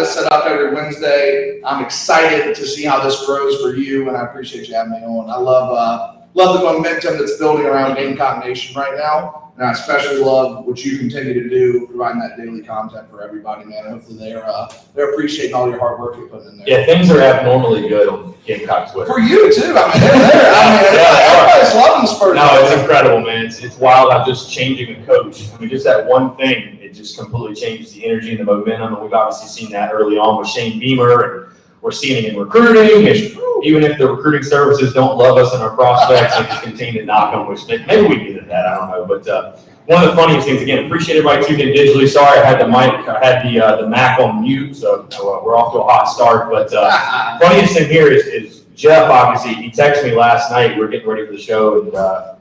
set up every Wednesday. I'm excited to see how this grows for you, and I appreciate you having me on. I love the momentum that's building around Gamecock Nation right now, and I especially love what you continue to do, providing that daily content for everybody, man. Hopefully they're appreciating all your hard work you're putting in there. Yeah, things are abnormally good on Gamecock Twitter. For you too. I mean, they're there. Everybody's loving the Spurs. No, it's incredible, man. It's wild how just changing a coach. I mean, just that one thing, it just completely changes the energy and the momentum. And we've obviously seen that early on with Shane Beamer, and we're seeing it in recruiting. And even if the recruiting services don't love us and our prospects, they just continue to knock on, which maybe we get at that. I don't know. But one of the funniest things, again, appreciate everybody tuning in digitally. Sorry, I had the Mac on mute, so we're off to a hot start. But funniest thing here is Jeff, obviously, he texted me last night. We were getting ready for the show, and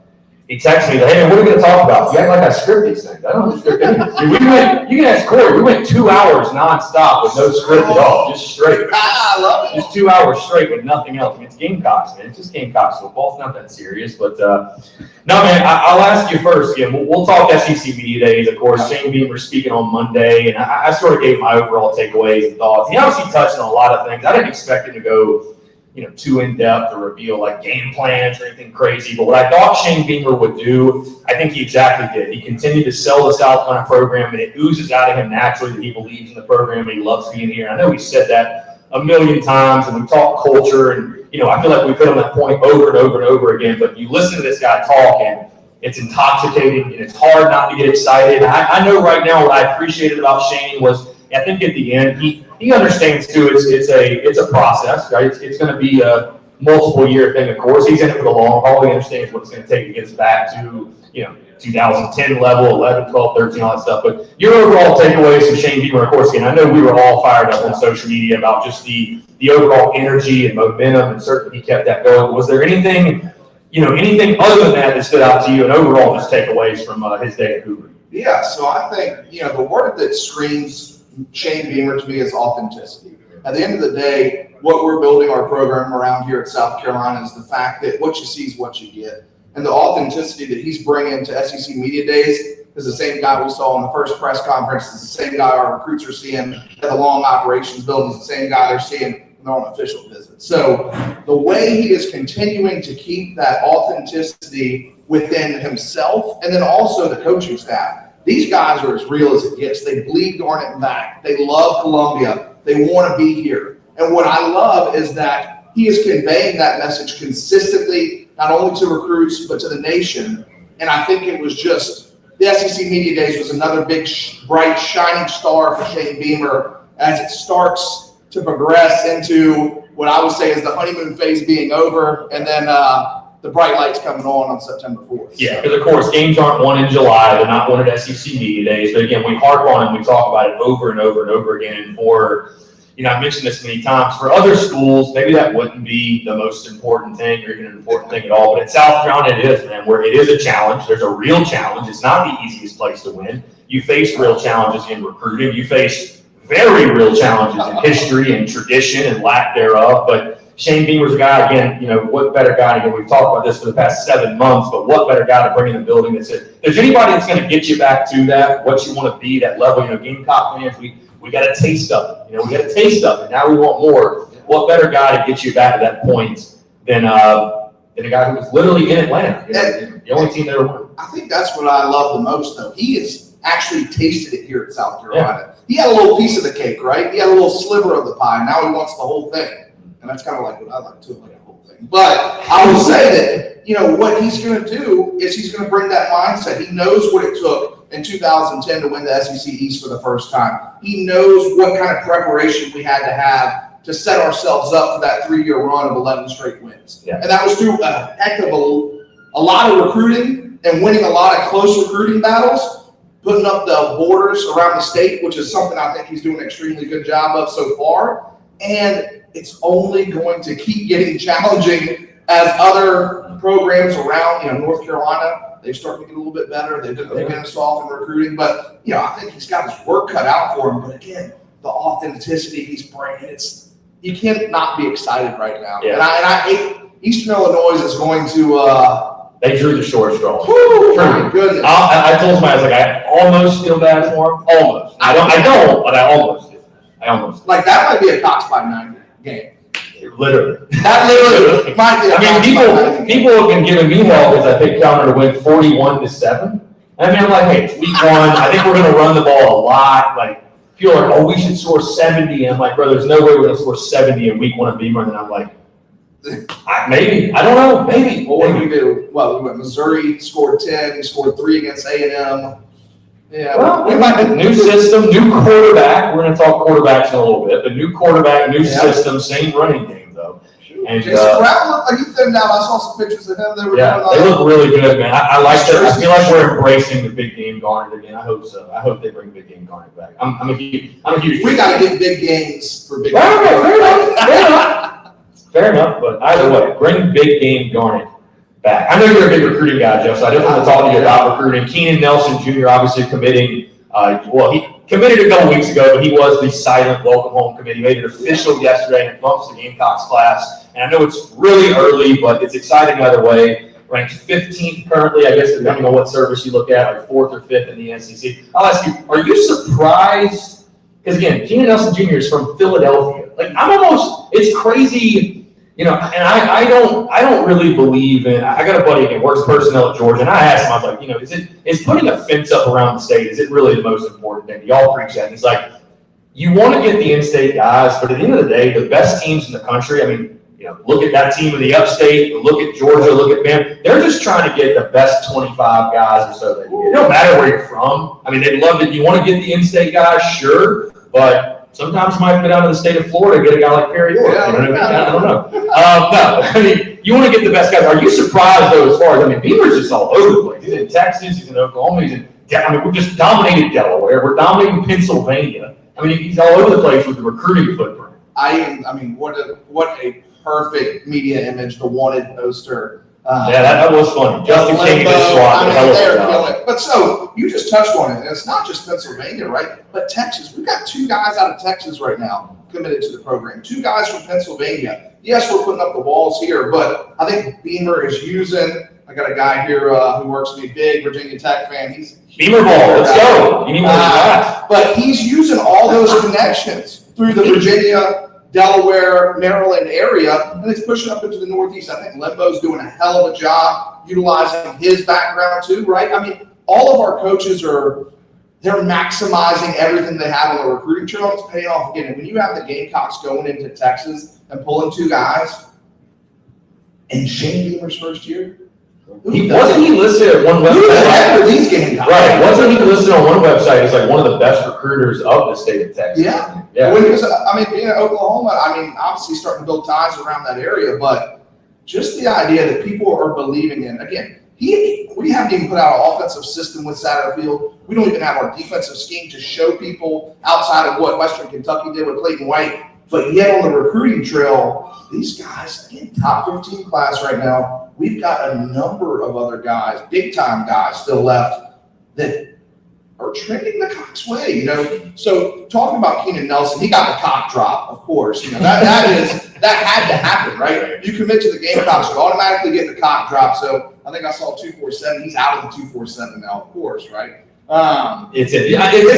he texted me, hey, man, what are we going to talk about? You act like I script these things. I don't script anything. You can ask Corey. We went 2 hours nonstop with no script at all, just straight. I love it. Just 2 hours straight with nothing else. I mean, it's Gamecocks, man. It's just Gamecocks football. It's not that serious. But, no, man, I'll ask you first. Again, we'll talk SEC Media Days, of course. Shane Beamer speaking on Monday, and I sort of gave my overall takeaways and thoughts. He obviously touched on a lot of things. I didn't expect him to go too in-depth or reveal like game plans or anything crazy. But what I thought Shane Beamer would do, I think he exactly did. He continued to sell the South Carolina program, and it oozes out of him naturally that he believes in the program and he loves being here. And I know we said that a million times, and we talk culture, and I feel like we've hit on that point over and over and over again. But you listen to this guy talk, and it's intoxicating, and it's hard not to get excited. I know right now what I appreciated about Shane was, I think at the end, he understands too. It's a process, right? It's going to be a multiple year thing. Of course, he's in it for the long haul. He understands what it's going to take to get us back to 2010 level, 11, 12, 13, all that stuff. But your overall takeaways from Shane Beamer, of course, again, I know we were all fired up on social media about just the overall energy and momentum, and certainly he kept that going. Was there anything other than that stood out to you, and overall just takeaways from his day at Hoover? Yeah, so I think the word that screams Shane Beamer to me is authenticity. At the end of the day, what we're building our program around here at South Carolina is the fact that what you see is what you get. And the authenticity that he's bringing to SEC Media Days is the same guy we saw in the first press conference. It's the same guy our recruits are seeing at the long operations building. It's the same guy they're seeing when they're on official visits. So the way he is continuing to keep that authenticity within himself, and then also the coaching staff. These guys are as real as it gets. They bleed Garnet back. They love Columbia. They want to be here. And what I love is that he is conveying that message consistently, not only to recruits, but to the nation. And I think it was just the SEC Media Days was another big, bright, shining star for Shane Beamer as it starts to progress into what I would say is the honeymoon phase being over, and then the bright lights coming on September 4th. Yeah, because of course games aren't won in July. They're not won at SEC Media Days. But again, we harp on it and we talk about it over and over and over again. And for, I mentioned this many times, for other schools, maybe that wouldn't be the most important thing or even an important thing at all. But at South Carolina, it is, man, where it is a challenge. There's a real challenge. It's not the easiest place to win. You face real challenges in recruiting. You face very real challenges in history and tradition and lack thereof. But Shane Beamer's a guy, again, what better guy, again, we've talked about this for the past 7 months, but what better guy to bring in the building that says, there's anybody that's going to get you back to that, what you want to be, that level, Gamecock fans, we got a taste of it, we got a taste of it, now we want more. What better guy to get you back to that point than a guy who was literally in Atlanta, the only team that ever won. I think that's what I love the most, though. He has actually tasted it here at South Carolina. Yeah. He had a little piece of the cake, right? He had a little sliver of the pie. Now he wants the whole thing. And that's kind of like what I like too, like the whole thing. But I will say that, what he's going to do is he's going to bring that mindset. He knows what it took in 2010 to win the SEC East for the first time. He knows what kind of preparation we had to have to set ourselves up for that 3-year run of 11 straight wins. Yeah. And that was through a heck of a lot of recruiting and winning a lot of close recruiting battles, putting up the borders around the state, which is something I think he's doing an extremely good job of so far. And it's only going to keep getting challenging as other programs around, North Carolina, they're starting to get a little bit better. They've been soft in recruiting, but, I think he's got his work cut out for him. But again, the authenticity he's bringing, you can't not be excited right now. Yeah. And I hate Eastern Illinois is going to they drew the short straw. Woo, my goodness. I told somebody, I was like, I almost feel bad for him. Almost. I don't, but I almost do. I almost. Like, that might be a Cox by 9 game. Literally. That literally might be a Cox by 9 game. people have been giving me hell because I picked Counter to win 41-7. I mean, I'm like, hey, it's week 1. I think we're going to run the ball a lot. Like, people are like, oh, we should score 70. And I'm like, bro, there's no way we're going to score 70 in week 1 of Beamer. And then I'm like, maybe. I don't know. Maybe. Well, what do we do? Well, we went Missouri, scored 10, we scored 3 against A&M. Yeah. Well, we might new system, new quarterback. We're going to talk quarterbacks in a little bit, but new quarterback, new system, same running game, though. And Jason Brown looked like he thinned out. I saw some pictures of him. They look really good, man. I like that. I feel like we're embracing the big game Garnet again. I hope so. I hope they bring big game Garnet back. I'm a huge. We got to get big games for big. Fair enough. But either way, bring big game Garnet back. I know you're a big recruiting guy, Jeff. So I definitely want to talk to you about recruiting. Keenan Nelson Jr. obviously committing. He committed a couple weeks ago, but he was the silent welcome home committee. Made it official yesterday, and it bumps the Gamecocks class. And I know it's really early, but it's exciting either way. Ranked 15th currently, I guess, depending on what service you look at, like 4th or 5th in the SEC. I'll ask you, are you surprised? Because again, Keenan Nelson Jr. is from Philadelphia. Like, it's crazy, and I don't really believe in. I got a buddy again, works personnel at Georgia, and I asked him, I was like, is putting a fence up around the state, is it really the most important thing? Y'all preach that. And he's like, you want to get the in-state guys, but at the end of the day, the best teams in the country, I mean, look at that team in the upstate, look at Georgia, look at Bam. They're just trying to get the best 25 guys or so. It don't matter where you're from. I mean, they'd love it. You want to get the in-state guys, sure, but sometimes you might go down to the state of Florida and get a guy like Perry Orth. I don't know. No, I mean, you want to get the best guys. Are you surprised, though, as far as, Beamer's just all over the place. He's in Texas, he's in Oklahoma, we just dominated Delaware. We're dominating Pennsylvania. I mean, he's all over the place with the recruiting footprint. What a perfect media image, the wanted poster. That was funny. Justin King and his squad. But so, you just touched on it. And it's not just Pennsylvania, right? But Texas. We've got 2 guys out of Texas right now committed to the program. 2 guys from Pennsylvania. Yes, we're putting up the walls here, but I think Beamer is using. I got a guy here who works with me, big Virginia Tech fan. He's Beamer ball. Let's go. You need more but he's using all those connections through the Virginia, Delaware, Maryland area, and it's pushing up into the Northeast. I think Limbo's doing a hell of a job utilizing his background too, right? I mean, all of our coaches they're maximizing everything they have on the recruiting trail. It's paying off again. And when you have the Gamecocks going into Texas and pulling 2 guys in Shane Beamer's first year, wasn't he listed at one website? These Gamecocks. Right. Wasn't he listed on one website as like one of the best recruiters of the state of Texas? Yeah. When he was, being in Oklahoma, obviously starting to build ties around that area, but just the idea that people are believing in, again, we haven't even put out an offensive system with Satterfield. We don't even have our defensive scheme to show people outside of what Western Kentucky did with Clayton White. But yet on the recruiting trail, these guys, again, top 15 class right now, we've got a number of other guys, big-time guys still left that are trending the Cox way, So talking about Keenan Nelson, he got the cock drop, of course. That had to happen, right? You commit to the Gamecocks, you automatically get the cock drop. So I think I saw 247. He's out of the 247 now, of course, right? It's inevitable.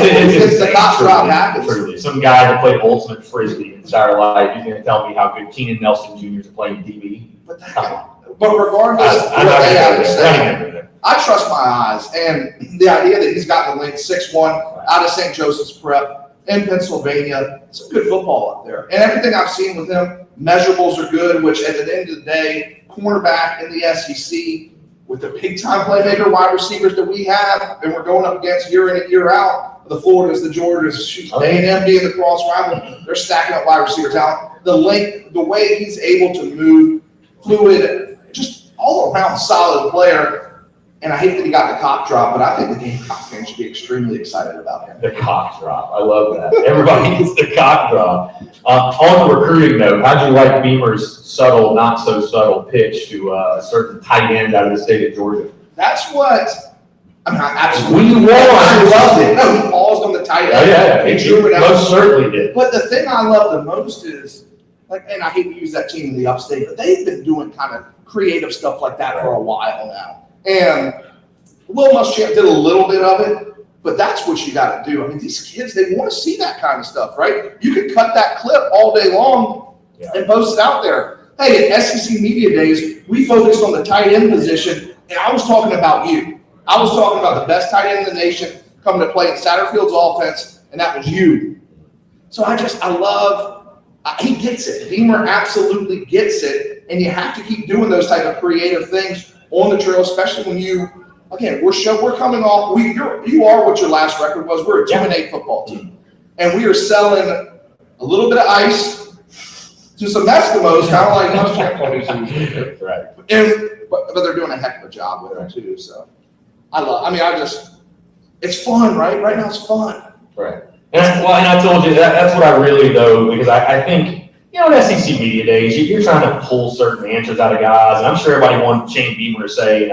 It's the cock drop happens. Some guy that played ultimate frisbee his entire life, he's going to tell me how good Keenan Nelson Jr. is playing DB. But regardless of what they have to say, I trust my eyes, and the idea that he's got the link 6'1" out of St. Joseph's Prep in Pennsylvania, it's a good football up there. And everything I've seen with him, measurables are good, which at the end of the day, cornerback in the SEC with the big-time playmaker wide receivers that we have, and we're going up against year in and year out, the Floridas, the Georgias, A&M being the cross rival, they're stacking up wide receiver talent. The way he's able to move, fluid, just all-around solid player. And I hate that he got the cock drop, but I think the Gamecock fans should be extremely excited about him. The cock drop. I love that. Everybody gets the cock drop. On the recruiting note, how'd you like Beamer's subtle, not so subtle pitch to a certain tight end out of the state of Georgia? That's what I absolutely. We won. I loved it. No, he paused on the tight end. Oh, yeah. He drew it out. Most certainly did. But the thing I love the most is, and I hate to use that team in the upstate, but they've been doing kind of creative stuff like that for a while now. And Will Muschamp did a little bit of it, But that's what you got to do. I mean, these kids, they want to see that kind of stuff, right? You could cut that clip all day long and post it out there. Hey, at SEC Media Days, we focused on the tight end position, and I was talking about you. I was talking about the best tight end in the nation coming to play in Satterfield's offense, and that was you. So he gets it. Beamer absolutely gets it, and you have to keep doing those type of creative things on the trail, especially when we're coming off. You are what your last record was. We're a 2-8 football team, and we are selling a little bit of ice to some Eskimos, kind of like Muschamp always uses. Right. But they're doing a heck of a job with it too. So it's fun, right? Right now it's fun. Right. And I told you that's what I really though, because I think, in SEC Media Days, you're trying to pull certain answers out of guys, and I'm sure everybody wanted Shane Beamer to say,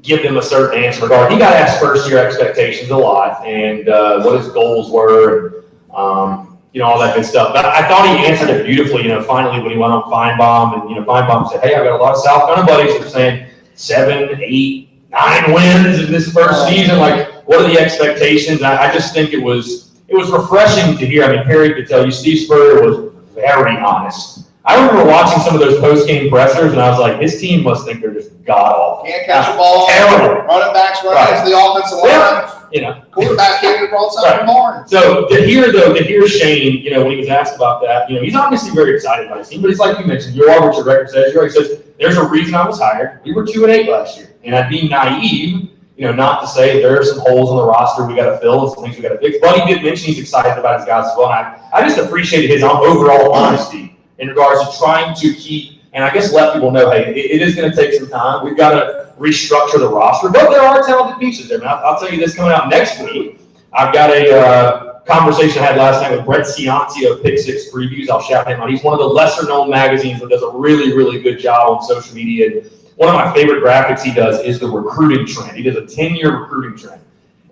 give them a certain answer regarding. He got asked first-year expectations a lot, and what his goals were, and all that good stuff. But I thought he answered it beautifully. Finally when he went on Feinbaum, and Feinbaum said, "Hey, I've got a lot of South Carolina buddies that are saying 7, 8, 9 wins in this first season. Like, what are the expectations?" I just think it was refreshing to hear. I mean, Perry could tell you, Steve Spurrier was very honest. I remember watching some of those post-game pressers, and I was like, his team must think they're just god-awful. Can't catch a ball. Terrible. Running backs running into the offensive line. Quarterback can't get the ball outside the barn. So to hear Shane, when he was asked about that, he's obviously very excited about his team. But it's like you mentioned, you are what your record says. He says, there's a reason I was hired. We were 2-8 last year. And I'd be naive, not to say there are some holes in the roster we got to fill and some things we got to fix. But he did mention he's excited about his guys as well. And I just appreciated his overall honesty in regards to trying to keep, and I guess let people know, hey, it is going to take some time. We've got to restructure the roster, but there are talented pieces there. And I'll tell you this coming out next week. I've got a conversation I had last night with Brett Cianci of Pick Six Previews. I'll shout him out. He's one of the lesser-known magazines that does a really, really good job on social media. And one of my favorite graphics he does is the recruiting trend. He does a 10-year recruiting trend.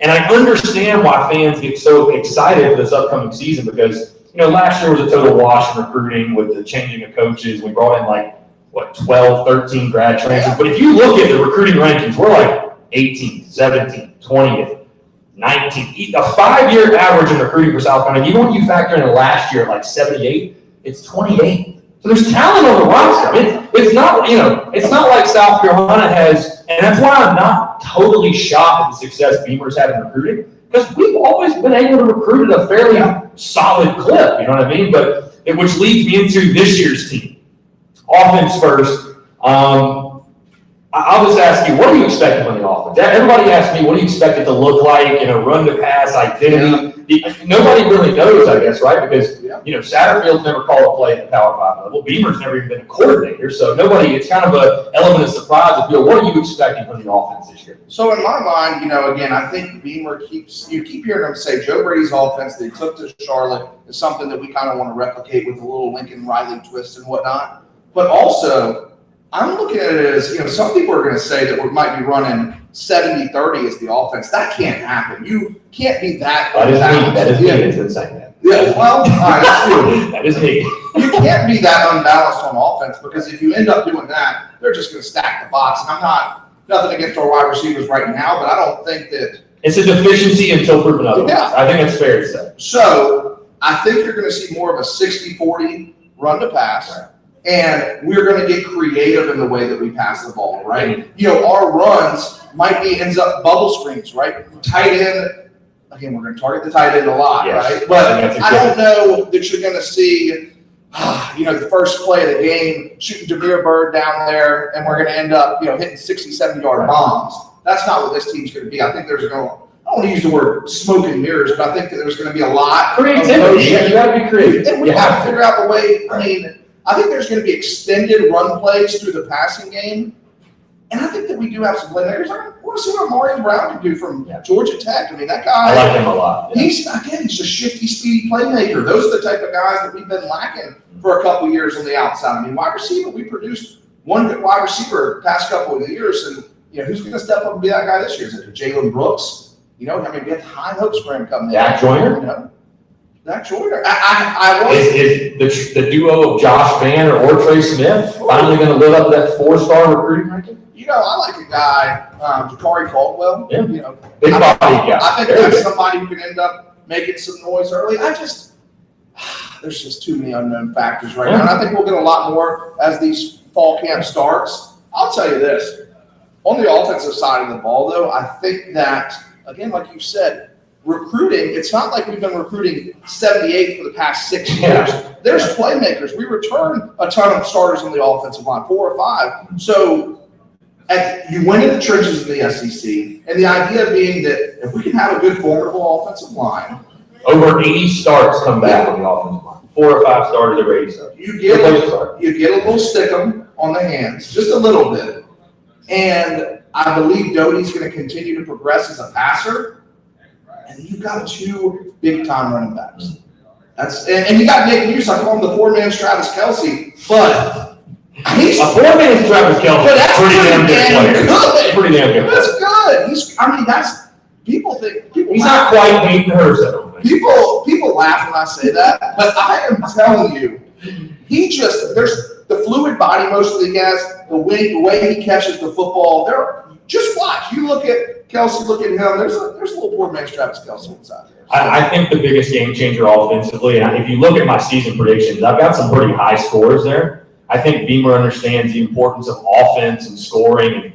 And I understand why fans get so excited for this upcoming season because last year was a total wash in recruiting with the changing of coaches. We brought in 12, 13 grad transfers. But if you look at the recruiting rankings, we're 18th, 17th, 20th, 19th. A 5-year average in recruiting for South Carolina. Even when you factor in last year at 78, it's 28. So there's talent on the roster. I mean, it's not like South Carolina has, and that's why I'm not totally shocked at the success Beamer's had in recruiting. Because we've always been able to recruit at a fairly solid clip, you know what I mean? Which leads me into this year's team. Offense first. I'll just ask you, what are you expecting from the offense? Everybody asks me, what do you expect it to look like? Run to pass, identity. Nobody really knows, I guess, right? Because Satterfield's never called a play at the Power 5 level. Beamer's never even been a coordinator, so it's kind of an element of surprise. What are you expecting from the offense this year? So in my mind, again, I think Beamer you keep hearing him say Joe Brady's offense they took to Charlotte is something that we kind of want to replicate with a little Lincoln Riley twist and whatnot. But also, I'm looking at it as, some people are going to say that we might be running 70-30 as the offense. That can't happen. You can't be that. That is me. It's insane. Yeah, well, that's true. That is me. You can't be that unbalanced on offense because if you end up doing that, they're just going to stack the box. And nothing against our wide receivers right now, but I don't think that. It's a deficiency until proven otherwise. Yeah. I think it's fair to say. So I think you're going to see more of a 60-40 run to pass. Right. And we're going to get creative in the way that we pass the ball, right? Our runs ends up bubble screens, right? Tight end, again, we're going to target the tight end a lot, right? But I don't know that you're going to see, the first play of the game, shooting Jameer Bird down there, and we're going to end up, hitting 60, 70-yard bombs. That's not what this team's going to be. I think there's going to, I don't want to use the word smoke and mirrors, but I think that there's going to be a lot creativity. You got to be creative. And we have to figure out the way, I think there's going to be extended run plays through the passing game. And I think that we do have some playmakers. I want to see what Amari Brown can do from Georgia Tech. That guy. I like him a lot. Yeah. He's a shifty, speedy playmaker. Those are the type of guys that we've been lacking for a couple years on the outside. Wide receiver, we produced one good wide receiver the past couple of years. And, who's going to step up and be that guy this year? Is it Jalen Brooks? We have high hopes for him coming in. Jack Joyner? Zach Joyner. I was. Is the duo of Josh Banner or Trey Smith finally going to live up to that 4-star recruiting ranking? I like a guy, Jakari Caldwell. Yeah. Big body guy. I think that's somebody who can end up making some noise early. There's just too many unknown factors right now. And I think we'll get a lot more as these fall camp starts. I'll tell you this. On the offensive side of the ball, though, I think that, again, like you said, recruiting, it's not like we've been recruiting 78 for the past 6 years. Yeah. There's playmakers. We return a ton of starters on the offensive line, 4 or 5. So you win in the trenches in the SEC, and the idea being that if we can have a good, formidable offensive line. Over 80 starts come back on the offensive line. 4 or 5 starters over 80 starts. You get a little stick-em on the hands, just a little bit. And I believe Doty's going to continue to progress as a passer. And you've got 2 big-time running backs. And you got Nick Muse. I call him the poor man's Travis Kelce. But he's a poor man's Travis Kelce. But that's pretty damn good. Pretty damn good. That's good. People think he's not quite Hayden Hurst. People laugh when I say that, but I am telling you, there's the fluid body motion that he has, the way he catches the football. Just watch. You look at Kelce, look at him. There's a little poor man's Travis Kelce inside there. So. I think the biggest game changer offensively, and if you look at my season predictions, I've got some pretty high scores there. I think Beamer understands the importance of offense and scoring, and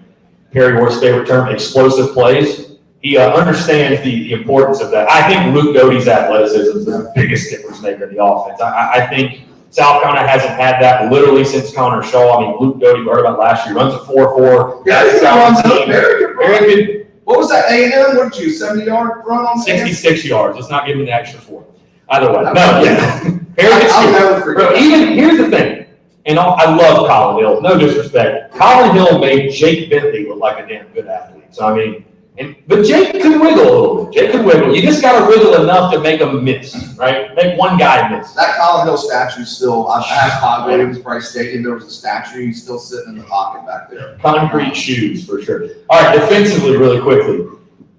Perry Orth's favorite term, explosive plays. He understands the importance of that. I think Luke Doty's athleticism is the biggest difference maker in the offense. I think South Carolina hasn't had that literally since Connor Shaw. I mean, Luke Doty, we heard about last year, runs a 4.4. Yeah, he runs a very good. What was that, A&M? What did you, 70-yard run on 66 yards. Let's not give him the extra 4. Either way. No, yeah. I'll never forget. Bro, here's the thing, and I love Colin Hill. No disrespect. Colin Hill made Jake Bentley look like a damn good athlete. So, I mean, but Jake could wiggle a little bit. Jake could wiggle. You just got to wiggle enough to make him miss, right? Make one guy miss. That Colin Hill statue still, I asked Bob Williams, Bryce Stadium, there was a statue. He's still sitting in the pocket back there. Concrete shoes, for sure. All right, defensively, really quickly.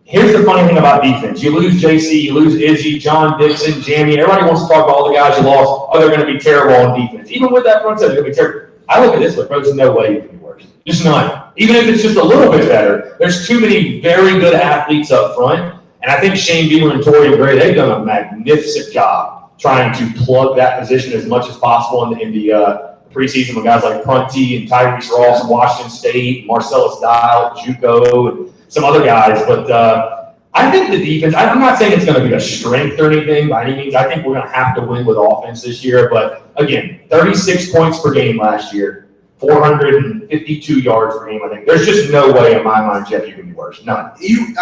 Here's the funny thing about defense. You lose JC, you lose Izzy, John Dixon, Jamie. Everybody wants to talk about all the guys you lost. Oh, they're going to be terrible on defense. Even with that front set, they're going to be terrible. I look at this like, bro, there's no way you can be worse. Just none. Even if it's just a little bit better, there's too many very good athletes up front. And I think Shane Beamer and Torian Gray, they've done a magnificent job trying to plug that position as much as possible in the preseason with guys like Prunty and Tyrese Ross from Washington State, Marcellus Dial, JUCO, and some other guys. But I think the defense, I'm not saying it's going to be a strength or anything by any means. I think we're going to have to win with offense this year. But again, 36 points per game last year. 452 yards per game, I think. There's just no way in my mind, Jeff, you can be worse. None. You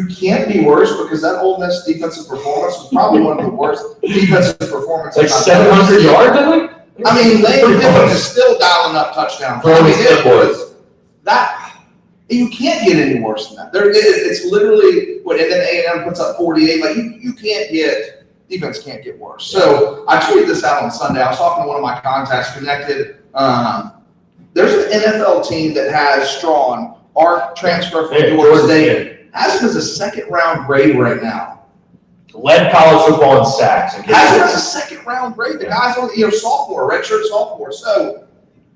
can't be worse because that Ole Miss defensive performance was probably one of the worst defensive performances. Like 700 yards, I think? I mean, Lane Kiffin is still dialing up touchdowns. It was that. You can't get any worse than that. It's literally, and then A&M puts up 48. Like, you can't get, defense can't get worse. So I tweeted this out on Sunday. I was talking to one of my contacts connected. There's an NFL team that has Strawn, our transfer from Georgia State, has him as a second-round grade right now. Led college football in sacks. Has him as a second-round grade. The guy's on, sophomore, redshirt sophomore. So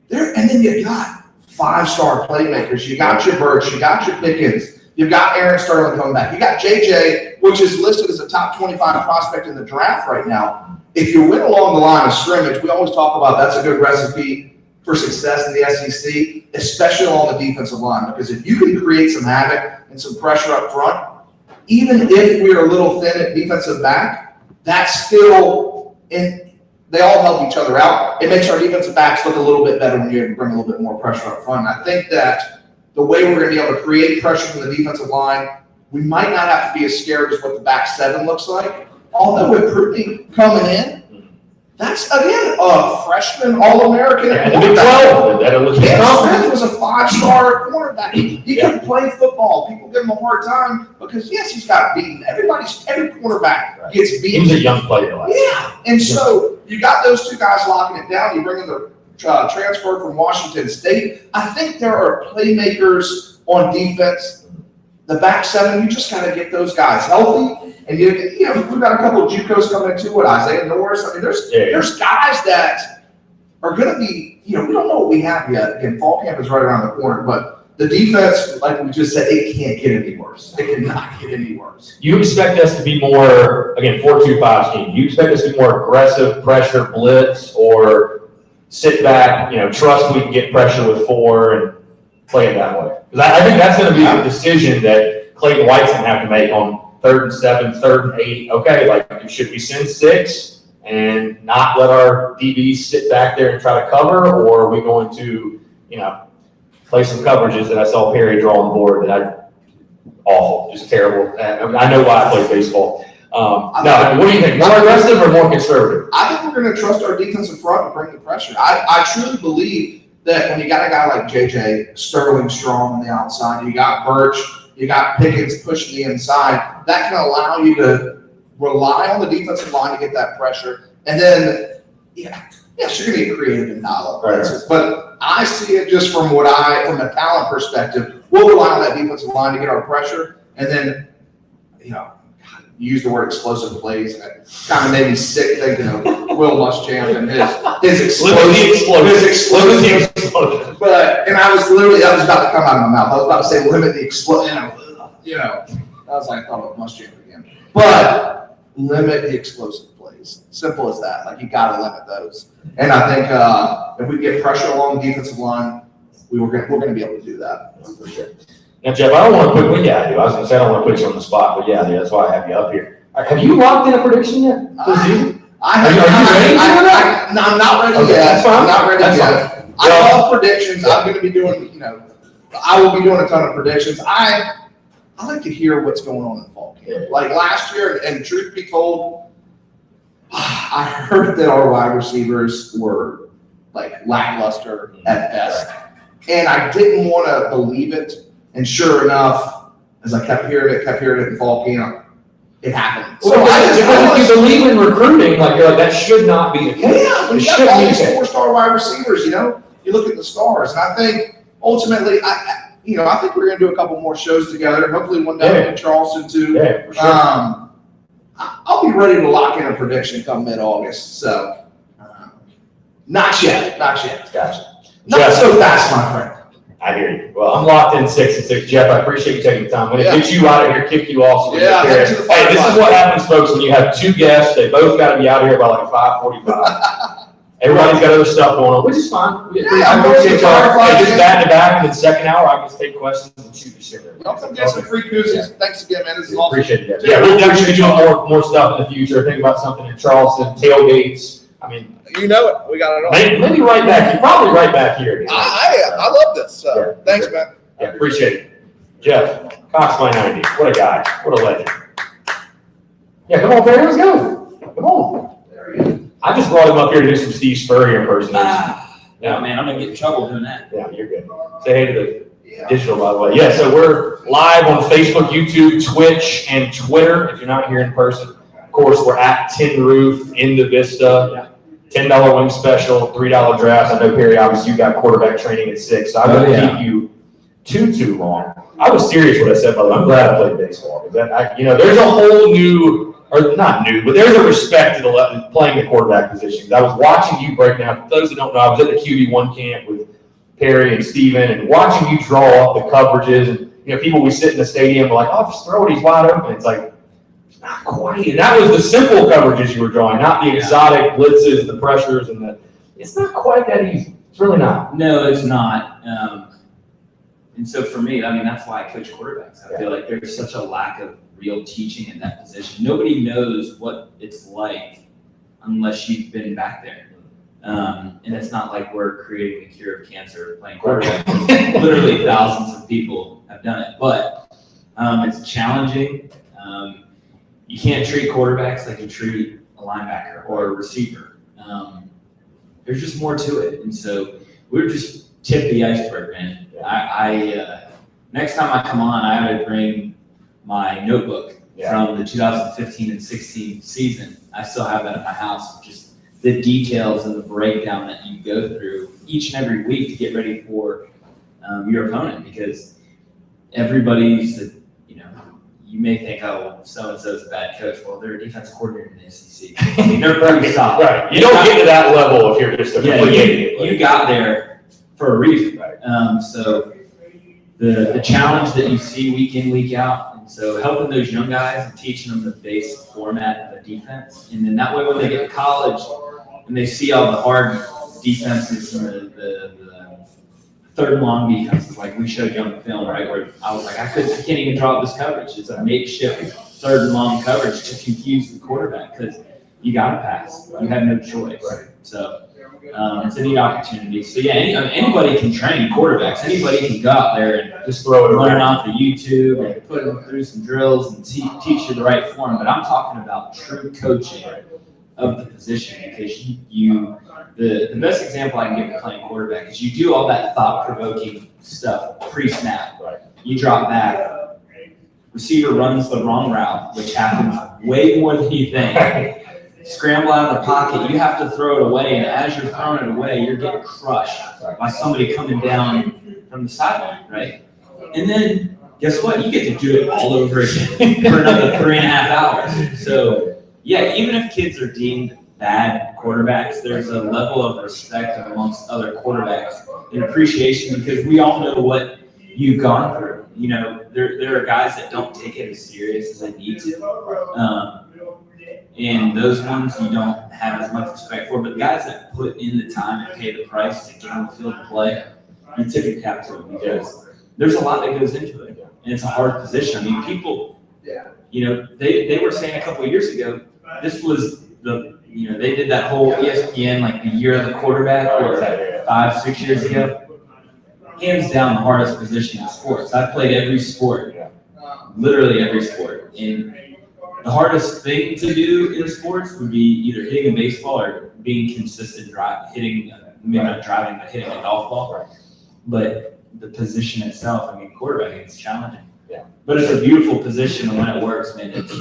there, and then you got 5-star playmakers. You got your Burks, you got your Pickens, you've got Aaron Sterling coming back. You got JJ, which is listed as a top 25 prospect in the draft right now. If you win along the line of scrimmage, we always talk about that's a good recipe for success in the SEC, especially on the defensive line. Because if you can create some havoc and some pressure up front, even if we're a little thin at defensive back, that's still they all help each other out. It makes our defensive backs look a little bit better when you're able to bring a little bit more pressure up front. And I think that the way we're going to be able to create pressure from the defensive line, we might not have to be as scared as what the back seven looks like. Although with Pruitt coming in, that's, again, a freshman All-American. And the Big 12. Cam Smith was a 5-star cornerback. He can play football. People give him a hard time because, yes, he's got beaten. Every cornerback gets beaten. He's a young player. Yeah. And so you got those two guys locking it down. You bring in the transfer from Washington State. I think there are playmakers on defense. The back seven, you just got to get those guys healthy. And we've got a couple of JUCOs coming in too. What Isaiah Norris? I mean, there's guys that are going to be. We don't know what we have yet. Again, fall camp is right around the corner, but the defense, like we just said, it can't get any worse. It cannot get any worse. You expect us to be more, again, 4-2-5 scheme. You expect us to be more aggressive, pressure, blitz, or sit back, trust we can get pressure with 4 and play it that way? Because I think that's going to be the decision that Clayton White's going to have to make on 3rd and 7, 3rd and 8. Okay, should we send 6 and not let our DBs sit back there and try to cover, or are we going to, play some coverages that I saw Perry draw on the board that awful, just terrible. I know why I play baseball. What do you think? More aggressive or more conservative? I think we're going to trust our defensive front to bring the pressure. I truly believe that when you got a guy like JJ Sterling strong on the outside, you got Birch, you got Pickens pushing the inside, that can allow you to rely on the defensive line to get that pressure. And then, yes, you're going to get creative and dial up blitzes. But I see it just from from a talent perspective, we'll rely on that defensive line to get our pressure. And then, use the word explosive plays. And it kind of made me sick thinking of Will Muschamp and his explosion. But, and that was about to come out of my mouth. I was about to say limit the explosion. I was like, I thought of Muschamp again. But limit the explosive plays. Simple as that. Like, you got to limit those. And I think if we get pressure along the defensive line, we're going to be able to do that. For sure. Now, Jeff, I don't want to put you I was going to say I don't want to put you on the spot, but yeah, that's why I have you up here. Have you locked in a prediction yet? I'm not ready yet. That's fine. I'm not ready yet. I love predictions. I'm going to be doing, I will be doing a ton of predictions. I like to hear what's going on in fall camp. Like last year, and truth be told, I heard that our wide receivers were like lackluster at best. And I didn't want to believe it. And sure enough, as I kept hearing it in fall camp, it happened. So if you believe in recruiting, you're like, that should not be the case. Yeah, when you got all these 4-star wide receivers, you look at the stars. And I think ultimately, I think we're going to do a couple more shows together. Hopefully one down in Charleston too. Yeah, for sure. I'll be ready to lock in a prediction come mid-August. So not yet. Gotcha. Not so fast, my friend. I hear you. Well, I'm locked in 6-6. Jeff, I appreciate you taking the time. I'm going to get you out of here, kick you off. So hey, this is what happens, folks, when you have 2 guests. They both got to be out here by 5:45. Everybody's got other stuff going on, which is fine. I appreciate y'all. Just back to back, and then second hour, I can just take questions and shoot the shit. Y'all come get some free koozies. Yeah. Thanks again, man. This is awesome. Appreciate it. Yeah, we'll definitely be doing more stuff in the future. Think about something in Charleston, tailgates. I mean, you know it. We got it all. Maybe right back. You're probably right back here. I love this. So thanks, man. Yeah, appreciate it. Jeff, Cox by 90. What a guy. What a legend. Yeah, come on, Perry. Let's go. Come on. There he is. I just brought him up here to do some Steve Spurrier impersonation. Yeah, man, I'm going to get in trouble doing that. Yeah, you're good. Say hey to the digital, by the way. Yeah, so we're live on Facebook, YouTube, Twitch, and Twitter if you're not here in person. Of course, we're at Tin Roof in the Vista. $10 wing special, $3 drafts. I know, Perry, obviously you got quarterback training at 6, so I won't keep you too long. I was serious when I said, by the way, I'm glad I played baseball. Because there's a whole new, or not new, but there's a respect to playing the quarterback positions. I was watching you break down. For those that don't know, I was at the QB1 camp with Perry and Steven, and watching you draw up the coverages. And people we sit in the stadium are like, oh, just throw it, he's wide open. It's like, not quite. And that was the simple coverages you were drawing, not the exotic blitzes and the pressures it's not quite that easy. It's really not. No, it's not. And so for me, that's why I coach quarterbacks. I feel like there's such a lack of real teaching in that position. Nobody knows what it's like unless you've been back there. And it's not like we're creating the cure of cancer playing quarterback. Literally thousands of people have done it. But it's challenging. You can't treat quarterbacks like you treat a linebacker or a receiver. There's just more to it. And so we're just tip the iceberg, man. Next time I come on, I have to bring my notebook from the 2015 and 16 season. I still have that at my house. Just the details and the breakdown that you go through each and every week to get ready for your opponent, because everybody's you may think, oh, so-and-so's a bad coach. Well, they're a defensive coordinator in the SEC. I mean, they're pretty solid. Right. You don't get to that level if you're just a complete idiot. You got there for a reason. Right. So the challenge that you see week in, week out, and so helping those young guys and teaching them the base format of a defense, and then that way when they get to college and they see all the hard defenses and the third and long defenses, like we showed you on the film, right, where I was like, I can't even draw up this coverage. It's a makeshift third and long coverage to confuse the quarterback because you got to pass. You have no choice. Right. So it's a neat opportunity. So yeah, anybody can train quarterbacks. Anybody can go out there and Just throw it learn around. off of YouTube and put them through some drills and teach you the right form. But I'm talking about true coaching of the position because the best example I can give of playing quarterback is you do all that thought-provoking stuff pre-snap. Right. You drop back, receiver runs the wrong route, which happens way more than you think. Scramble out of the pocket, you have to throw it away, and as you're throwing it away, you're getting crushed by somebody coming down from the sideline, right? And then, guess what? You get to do it all over again for another 3.5 hours. So, yeah, even if kids are deemed bad quarterbacks, there's a level of respect amongst other quarterbacks and appreciation because we all know what you've gone through. You know, there are guys that don't take it as serious as they need to. And those ones you don't have as much respect for, but guys that put in the time and pay the price to get on the field and play, you tip your cap to them because there's a lot that goes into it, and it's a hard position. I mean, people, you know, they were saying a couple of years ago, this was they did that whole ESPN, like the year of the quarterback, or was that 5-6 years ago? Hands down the hardest position in sports. I've played every sport, literally every sport, and the hardest thing to do in sports would be either hitting a baseball or being consistent hitting, maybe not driving, but hitting a golf ball. Right. But the position itself, I mean, quarterbacking, it's challenging. Yeah. But it's a beautiful position, and when it works, man, it's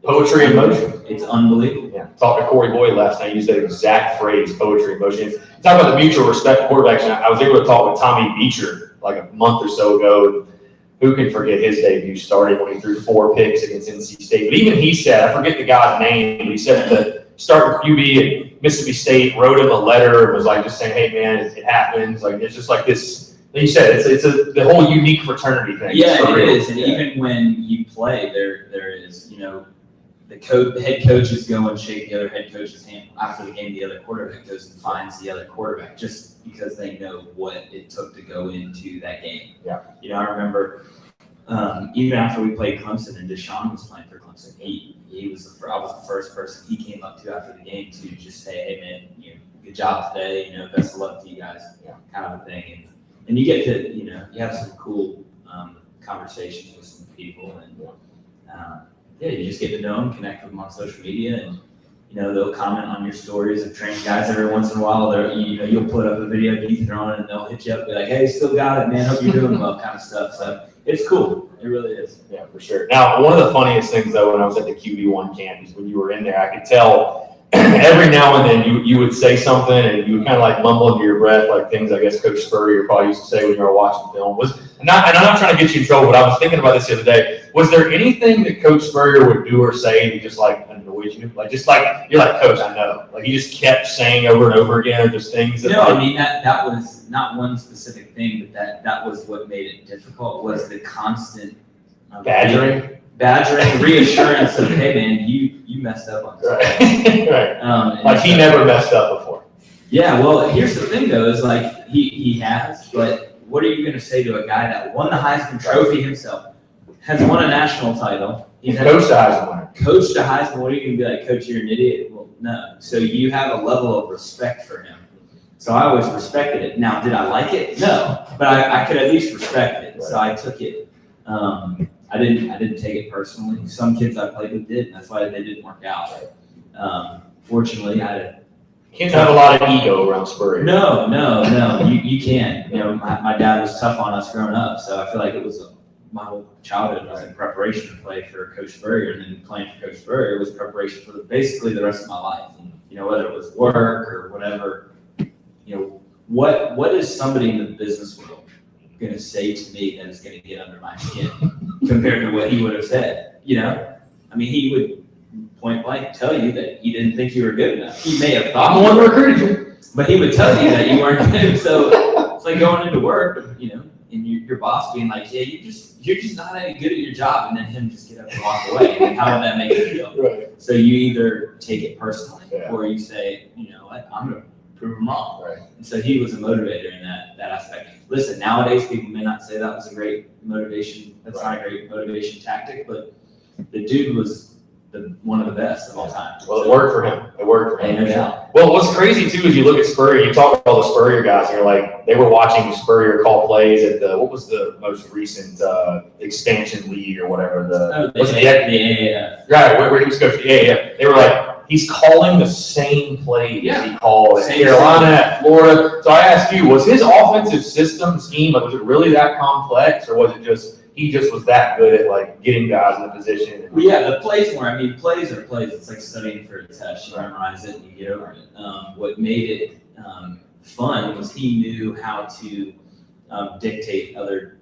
Poetry in motion. It's unbelievable. Yeah. Talked to Corey Boyd last night. He used that exact phrase, poetry in motion. Talk about the mutual respect of quarterbacks. And I was able to talk with Tommy Beecher like a month or so ago. Who can forget his debut starting when he threw 4 picks against NC State? But even he said, I forget the guy's name, but he said the starting QB at Mississippi State wrote him a letter and was like just saying, hey, man, it happens. Like, it's just like this. Like you said, it's the whole unique fraternity thing. Yeah, it is. And even when you play, there is, you know, the head coaches go and shake the other head coach's hand. After the game, the other quarterback goes and finds the other quarterback just because they know what it took to go into that game. Yeah. You know, I remember even after we played Clemson and Deshaun was playing for Clemson, I was the first person he came up to after the game to just say, hey, man, you know, good job today. You know, best of luck to you guys, kind of a thing. And you get to, you know, you have some cool conversations with some people and you just get to know them, connect with them on social media, and you know they'll comment on your stories of training guys every once in a while. You'll put up a video of you throwing, and they'll hit you up and be like, "Hey, still got it, man. Hope you're doing well," kind of stuff. So it's cool. It really is. Yeah, for sure. Now, one of the funniest things though, when I was at the QB1 camp, is when you were in there, I could tell every now and then you would say something and you would kind of like mumble under your breath, like things I guess Coach Spurrier probably used to say when you were watching film. And I'm not trying to get you in trouble, but I was thinking about this the other day. Was there anything that Coach Spurrier would do or say that just like annoyed you? Like just like you're like, Coach, I know. Like he just kept saying over and over again, or just things that. No, I mean that was not one specific thing, but that was what made it difficult. Was the constant badgering, reassurance of, hey man, you messed up on this. Right. Right. Like he never messed up before. Yeah, well, here's the thing though, is like he has, but what are you going to say to a guy that won the Heisman Trophy himself, has won a national title, he's coached a Heisman winner. Coached a Heisman, what are you going to be like, Coach, you're an idiot? Well, no. So you have a level of respect for him. So I always respected it. Now, did I like it? No, but I could at least respect it. So I took it. I didn't take it personally. Some kids I played with did. That's why they didn't work out. Fortunately, I had Can't have a lot of ego around Spurrier. No. You can't. You know, my dad was tough on us growing up, so I feel like it was my whole childhood was in preparation to play for Coach Spurrier, and then playing for Coach Spurrier was preparation for basically the rest of my life. You know, whether it was work or whatever. You know, what is somebody in the business world going to say to me that is going to get under my skin compared to what he would have said? I mean, he would point blank tell you that he didn't think you were good enough. He may have thought I'm the one who recruited you. but he would tell you that you weren't good. So it's like going into work, and your boss being like, yeah, you're just not any good at your job, and then him just get up and walk away. And how would that make you feel? Right. So you either take it personally, Yeah. or you say, you know what, I'm gonna prove him wrong. Right. And so he was a motivator in that aspect. Listen, nowadays people may not say that was a great motivation. That's not a great motivation tactic, but the dude was one of the best of all time. Well, it worked for him. No doubt. Well, what's crazy too is you look at Spurrier, you talk about all the Spurrier guys, and you're like, they were watching Spurrier call plays at what was the most recent expansion league or whatever? The AAF. Right, where he was coaching the AAF. They were like, he's calling the same plays he called at Same Carolina, at Florida. So I asked you, was his offensive system scheme, was it really that complex, or was it just he just was that good at like getting guys in the position? Well, yeah, the plays were. I mean, plays are plays. It's like studying for a test. You memorize it and you get over it. What made it fun was he knew how to dictate other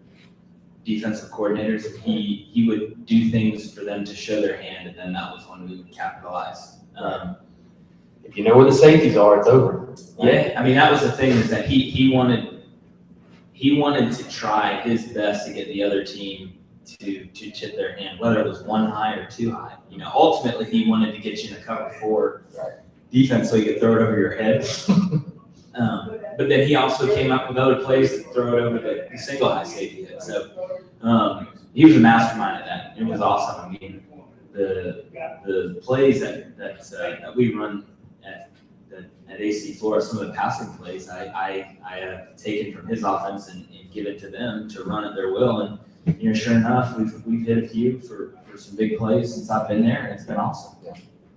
defensive coordinators. He would do things for them to show their hand, and then that was when we would capitalize. If you know where the safeties are, it's over. Yeah, I mean that was the thing, is that he wanted to try his best to get the other team to tip their hand, whether it was one high or two high. Ultimately he wanted to get you in a cover 4 defense so you could throw it over your head. But then he also came up with other plays to throw it over the single high safety head. So he was a mastermind at that. It was awesome. I mean, the plays that we run at AC Florida, some of the passing plays I have taken from his offense and given to them to run at their will. And sure enough, we've hit a few for some big plays since I've been there, and it's been awesome. Yeah,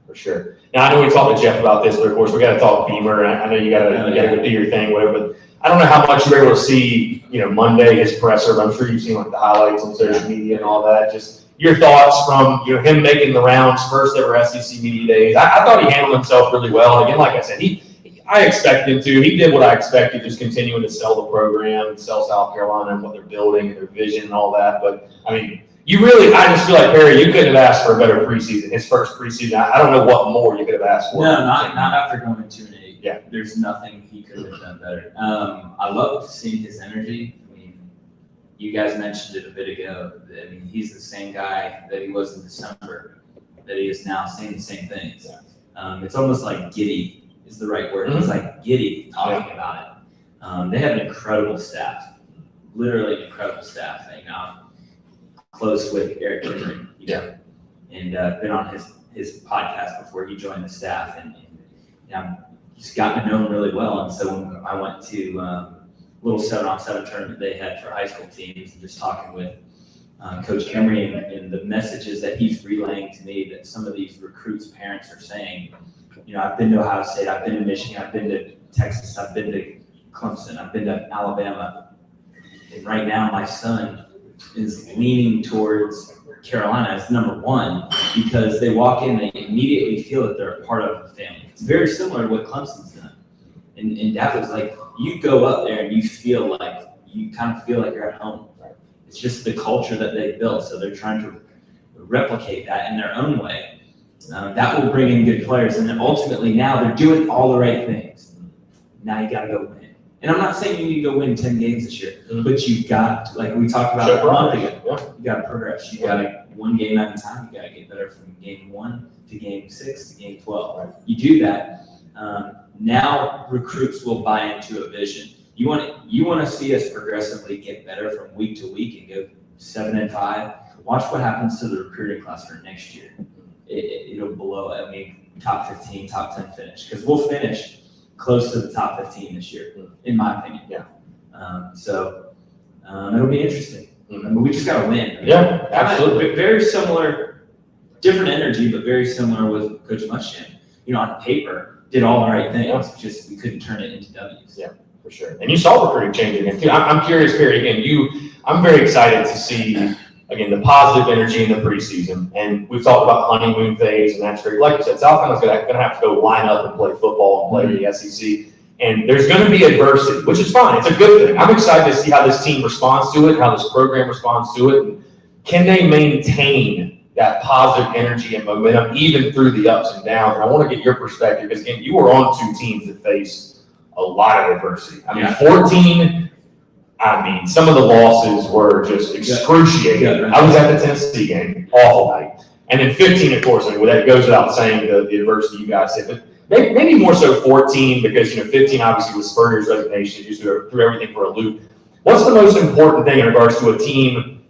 for sure. Now I know we talked to Jeff about this, but of course we got to talk Beamer. And I know you got to go do your thing, whatever. But I don't know how much you were able to see, Monday his presser. But I'm sure you've seen like the highlights on social media and all that. Just your thoughts from him making the rounds, first ever SEC media days. I thought he handled himself really well. And again, like I said, I expected him to. He did what I expected, just continuing to sell the program and sell South Carolina and what they're building and their vision and all that. But I mean, I just feel like, Perry, you couldn't have asked for a better preseason. His first preseason, I don't know what more you could have asked for. No, not after going 2-8. Yeah. There's nothing he could have done better. I love seeing his energy. I mean, you guys mentioned it a bit ago. I mean, he's the same guy that he was in December, that he is now, saying the same things. Yeah. It's almost like giddy is the right word. Mm-hmm. It's like giddy talking about it. They have an incredible staff, literally incredible staff. I'm close with Eric Henry, and been on his podcast before he joined the staff, and he's gotten to know him really well. And so when I went to a little 7-on-7 tournament they had for high school teams, and just talking with Coach Henry and the messages that he's relaying to me that some of these recruits' parents are saying. I've been to Ohio State, I've been to Michigan, I've been to Texas, I've been to Clemson, I've been to Alabama. And right now my son is leaning towards Carolina as number 1 because they walk in, they immediately feel that they're a part of the family. It's very similar to what Clemson's done. And that was like, you go up there and you kind of feel like you're at home. It's just the culture that they built. So they're trying to replicate that in their own way. That will bring in good players, and then ultimately now they're doing all the right things. Now you got to go win. And I'm not saying you need to go win 10 games this year, but you got to, like we talked about a month ago, you got to progress. You got to one game at a time. You got to get better from game 1 to game 6 to game 12. You do that. Now recruits will buy into a vision. You want to see us progressively get better from week to week and go 7-5. Watch what happens to the recruiting class for next year. It'll blow. I mean, top 15, top 10 finish, because we'll finish close to the top 15 this year, in my opinion. Yeah. So it'll be interesting. I mean, we just got to win. I mean, absolutely. Very similar, different energy, but very similar with Coach Muschamp. On paper, did all the right things. Just we couldn't turn it into W's. Yeah, for sure. And you saw recruiting change again too. I'm curious, Perry. Again, I'm very excited to see. Again, the positive energy in the preseason. And we've talked about honeymoon phase, and that's great. Like you said, South Carolina's going to have to go line up and play football and play the SEC. And there's going to be adversity, which is fine. It's a good thing. I'm excited to see how this team responds to it, how this program responds to it. And can they maintain that positive energy and momentum even through the ups and downs. And I want to get your perspective because, again, you were on two teams that faced a lot of adversity. I mean, 14, some of the losses were just excruciating. Yeah. I was at the Tennessee game, awful night. And then 15, of course, that goes without saying the adversity you guys hit. But maybe more so 14 because, 15 obviously was Spurrier's resignation, just threw everything for a loop. What's the most important thing in regards to a team,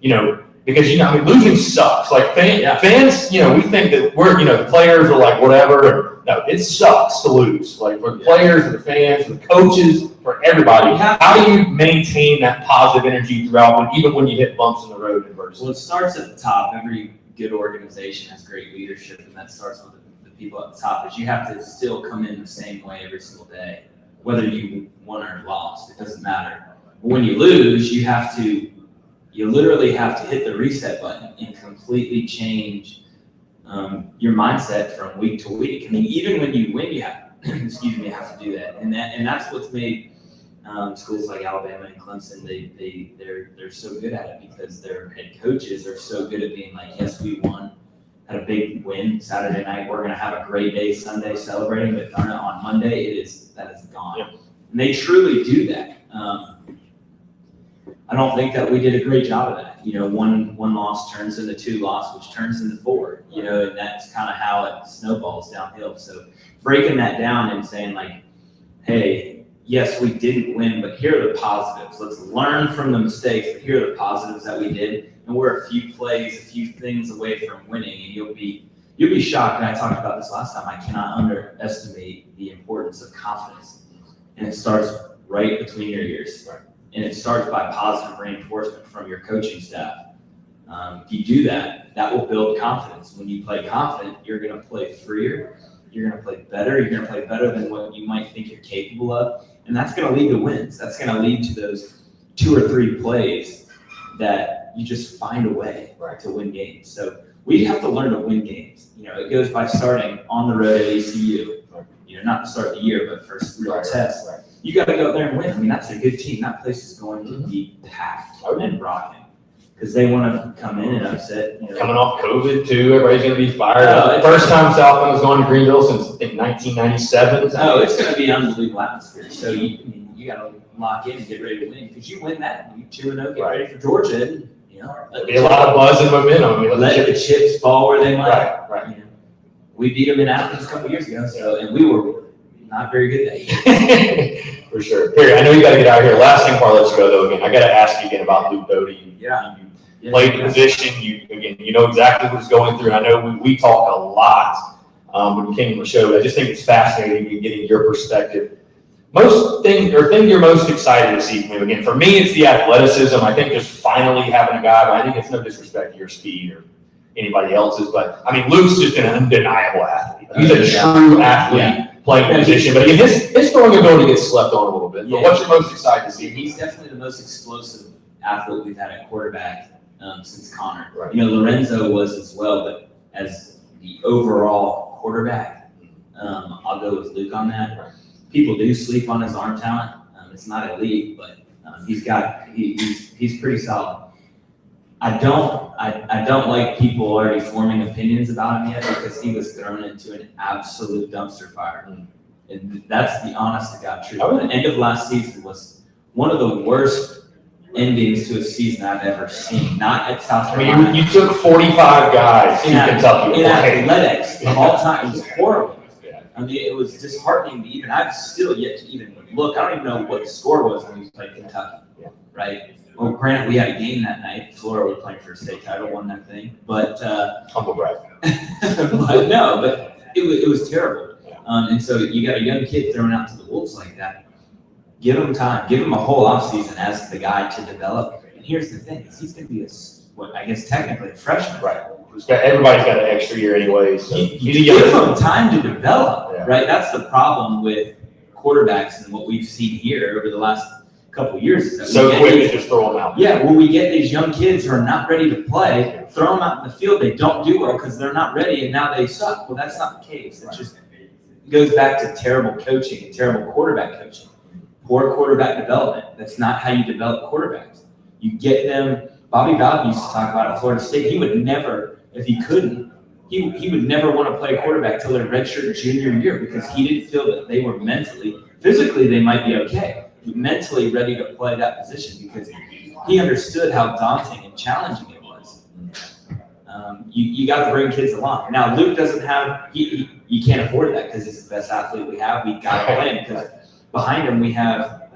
because, losing sucks. Like fans, we think that the players are like whatever. No, it sucks to lose. Like for the players, for the fans, for the coaches, for everybody. How do you maintain that positive energy throughout, even when you hit bumps in the road in adversity? Well, it starts at the top. Every good organization has great leadership, and that starts with the people at the top. But you have to still come in the same way every single day, whether you won or lost. It doesn't matter. But when you lose, you literally have to hit the reset button and completely change your mindset from week to week. I mean, even when you win, you have you have to do that, and that's what's made schools like Alabama and Clemson they're so good at it because their head coaches are so good at being like, yes, we won, had a big win Saturday night. We're going to have a great day Sunday celebrating, but darn it, on Monday that is gone, and they truly do that. I don't think that we did a great job of that. One loss turns into 2 losses, which turns into 4, and that's kind of how it snowballs downhill. So breaking that down and saying like, hey, yes, we didn't win, but here are the positives. Let's learn from the mistakes, but here are the positives that we did. And we're a few plays, a few things away from winning, and you'll be shocked. And I talked about this last time. I cannot underestimate the importance of confidence. And it starts right between your ears. Right. And it starts by positive reinforcement from your coaching staff. If you do that, that will build confidence. When you play confident, you're going to play freer. You're going to play better. You're going to play better than what you might think you're capable of. And that's going to lead to wins. That's going to lead to those 2 or 3 plays that you just find a way to win games. So we have to learn to win games. It goes by starting on the road at ECU. Not to start the year, but for real tests. Right. You got to go there and win. I mean, that's a good team. That place is going to be packed and rocking because they want to come in and upset. Coming off COVID, too. Everybody's going to be fired up. First time Southland has gone to Greenville since, I think, 1997. Oh, it's going to be an unbelievable atmosphere. So you got to lock in and get ready to win because you win that. You 2-0, get ready for Georgia. And, there'll be a lot of buzz and momentum. Let the chips fall where they might. Right. We beat them in Athens a couple years ago, and we were not very good that year. For sure. Perry, I know you got to get out of here. Last thing before I let you go, though, again, I got to ask you again about Luke Doty. You played the position. You know exactly what he's going through. And I know we talk a lot when you came on the show, but I just think it's fascinating in getting your perspective. Thing you're most excited to see from him. Again, for me, it's the athleticism. I think just finally having a guy, but I think it's no disrespect to your speed or anybody else's, but Luke's just an undeniable athlete. He's a true athlete playing the position, but again, his throwing ability gets slept on a little bit. But what you're most excited to see? He's definitely the most explosive athlete we've had at quarterback since Connor. Right. Lorenzo was as well, but as the overall quarterback, I'll go with Luke on that. Right. People do sleep on his arm talent. It's not elite, but he's pretty solid. I don't like people already forming opinions about him yet because he was thrown into an absolute dumpster fire. And that's the honest to God truth. The end of last season was one of the worst endings to a season I've ever seen. Not at South Carolina. You took 45 guys to Kentucky. In athletics of all time. It was horrible. It was disheartening to even. I've still yet to even look. I don't even know what the score was when we played Kentucky. Right? Well, granted, we had a game that night. Florida was playing for a state title, won that thing. But humble brag. but it was terrible. And so you got a young kid thrown out to the wolves like that. Give him time. Give him a whole offseason as the guy to develop. And here's the thing: he's going to be technically a freshman. Right. Everybody's got an extra year anyway. So give him time to develop. Yeah. Right. That's the problem with quarterbacks and what we've seen here over the last couple of years. So quick to just throw them out. Yeah, we get these young kids who are not ready to play, throw them out in the field. They don't do well because they're not ready, and now they suck. Well, that's not the case. It just goes back to terrible coaching and terrible quarterback coaching. Poor quarterback development. That's not how you develop quarterbacks. You get them. Bobby Bowden used to talk about at Florida State. He would never if he couldn't, he would never want to play quarterback till their redshirt junior year because he didn't feel that they were physically they might be okay, but mentally ready to play that position because he understood how daunting and challenging it was. You got to bring kids along. Now Luke doesn't have you can't afford that because he's the best athlete we have. We got to play him because behind him we have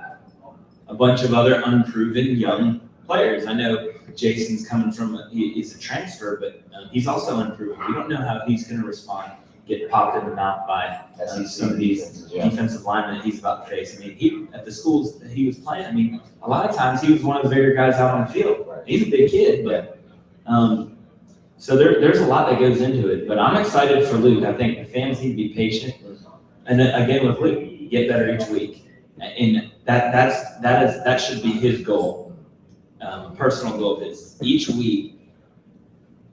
a bunch of other unproven young players. I know Jason's coming from he's a transfer, but he's also unproven. We don't know how he's going to respond, get popped in the mouth by some of these defensive linemen that he's about to face. I mean, at the schools that he was playing, I mean, a lot of times he was one of the bigger guys out on the field. He's a big kid, but so there's a lot that goes into it. But I'm excited for Luke. I think the fans need to be patient, and then again with Luke, get better each week, and that should be his goal. Personal goal is each week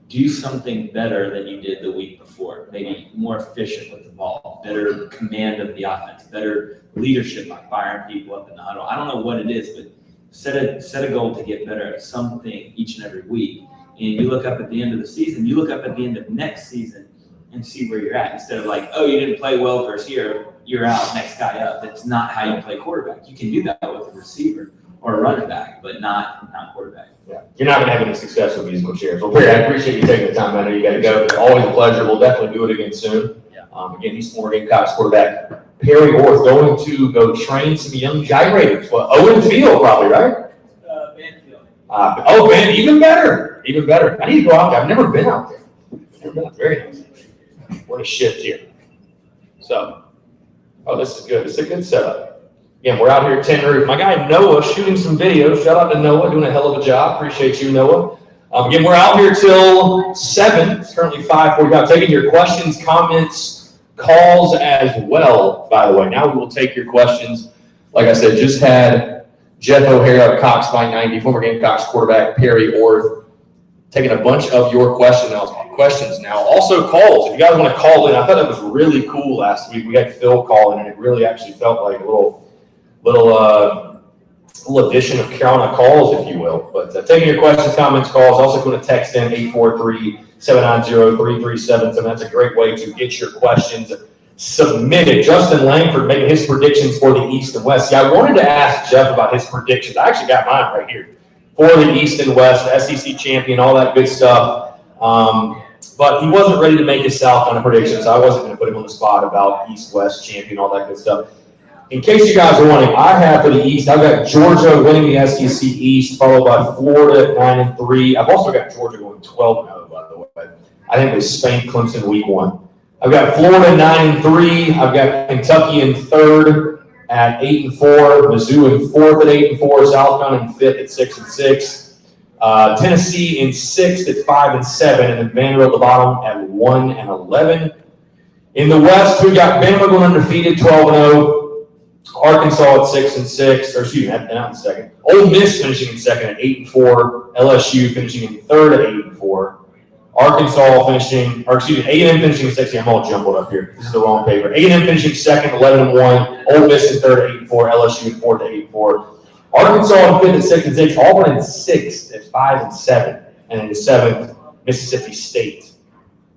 do something better than you did the week before. Maybe more efficient with the ball, better command of the offense, better leadership by firing people up in the huddle. I don't know what it is, but set a goal to get better at something each and every week. And you look up at the end of the season, you look up at the end of next season and see where you're at. Instead of like, oh, you didn't play well versus here, you're out, next guy up. That's not how you play quarterback. You can do that with a receiver or a running back, but not quarterback. Yeah, you're not going to have any success with musical chairs. Well, Perry, I appreciate you taking the time. I know you got to go. It's always a pleasure. We'll definitely do it again soon. Yeah. Again, he's former Gamecocks quarterback Perry Orth going to go train some young gyrators. Well, Owen Field probably, right? Banfield. Ben, even better. Even better. I need to go out there. I've never been out there. Very nice. We're going to shift here. So, this is good. This is a good setup. Again, we're out here at Tin Roof. My guy Noah shooting some videos. Shout out to Noah, doing a hell of a job. Appreciate you, Noah. Again, we're out here till 7. It's currently 5:45. Taking your questions, comments, calls as well, by the way. Now we will take your questions. Like I said, just had Jeff O'Hara of Cox by 90, former Gamecocks quarterback Perry Orth, taking a bunch of your questions now. Also calls. If you guys want to call in, I thought that was really cool last week. We had Phil call in, and it really actually felt like a little addition of Carolina calls, if you will. But taking your questions, comments, calls. Also going to text in 843-790-3377. That's a great way to get your questions submitted. Justin Langford making his predictions for the East and West. Yeah, I wanted to ask Jeff about his predictions. I actually got mine right here for the East and West, SEC champion, all that good stuff. But he wasn't ready to make his South kind of predictions, so I wasn't going to put him on the spot about East-West champion, all that good stuff. In case you guys are wondering, I have for the East, I've got Georgia winning the SEC East, followed by Florida at 9-3. I've also got Georgia going 12-0, by the way. I think they spanked Clemson week 1. I've got Florida 9-3. I've got Kentucky in 3rd at 8-4. Mizzou in 4th at 8-4. South Carolina in 5th at 6-6. Tennessee in 6th at 5-7, and then Vanderbilt at the bottom at 1-11. In the West, we got Bama going undefeated, 12-0. Arkansas at 6-6, or excuse me, not in 2nd. Ole Miss finishing in 2nd at 8-4. LSU finishing in 3rd at 8-4. Arkansas finishing, or excuse me, A&M finishing in 6th. I'm all jumbled up here. This is the wrong paper. A&M finishing 2nd, 11-1. Ole Miss in 3rd at 8-4. LSU in 4th at 8-4. Arkansas in 5th at 6-6. Auburn in 6th at 5-7, and in the 7th, Mississippi State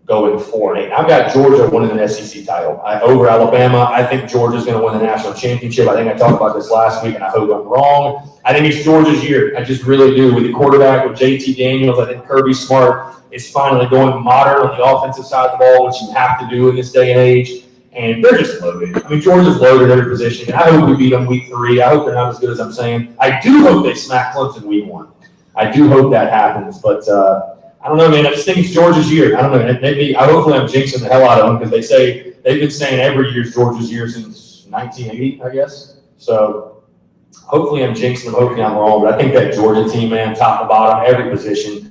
going 4-8. I've got Georgia winning the SEC title over Alabama. I think Georgia's going to win the national championship. I think I talked about this last week, and I hope I'm wrong. I think it's Georgia's year. I just really do. With the quarterback, with JT Daniels, I think Kirby Smart is finally going modern on the offensive side of the ball, which you have to do in this day and age. And they're just loaded. I mean, Georgia's loaded at every position. I hope we beat them week 3. I hope they're not as good as I'm saying. I do hope they smack Clemson week 1. I do hope that happens, but I don't know, man. I just think it's Georgia's year. I don't know. Maybe hopefully I'm jinxing the hell out of them because they've been saying every year's Georgia's year since 1980, I guess. So hopefully I'm jinxing them. Hopefully I'm wrong. But I think that Georgia team, man, top to bottom, every position.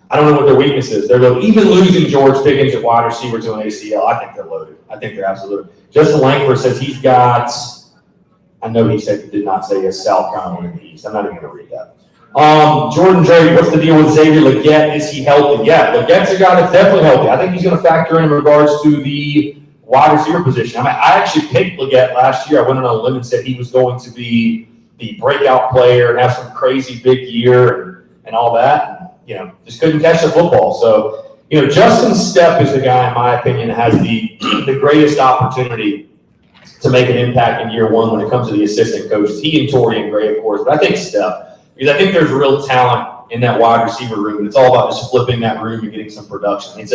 I don't know what their weakness is. They're loaded. Even losing George Pickens at wide receiver to an ACL, I think they're loaded. I think they're absolutely loaded. Justin Langford says he's got. I know he did not say a South Carolina in the East. I'm not even going to read that. Jordan Dre, what's the deal with Xavier Legette? Is he healthy? Yeah, Legette's a guy that's definitely healthy. I think he's going to factor in regards to the wide receiver position. I mean, I actually picked Legette last year. I went on a limb and said he was going to be the breakout player and have some crazy big year and all that. And, just couldn't catch the football. So, Justin Stepp is the guy, in my opinion, that has the greatest opportunity to make an impact in year one when it comes to the assistant coaches. He and Tori and Gray, of course, but I think Stepp, because I think there's real talent in that wide receiver room, and it's all about just flipping that room and getting some production. It's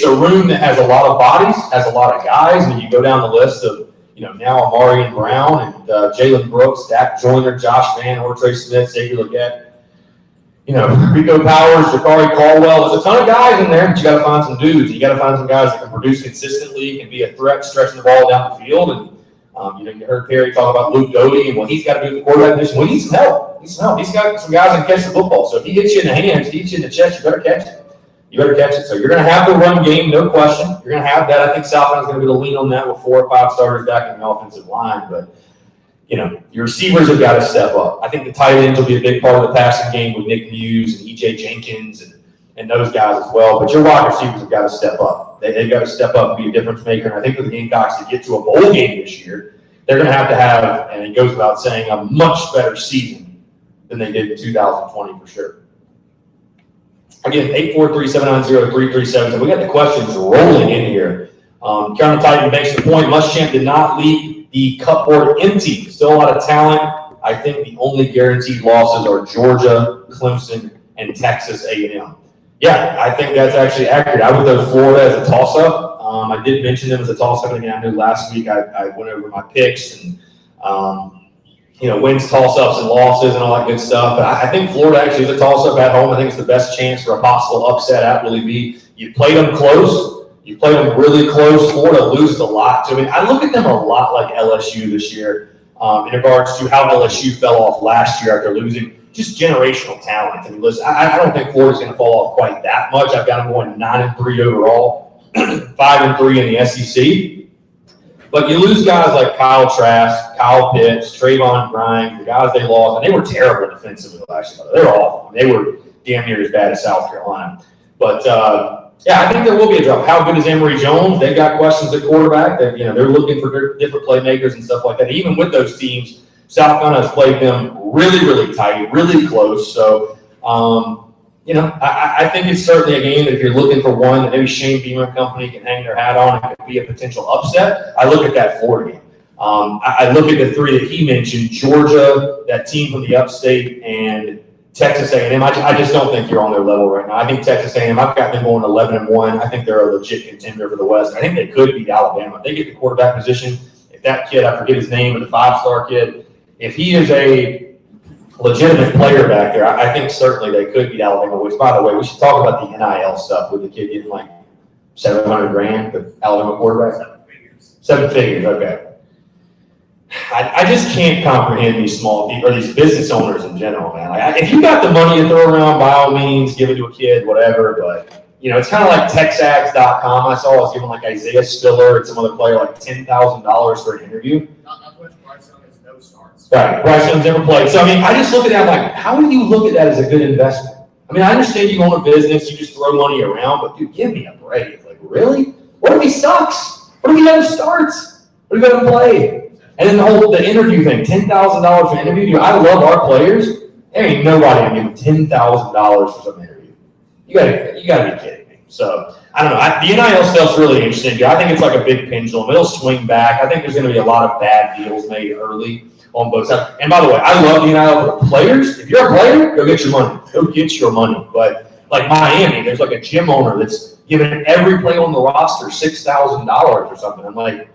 a room that has a lot of bodies, has a lot of guys, and you go down the list of, now Amari and Brown and Jalen Brooks, Dak Joyner, Josh Vann, Ortre Smith, Xavier Legette, Rico Powers, Jakari Caldwell. There's a ton of guys in there, but you got to find some dudes. You got to find some guys that can produce consistently, can be a threat stretching the ball down the field. And you heard Perry talk about Luke Doty and what he's got to do at the quarterback position. Well, he needs some help. He's got some guys that can catch the football. So if he hits you in the hands, he hits you in the chest, you better catch it. So you're going to have the run game, no question. You're going to have that. I think Southland's going to be able to lean on that with 4 or 5 starters back in the offensive line. But, your receivers have got to step up. I think the tight ends will be a big part of the passing game with Nick Muse and E.J. Jenkins and those guys as well. But your wide receivers have got to step up. They've got to step up and be a difference maker. And I think for the Gamecocks to get to a bowl game this year, they're going to have, and it goes without saying, a much better season than they did in 2020 for sure. Again, 843-790-3377. So we got the questions rolling in here. County Titan makes the point. Muschamp did not leave the cupboard empty. Still a lot of talent. I think the only guaranteed losses are Georgia, Clemson, and Texas A&M. Yeah, I think that's actually accurate. I would go Florida as a toss-up. I did mention them as a toss-up. Again, I knew last week I went over my picks and wins, toss-ups, and losses and all that good stuff. But I think Florida actually is a toss-up at home. I think it's the best chance for a possible upset at Willie B. You played them close. You played them really close. Florida loses a lot. So, I look at them a lot like LSU this year in regards to how LSU fell off last year after losing just generational talent. Listen, I don't think Florida's going to fall off quite that much. I've got them going 9-3 overall, 5-3 in the SEC. But you lose guys like Kyle Trask, Kyle Pitts, Trayvon Grimes, the guys they lost, and they were terrible defensively last year. They were awful. They were damn near as bad as South Carolina. But I think there will be a drop. How good is Emory Jones? They've got questions at quarterback. They're looking for different playmakers and stuff like that. Even with those teams, South Carolina has played them really, really tight, really close. So, I think it's certainly a game that if you're looking for one that maybe Shane Beamer and company can hang their hat on and could be a potential upset, I look at that Florida game. I look at the 3 that he mentioned, Georgia, that team from the upstate, and Texas A&M. I just don't think you're on their level right now. I think Texas A&M, I've got them going 11-1. I think they're a legit contender for the West. I think they could beat Alabama. If they get the quarterback position, if that kid, I forget his name, but the 5-star kid, if he is a legitimate player back there, I think certainly they could beat Alabama, which, by the way, we should talk about the NIL stuff with the kid getting like $700,000, the Alabama quarterback. 7 figures, okay. I just can't comprehend these these business owners in general, man. Like, if you got the money to throw around, by all means, give it to a kid, whatever. But it's kind of like TexAgs.com. I saw I was giving like Isaiah Spiller and some other player like $10,000 for an interview. Not much Bryce Young has no starts. Right, Bryce Young's never played. So I just look at that like, how do you look at that as a good investment? I understand you own a business, you just throw money around, but dude, give me a break. Like, really? What if he sucks? What if he never starts? What if he doesn't play? And then the interview thing, $10,000 for an interview. Dude, I love our players. There ain't nobody gonna give $10,000 for some interview. You gotta be kidding me. So I don't know. The NIL stuff's really interesting. Dude. I think it's like a big pendulum. It'll swing back. I think there's gonna be a lot of bad deals made early on both sides. And by the way, I love the NIL for the players. If you're a player, go get your money. Go get your money. But like Miami, there's like a gym owner that's giving every player on the roster $6,000 or something. I'm like,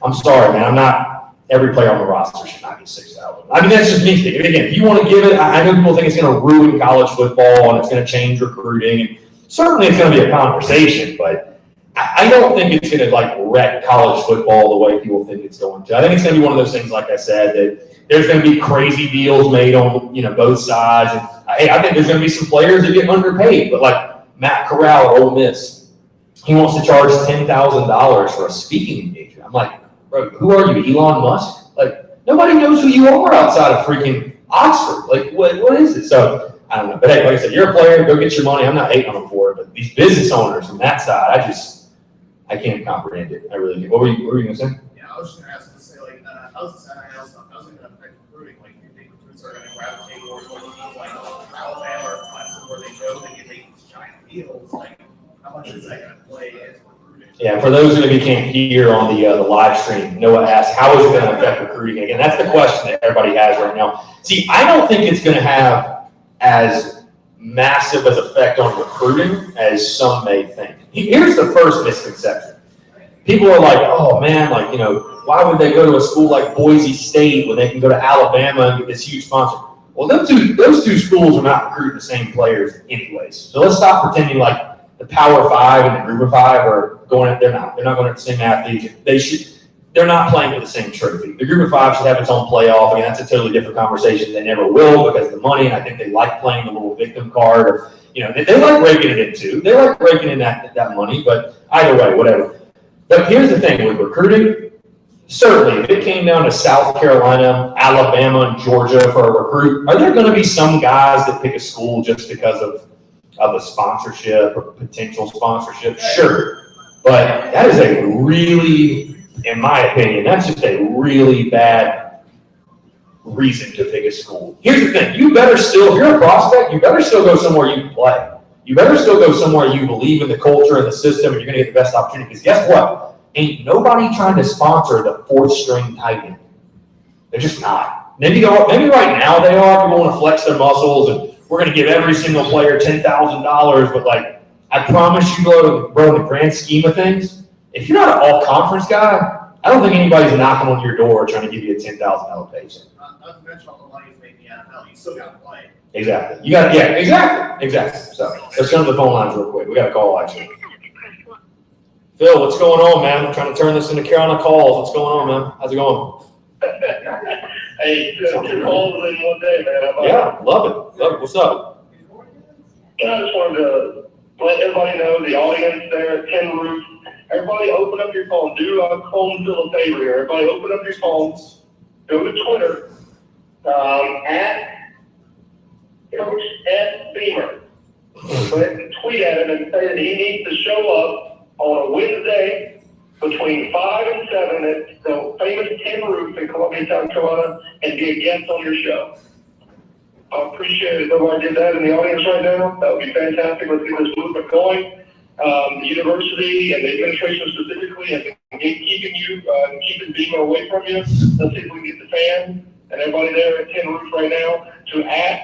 I'm sorry, man. I'm not. Every player on the roster should not get $6,000. That's just me thinking. Again, if you want to give it, I know people think it's going to ruin college football and it's going to change recruiting. And certainly it's going to be a conversation, but I don't think it's going to like wreck college football the way people think it's going to. I think it's going to be one of those things, like I said, that there's going to be crazy deals made on both sides. And I think there's going to be some players that get underpaid, but like Matt Corral at Ole Miss, he wants to charge $10,000 for a speaking engagement. I'm like, bro, who are you, Elon Musk? Like, nobody knows who you are outside of freaking Oxford. Like, what is it? So, I don't know. But hey, like I said, you're a player, go get your money. I'm not hating on them for it. But these business owners from that side, I can't comprehend it. I really can't. What were you going to say? Yeah, I was just going to ask to say, like, how's this NIL stuff? How's it going to affect recruiting? Like, do you think recruits are going to gravitate towards like Alabama or Clemson where they know they can make these giant deals? Like, how much is that going to play into recruiting? Yeah, for those who maybe can't hear on the live stream, Noah asked, how is it going to affect recruiting? Again, that's the question that everybody has right now. See, I don't think it's going to have as massive as effect on recruiting as some may think. Here's the first misconception. People are like, oh man, like, why would they go to a school like Boise State when they can go to Alabama and get this huge sponsor? Well, those two schools are not recruiting the same players anyways. So let's stop pretending like the Power Five and the Group of Five are going. They're not going to the same athletes. They're not playing for the same trophy. The Group of Five should have its own playoff. I mean, that's a totally different conversation. They never will because of the money, and I think they like playing the little victim card. Or, they like raking it in too. They like raking in that money. But either way, whatever. But here's the thing with recruiting. Certainly, if it came down to South Carolina, Alabama, and Georgia for a recruit, are there going to be some guys that pick a school just because of a sponsorship or potential sponsorship? Sure. But that is a really, in my opinion, that's just a really bad reason to pick a school. Here's the thing. You better still, if you're a prospect, you better still go somewhere you can play. You better still go somewhere you believe in the culture and the system and you're going to get the best opportunity. Because guess what? Ain't nobody trying to sponsor the fourth string tight end. They're just not. Maybe right now they are. People want to flex their muscles and we're going to give every single player $10,000. But like, I promise you, bro, in the grand scheme of things, if you're not an all-conference guy, I don't think anybody's knocking on your door trying to give you a $10,000 paycheck. Not to mention all the money you make in the NFL, you still got to play. Exactly. Exactly. So let's go to the phone lines real quick. We got a call actually. Phil, what's going on, man? I'm trying to turn this into Carolina calls. What's going on, man? How's it going? Hey, 2 calls in one day, man. How about Yeah, love it. What's up? Yeah, I just wanted to let everybody know, the audience there at Tin Roof, everybody open up your phone. Do a home fill a favor here. Everybody open up your phones. Go to Twitter, at Coach S. Beamer. Tweet at him and say that he needs to show up on a Wednesday between 5 and 7 at the famous Tin Roof in Columbia, South Carolina, and be a guest on your show. I appreciate it if everybody did that in the audience right now. That would be fantastic. Let's get this movement going. The university and the administration specifically have been keeping Beamer away from you. Let's see if we can get the fans and everybody there at Tin Roof right now to at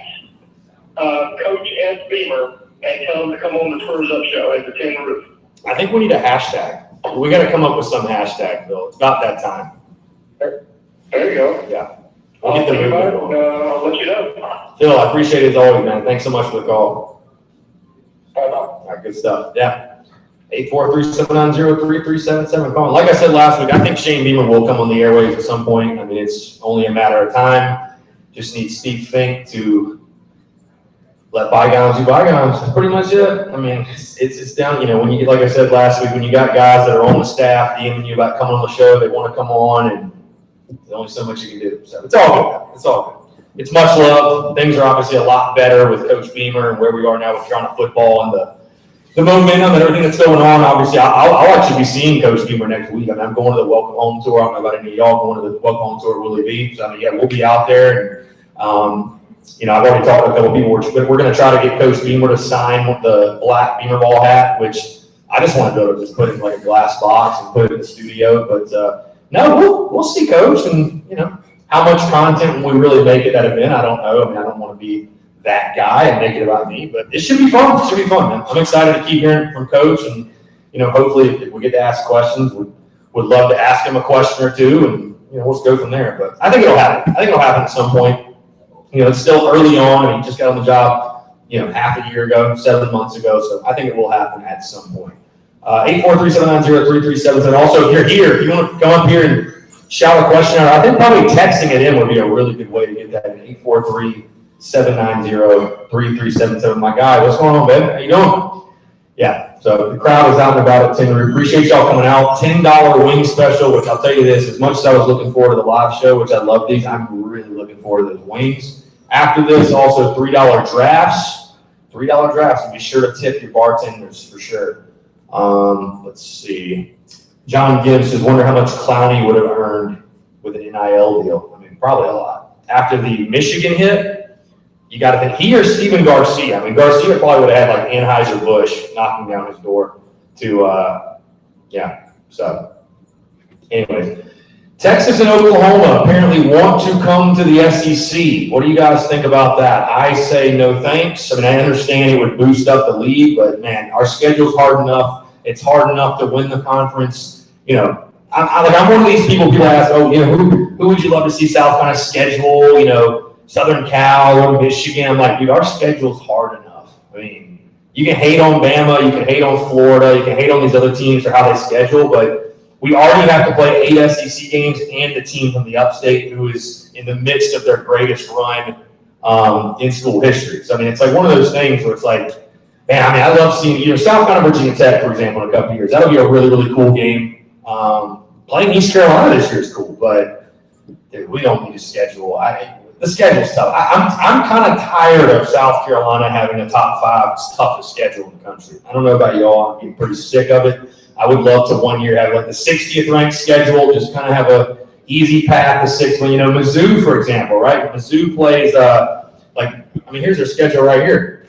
Coach S. Beamer and tell them to come on the Spurs Up show at the Tin Roof. I think we need a hashtag. We got to come up with some hashtag, Phil. It's about that time. There you go. Yeah. We'll get the movement going. I'll let you know. Phil, I appreciate it as always, man. Thanks so much for the call. Bye-bye. All right, good stuff. Yeah. 843-790-3377. Call. Like I said last week, I think Shane Beamer will come on the airwaves at some point. I mean, it's only a matter of time. Just need Steve Fink to let bygones be bygones. That's pretty much it. I mean, it's down, when you get, like I said last week, when you got guys that are on the staff DMing you about coming on the show, they want to come on, and there's only so much you can do. So it's all good. It's much love. Things are obviously a lot better with Coach Beamer and where we are now with Carolina football and the momentum and everything that's going on. Obviously, I'll actually be seeing Coach Beamer next week. I mean, I'm going to the Welcome Home Tour. I don't know about any of y'all going to the Welcome Home Tour at Willie B. So, I mean, yeah, we'll be out there. And, I've already talked to a couple people. We're going to try to get Coach Beamer to sign with the black Beamer ball hat, which I just want to be able to just put it in like a glass box and put it in the studio. But no, we'll see, Coach. And, how much content will we really make at that event? I don't know. I mean, I don't want to be that guy and make it about me, but it should be fun. It should be fun, man. I'm excited to keep hearing from Coach, and hopefully if we get to ask questions, would love to ask him a question or two, and let's go from there. But I think it'll happen. At some point. It's still early on, and he just got on the job, half a year ago, 7 months ago. So I think it will happen at some point. 843-790-3377. Also, if you're here, if you want to come up here and shout a question out, I think probably texting it in would be a really good way to get that in. 843-790-3377. My guy, what's going on, babe? How you doing? Yeah, so the crowd is out and about at 10. We appreciate y'all coming out. $10 wing special, which I'll tell you this, as much as I was looking forward to the live show, which I love these, I'm really looking forward to those wings. After this, also $3 drafts. $3 drafts, and be sure to tip your bartenders for sure. Let's see. John Gibbs says, wonder how much Clowney would have earned with an NIL deal. I mean, probably a lot. After the Michigan hit, you got to think he or Steven Garcia. I mean, Garcia probably would have had like Anheuser-Busch knocking down his door to, So, anyways, Texas and Oklahoma apparently want to come to the SEC. What do you guys think about that? I say no thanks. I mean, I understand it would boost up the league, but man, our schedule's hard enough. It's hard enough to win the conference. You know, I'm one of these people ask, who would you love to see South kind of schedule? You know, Southern Cal or Michigan. I'm like, dude, our schedule's hard enough. I mean, you can hate on Bama, you can hate on Florida, you can hate on these other teams for how they schedule, but we already have to play 8 SEC games and the team from the upstate who is in the midst of their greatest run in school history. So, I mean, it's like one of those things where it's like, man, I mean, I love seeing, South Carolina, Virginia Tech, for example, in a couple of years. That'll be a really, really cool game. Playing East Carolina this year is cool, but dude, we don't need to schedule. The schedule's tough. I'm kind of tired of South Carolina having a top 5 toughest schedule in the country. I don't know about y'all. I'm getting pretty sick of it. I would love to one year have like the 60th ranked schedule, just kind of have a easy path to 6th one. You know, Mizzou, for example, right? Mizzou plays here's their schedule right here.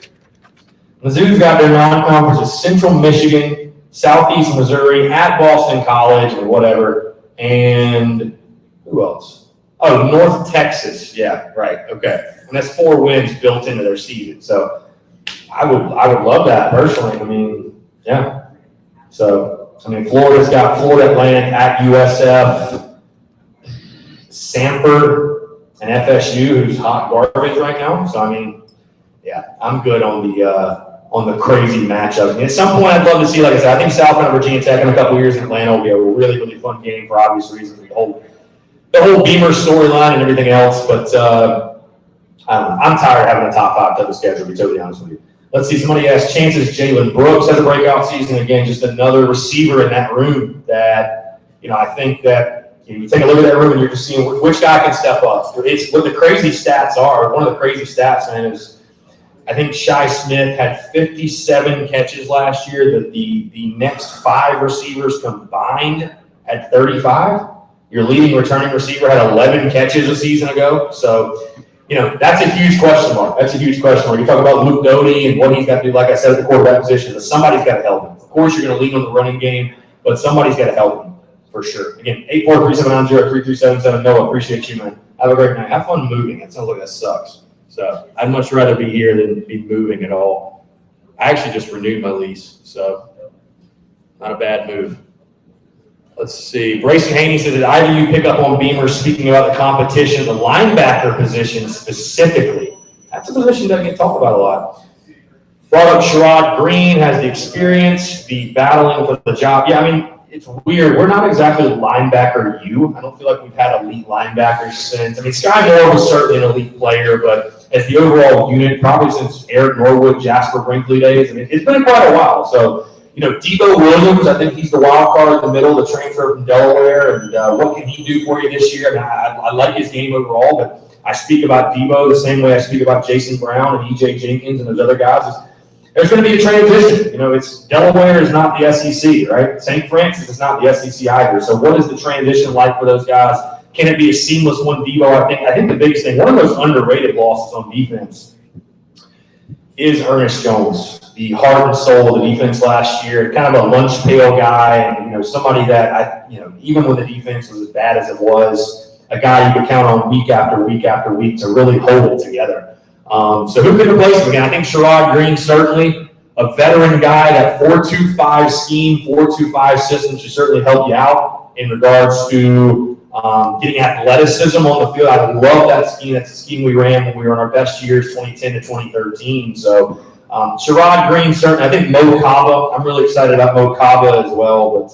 Mizzou's got their non-conference with Central Michigan, Southeast Missouri, at Boston College or whatever, and who else? Oh, North Texas. Yeah, right. Okay. And that's 4 wins built into their season. So I would love that personally. I mean, yeah. So, I mean, Florida's got Florida Atlantic at USF, Samford, and FSU, who's hot garbage right now. So, I mean, yeah, I'm good on the crazy matchups. And at some point, I'd love to see, like I said, I think South Carolina, Virginia Tech in a couple of years in Atlanta will be a really, really fun game for obvious reasons. The whole Beamer storyline and everything else. But I'm tired of having a top 5 type of schedule, to be totally honest with you. Let's see, somebody asked, chances Jalen Brooks has a breakout season. Again, just another receiver in that room that, I think that you take a look at that room and you're just seeing which guy can step up. It's what the crazy stats are. One of the crazy stats, man, is I think Shi Smith had 57 catches last year. The next 5 receivers combined had 35. Your leading returning receiver had 11 catches a season ago. So, that's a huge question mark. That's a huge question mark. You talk about Luke Doty and what he's got to do, like I said, at the quarterback position, but somebody's got to help him. Of course, you're going to lean on the running game, but somebody's got to help him for sure. Again, 843-790-3377. Noah, appreciate you, man. Have a great night. Have fun moving. It sounds like that sucks. So I'd much rather be here than be moving at all. I actually just renewed my lease, so not a bad move. Let's see. Brayson Haney says, did either of you pick up on Beamer speaking about the competition, the linebacker position specifically? That's a position that doesn't get talked about a lot. Brought up Sherrod Green, has the experience, the battling for the job. Yeah, I mean, it's weird. We're not exactly linebacker U. I don't feel like we've had elite linebackers since. I mean, Sky Moore was certainly an elite player, but as the overall unit, probably since Eric Norwood, Jasper Brinkley days, I mean, it's been quite a while. So, Debo Williams, I think he's the wild card in the middle, the transfer from Delaware, and what can he do for you this year? I mean, I like his game overall, but I speak about Debo the same way I speak about Jason Brown and E.J. Jenkins and those other guys. There's going to be a transition. It's Delaware is not the SEC, right? St. Francis is not the SEC either. So what is the transition like for those guys? Can it be a seamless one, Debo? I think the biggest thing, one of those underrated losses on defense is Ernest Jones, the heart and soul of the defense last year, kind of a lunch pail guy, and somebody that even when the defense was as bad as it was, a guy you could count on week after week after week to really hold it together. So who could replace him again? I think Sherrod Green, certainly a veteran guy. That 4-2-5 scheme, 4-2-5 system should certainly help you out in regards to getting athleticism on the field. I love that scheme. That's the scheme we ran when we were in our best years, 2010 to 2013. So Sherrod Green, certainly. I think Mo Kaba. I'm really excited about Mo Kaba as well. But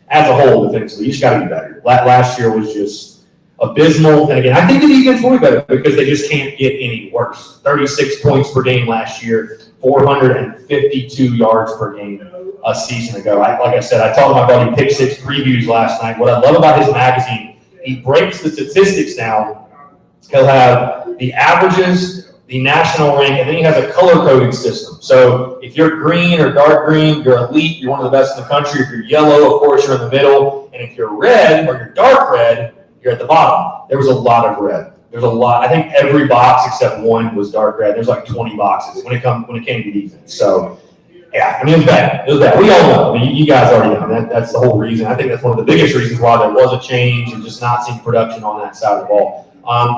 as a whole, defensively, you just got to be better. Last year was just abysmal. And again, I think the defense will be better because they just can't get any worse. 36 points per game last year, 452 yards per game a season ago. Like I said, I talked about my buddy Pick Six Previews last night. What I love about his magazine, he breaks the statistics down. He'll have the averages, the national rank, and then he has a color-coding system. So if you're green or dark green, you're elite, you're one of the best in the country. If you're yellow, of course, you're in the middle. And if you're red or you're dark red, you're at the bottom. There was a lot of red There's a lot. I think every box except one was dark red. There's like 20 boxes when it came to defense. So, yeah, I mean, it was bad. It was bad. We all know. I mean, you guys already know. That's the whole reason. I think that's one of the biggest reasons why there was a change and just not seeing production on that side of the ball.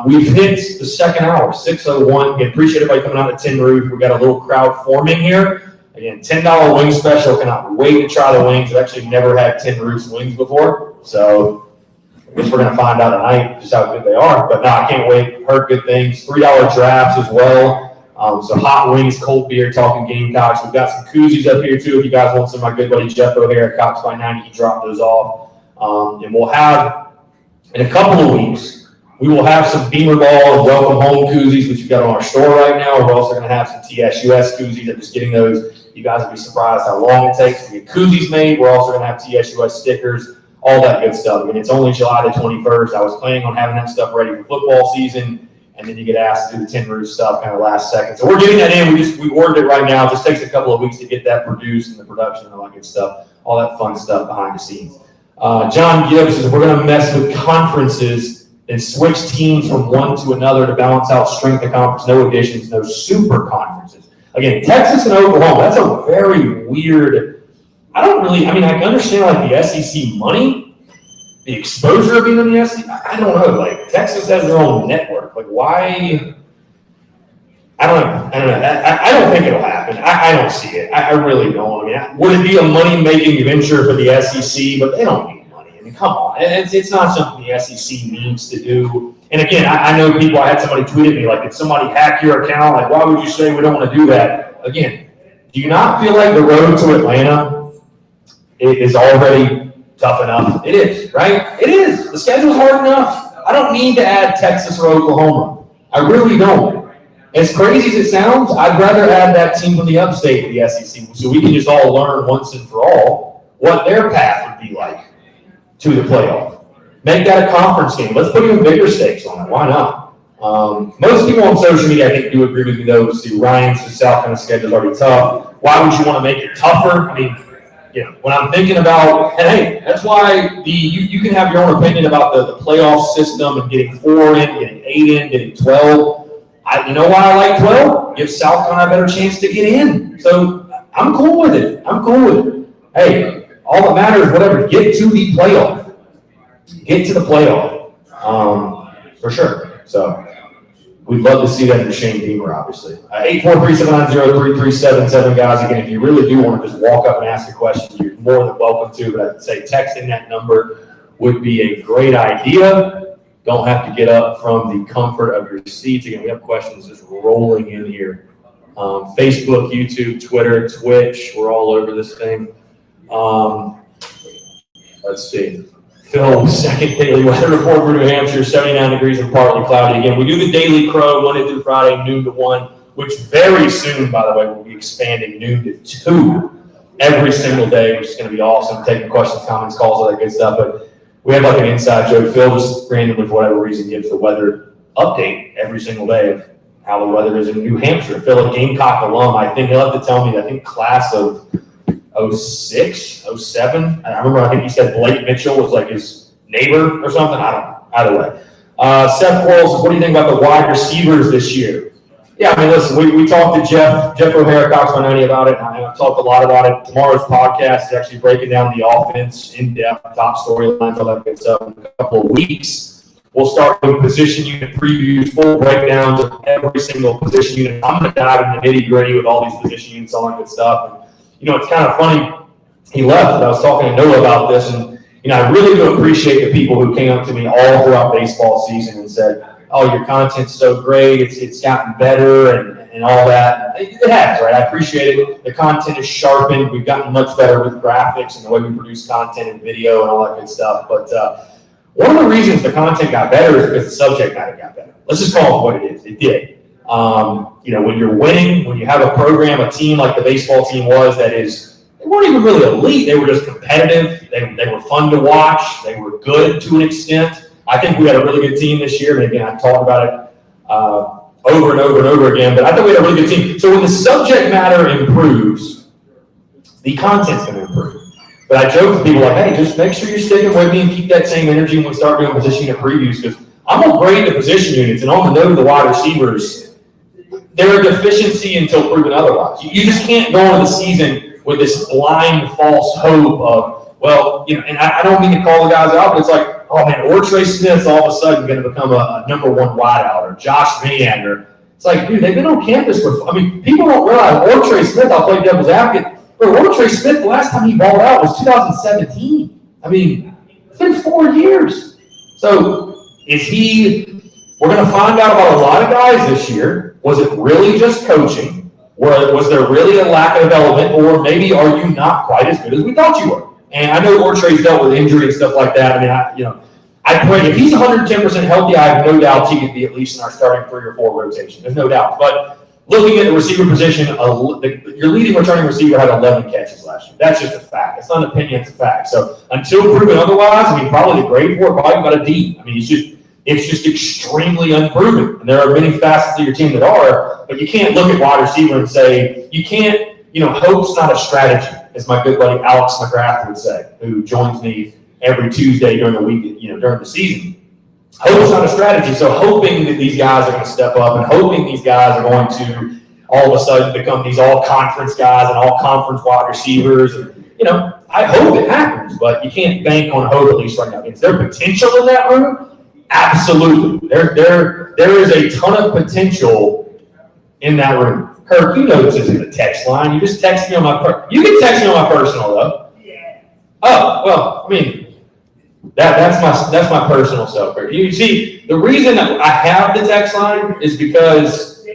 We've hit the second hour, 6:01. Again, appreciate everybody coming out to Tin Roof. We've got a little crowd forming here. Again, $10 wing special. Cannot wait to try the wings. I've actually never had Tin Roof's wings before. So, I guess we're going to find out tonight just how good they are. But no, I can't wait. Heard good things. $3 drafts as well. So hot wings, cold beer, talking Gamecocks. We've got some koozies up here too. If you guys want some, my good buddy Jeff O'Hare, Cox by 90, he dropped those off. And we'll have, in a couple of weeks, we will have some Beamer Ball and Welcome Home koozies, which we've got on our store right now. We're also going to have some TSUS koozies. I'm just getting those. You guys will be surprised how long it takes to get koozies made. We're also going to have TSUS stickers. All that good stuff. I mean, it's only July the 21st. I was planning on having that stuff ready for football season, and then you get asked to do the Tin Roof stuff kind of last second. So we're getting that in. We ordered it right now. It just takes a couple of weeks to get that produced and the production and all that good stuff, all that fun stuff behind the scenes. John Gibbs says we're going to mess with conferences and switch teams from one to another to balance out strength of conference. No additions, no super conferences. Again, Texas and Oklahoma, that's a very weird. I can understand like the SEC money, the exposure of being in the SEC. I don't know. Like Texas has their own network. Like why? I don't know. I don't think it'll happen. I don't see it. I really don't. I mean, would it be a money-making venture for the SEC? But they don't need money. I mean, come on. It's not something the SEC needs to do. And again, I know people. I had somebody tweet at me like, "Did somebody hack your account? Like, why would you say we don't want to do that?" Again, do you not feel like the road to Atlanta? It is already tough enough. It is, right? It is. The schedule's hard enough. I don't need to add Texas or Oklahoma. I really don't. As crazy as it sounds, I'd rather add that team from the upstate to the SEC so we can just all learn once and for all what their path would be like to the playoff. Make that a conference game. Let's put even bigger stakes on it. Why not? Most people on social media, I think, do agree with me, though. See, Ryan's South kind of schedule is already tough. Why would you want to make it tougher? I mean, when I'm thinking about, and hey, that's why you can have your own opinion about the playoff system and getting 4 in, getting 8 in, getting 12. You know why I like 12? Gives South Carolina a better chance to get in. So I'm cool with it. Hey, all that matters is whatever. Get to the playoff. Get to the playoff. For sure. So we'd love to see that in Shane Beamer, obviously. 843-790-3377, guys. Again, if you really do want to just walk up and ask a question, you're more than welcome to. But I'd say texting that number would be a great idea. Don't have to get up from the comfort of your seats. Again, we have questions just rolling in here. Facebook, YouTube, Twitter, Twitch. We're all over this thing. Let's see. Phil, second daily weather report for New Hampshire, 79 degrees and partly cloudy. Again, we do the Daily Crow Monday through Friday, noon to 1, which very soon, by the way, will be expanding noon to 2 every single day, which is going to be awesome. Taking questions, comments, calls, all that good stuff. But we have like an inside joke. Phil just randomly, for whatever reason, gives the weather update every single day of how the weather is in New Hampshire. Phil, a Gamecock alum, I think he'll have to tell me, class of 06, 07. I think he said Blake Mitchell was like his neighbor or something. I don't know. Either way. Seth Quarles says, what do you think about the wide receivers this year? Yeah, I mean, listen, we talked to Jeff O'Hare, Cox by 90 about it. I've talked a lot about it. Tomorrow's podcast is actually breaking down the offense in depth, top storylines, all that good stuff. In a couple of weeks, we'll start with position unit previews, full breakdowns of every single position unit. I'm going to dive into nitty gritty with all these position units, all that good stuff. And, it's kind of funny. He left, and I was talking to Noah about this, and I really do appreciate the people who came up to me all throughout baseball season and said, "Oh, your content's so great. It's gotten better and all that." It has, right? I appreciate it. The content is sharpened. We've gotten much better with graphics and the way we produce content and video and all that good stuff. But one of the reasons the content got better is because the subject matter got better. Let's just call it what it is. It did. When you're winning, when you have a program, a team like the baseball team was, they weren't even really elite. They were just competitive. They were fun to watch. They were good to an extent. I think we had a really good team this year. And again, I've talked about it over and over and over again, but I think we had a really good team. So when the subject matter improves, the content's going to improve. But I joke with people like, hey, just make sure you're sticking with me and keep that same energy when we start doing position unit previews, because I'm gonna grade the position units, and on the note of the wide receivers, they're a deficiency until proven otherwise. You just can't go into the season with this blind, false hope of, well, and I don't mean to call the guys out, but it's like, oh man, Ortre Smith's all of a sudden going to become a number one wideout, or Josh Van, or it's like, dude, they've been on campus for, people don't realize Ortre Smith, I'll play devil's advocate, but Ortre Smith, the last time he balled out was 2017. It's been 4 years. So we're going to find out about a lot of guys this year. Was it really just coaching? Was there really a lack of development? Or maybe are you not quite as good as we thought you were? And I know Ortre's dealt with injury and stuff like that. I pray if he's 110% healthy, I have no doubts he could be at least in our starting 3 or 4 rotation. There's no doubt. But looking at the receiver position, your leading returning receiver had 11 catches last year. That's just a fact. It's not an opinion, it's a fact. So until proven otherwise, probably the grade for it, probably about a D. It's just extremely unproven. And there are many facets of your team that are, but you can't look at wide receiver and say, you can't, hope's not a strategy, as my good buddy Alex McGrath would say, who joins me every Tuesday during the week, during the season. Hope's not a strategy. So hoping that these guys are going to step up and hoping these guys are going to all of a sudden become these all-conference guys and all-conference wide receivers. And, I hope it happens, but you can't bank on hope, at least right now. Is there potential in that room? Absolutely. There is a ton of potential in that room. Kirk, you know this isn't a text line. You just text me on my you can text me on my personal though. Yeah. Oh, well, that's my personal cell, Kirk. You see, the reason I have the text line is because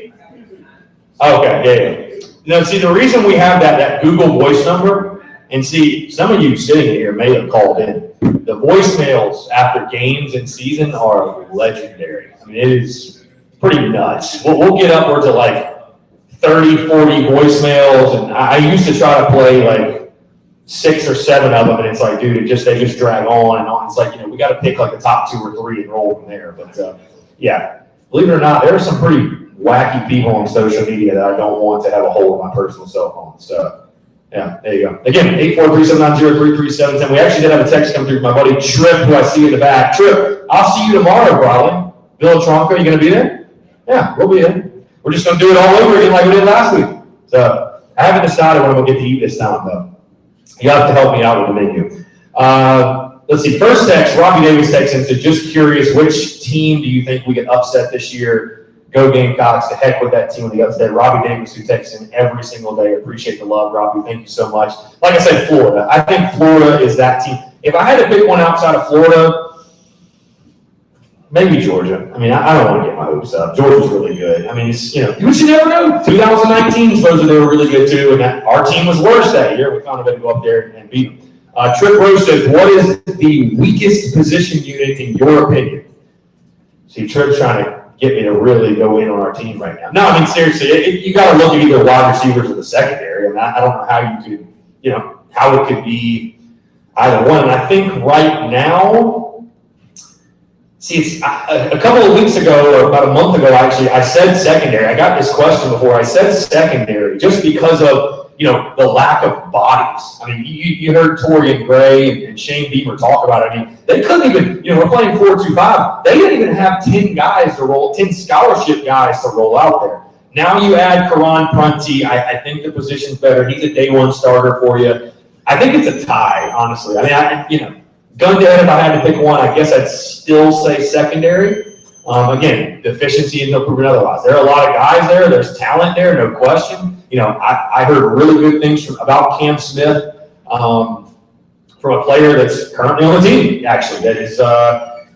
okay, yeah. See, the reason we have that Google Voice number, and see, some of you sitting here may have called in. The voicemails after games and season are legendary. It is pretty nuts. We'll get upwards of like 30, 40 voicemails, and I used to try to play like 6 or 7 of them, and it's like, dude, they just drag on and on. It's like, we got to pick like the top 2 or 3 and roll from there. But yeah, believe it or not, there are some pretty wacky people on social media that I don't want to have a hold of my personal cell phone. So yeah, there you go. Again, 843-790-3377. We actually did have a text come through from my buddy Trip, who I see in the back. Trip, I'll see you tomorrow, probably. Bill Tronco, you going to be there? Yeah, we'll be there. We're just going to do it all over again like we did last week. So I haven't decided what I'm going to get to eat this time, though. You have to help me out with the menu. Let's see. First text, Robbie Davis texts in, said, just curious, which team do you think we get upset this year? Go Gamecocks. To heck with that team when they upset. Robbie Davis, who texts in every single day. Appreciate the love, Robbie. Thank you so much. Like I said, Florida. I think Florida is that team. If I had to pick one outside of Florida, maybe Georgia. I don't want to get my hopes up. Georgia's really good. It's, you never know. 2019, supposedly they were really good too, and our team was worse that year. We found a way to go up there and beat them. Trip Rose says, what is the weakest position unit in your opinion? See, Trip's trying to get me to really go in on our team right now. No, seriously, you got to look at either wide receivers or the secondary. I don't know how you could, how it could be either one. And I think right now, it's a couple of weeks ago, or about a month ago, actually, I said secondary. I got this question before. I said secondary just because of, the lack of bodies. You heard Torian Gray and Shane Beamer talk about it. They couldn't even, we're playing 4-2-5. They didn't even have 10 guys to roll, 10 scholarship guys to roll out there. Now you add Karan Prunty. I think the position's better. He's a day one starter for you. I think it's a tie, honestly. Gun to head, if I had to pick one, I guess I'd still say secondary. Again, deficiency until proven otherwise. There are a lot of guys there. There's talent there, no question. I heard really good things about Cam Smith from a player that's currently on the team, actually. That is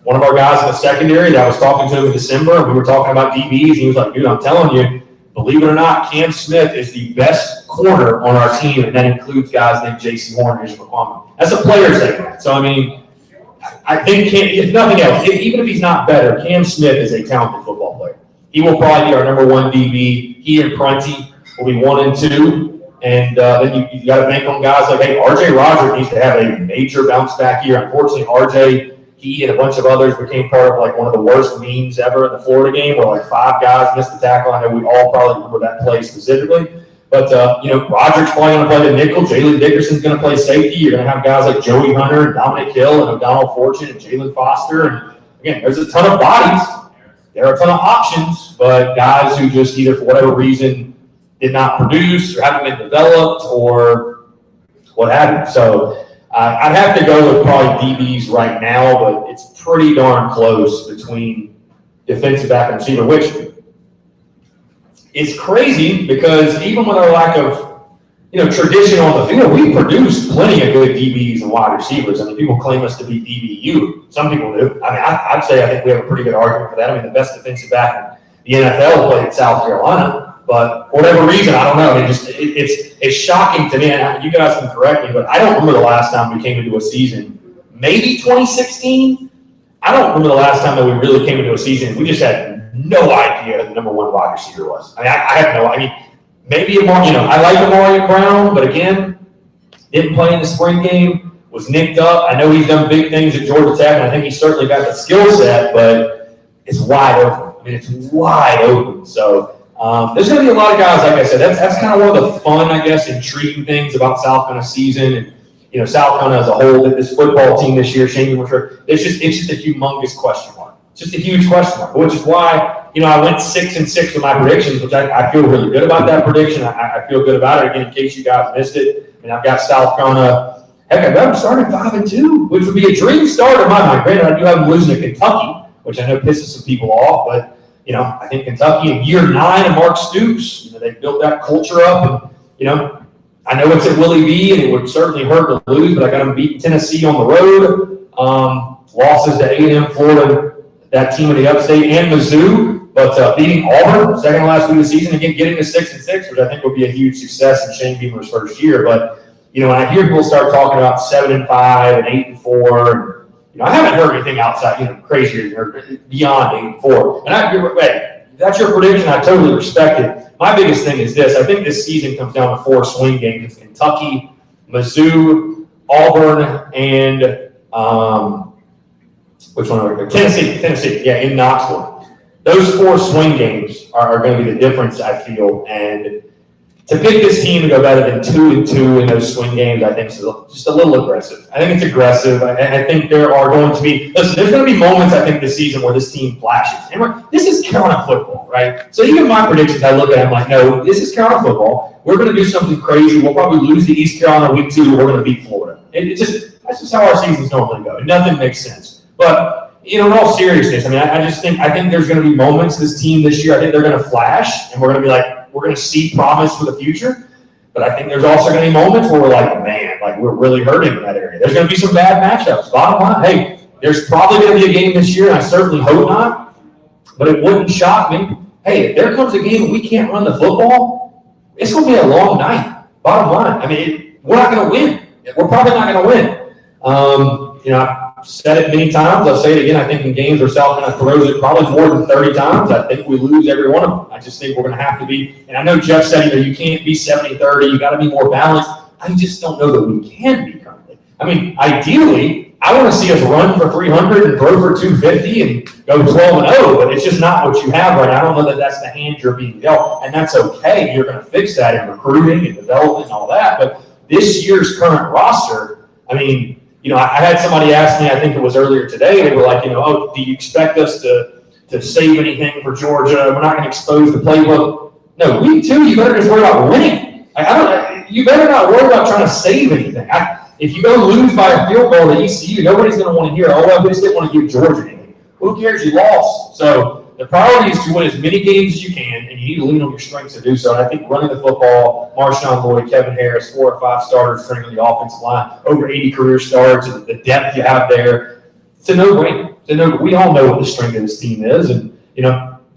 one of our guys in the secondary that I was talking to him in December, and we were talking about DBs, and he was like, dude, I'm telling you, believe it or not, Cam Smith is the best corner on our team, and that includes guys named J.C. Horn and Israel Kwame. That's a player segment. So, I think, if nothing else, even if he's not better, Cam Smith is a talented football player. He will probably be our number one DB. He and Prunty will be 1 and 2. And then you got to bank on guys like, hey, R.J. Roger needs to have a major bounce back year. Unfortunately, R.J., he and a bunch of others became part of like one of the worst memes ever in the Florida game where like 5 guys missed the tackle. I know we all probably remember that play specifically. But, Roger's probably going to play the nickel. Jalen Dickerson's going to play safety. You're going to have guys like Joey Hunter and Dominic Hill and O'Donnell Fortune and Jalen Foster. And again, there's a ton of bodies. There are a ton of options, but guys who just either for whatever reason did not produce or haven't been developed or what have you. So I'd have to go with probably DBs right now, but it's pretty darn close between defensive back and receiver, which is crazy because even with our lack of tradition on the field, we produce plenty of good DBs and wide receivers. I mean, people claim us to be DBU. Some people do. I mean, I'd say I think we have a pretty good argument for that. I mean, the best defensive back in the NFL played at South Carolina, but for whatever reason, I don't know. It's shocking to me. And you guys can correct me, but I don't remember the last time we came into a season. Maybe 2016. I don't remember the last time that we really came into a season. We just had no idea who the number one wide receiver was. I mean, I have no. I mean. Maybe I like Amari Brown, but again, didn't play in the spring game, was nicked up. I know he's done big things at Georgia Tech, and I think he's certainly got the skill set, but it's wide open. I mean, it's wide open. So there's going to be a lot of guys, like I said. That's kind of one of the fun, I guess, intriguing things about South Carolina season, and South Carolina as a whole. This football team this year, Shane, it's just a humongous question mark. Just a huge question mark, which is why, I went 6-6 with my predictions, which I feel really good about that prediction. I feel good about it. Again, in case you guys missed it, I mean, I've got South Carolina. Heck, I've got them starting 5-2, which would be a dream start in my mind. Granted, I do have them losing to Kentucky, which I know pisses some people off, but, I think Kentucky in year 9 of Mark Stoops, they built that culture up, and, I know it's at Willie B, and it would certainly hurt to lose, but I got them beating Tennessee on the road. Losses to A&M, Florida, that team in the upstate, and Mizzou, but beating Auburn, second to last week of the season, again, getting to 6-6, which I think would be a huge success in Shane Beamer's first year. But, when I hear people start talking about 7-5 and 8-4, I haven't heard anything outside, crazier or beyond 8-4. And that's your prediction. I totally respect it. My biggest thing is this. I think this season comes down to 4 swing games. It's Kentucky, Mizzou, Auburn, and which one are we? Tennessee, yeah, in Knoxville. Those 4 swing games are going to be the difference, I feel. And to pick this team to go better than 2-2 in those swing games, I think is just a little aggressive. I think it's aggressive. I think there are going to be – listen, there's going to be moments, I think, this season where this team flashes. And this is Carolina football, right? So even my predictions, I look at it, I'm like, no, this is Carolina football. We're going to do something crazy. We'll probably lose to East Carolina week 2. We're going to beat Florida. That's just how our seasons normally go. Nothing makes sense. But in all seriousness, I mean, I think there's going to be moments this team this year. I think they're going to flash, and we're going to be like, we're going to see promise for the future. But I think there's also going to be moments where we're like, man, like we're really hurting in that area. There's going to be some bad matchups. Bottom line, hey, there's probably going to be a game this year, and I certainly hope not. But it wouldn't shock me. Hey, if there comes a game and we can't run the football, it's going to be a long night. Bottom line, I mean, we're not going to win. We're probably not going to win. I've said it many times. I'll say it again. I think in games where South Carolina throws it probably more than 30 times, I think we lose every one of them. I just think we're going to have to be, and I know Jeff said, you can't be 70-30. You got to be more balanced. I just don't know that we can be currently. I mean, ideally, I want to see us run for 300 and throw for 250 and go 12-0, but it's just not what you have right now. I don't know that that's the hand you're being dealt, and that's okay. You're going to fix that in recruiting and development and all that, but this year's current roster, I mean, I had somebody ask me, I think it was earlier today, they were like, do you expect us to save anything for Georgia? We're not going to expose the playbook. No, week 2, you better just worry about winning. You better not worry about trying to save anything. If you go lose by a field goal to ECU, nobody's going to want to hear, we just didn't want to give Georgia anything. Who cares? You lost. So the priority is to win as many games as you can, and you need to lean on your strengths to do so. And I think running the football, Marshawn Lloyd, Kevin Harris, 4 or 5 starters training on the offensive line, over 80 career starts, and the depth you have there, it's a no-brainer. We all know what the strength of this team is. And,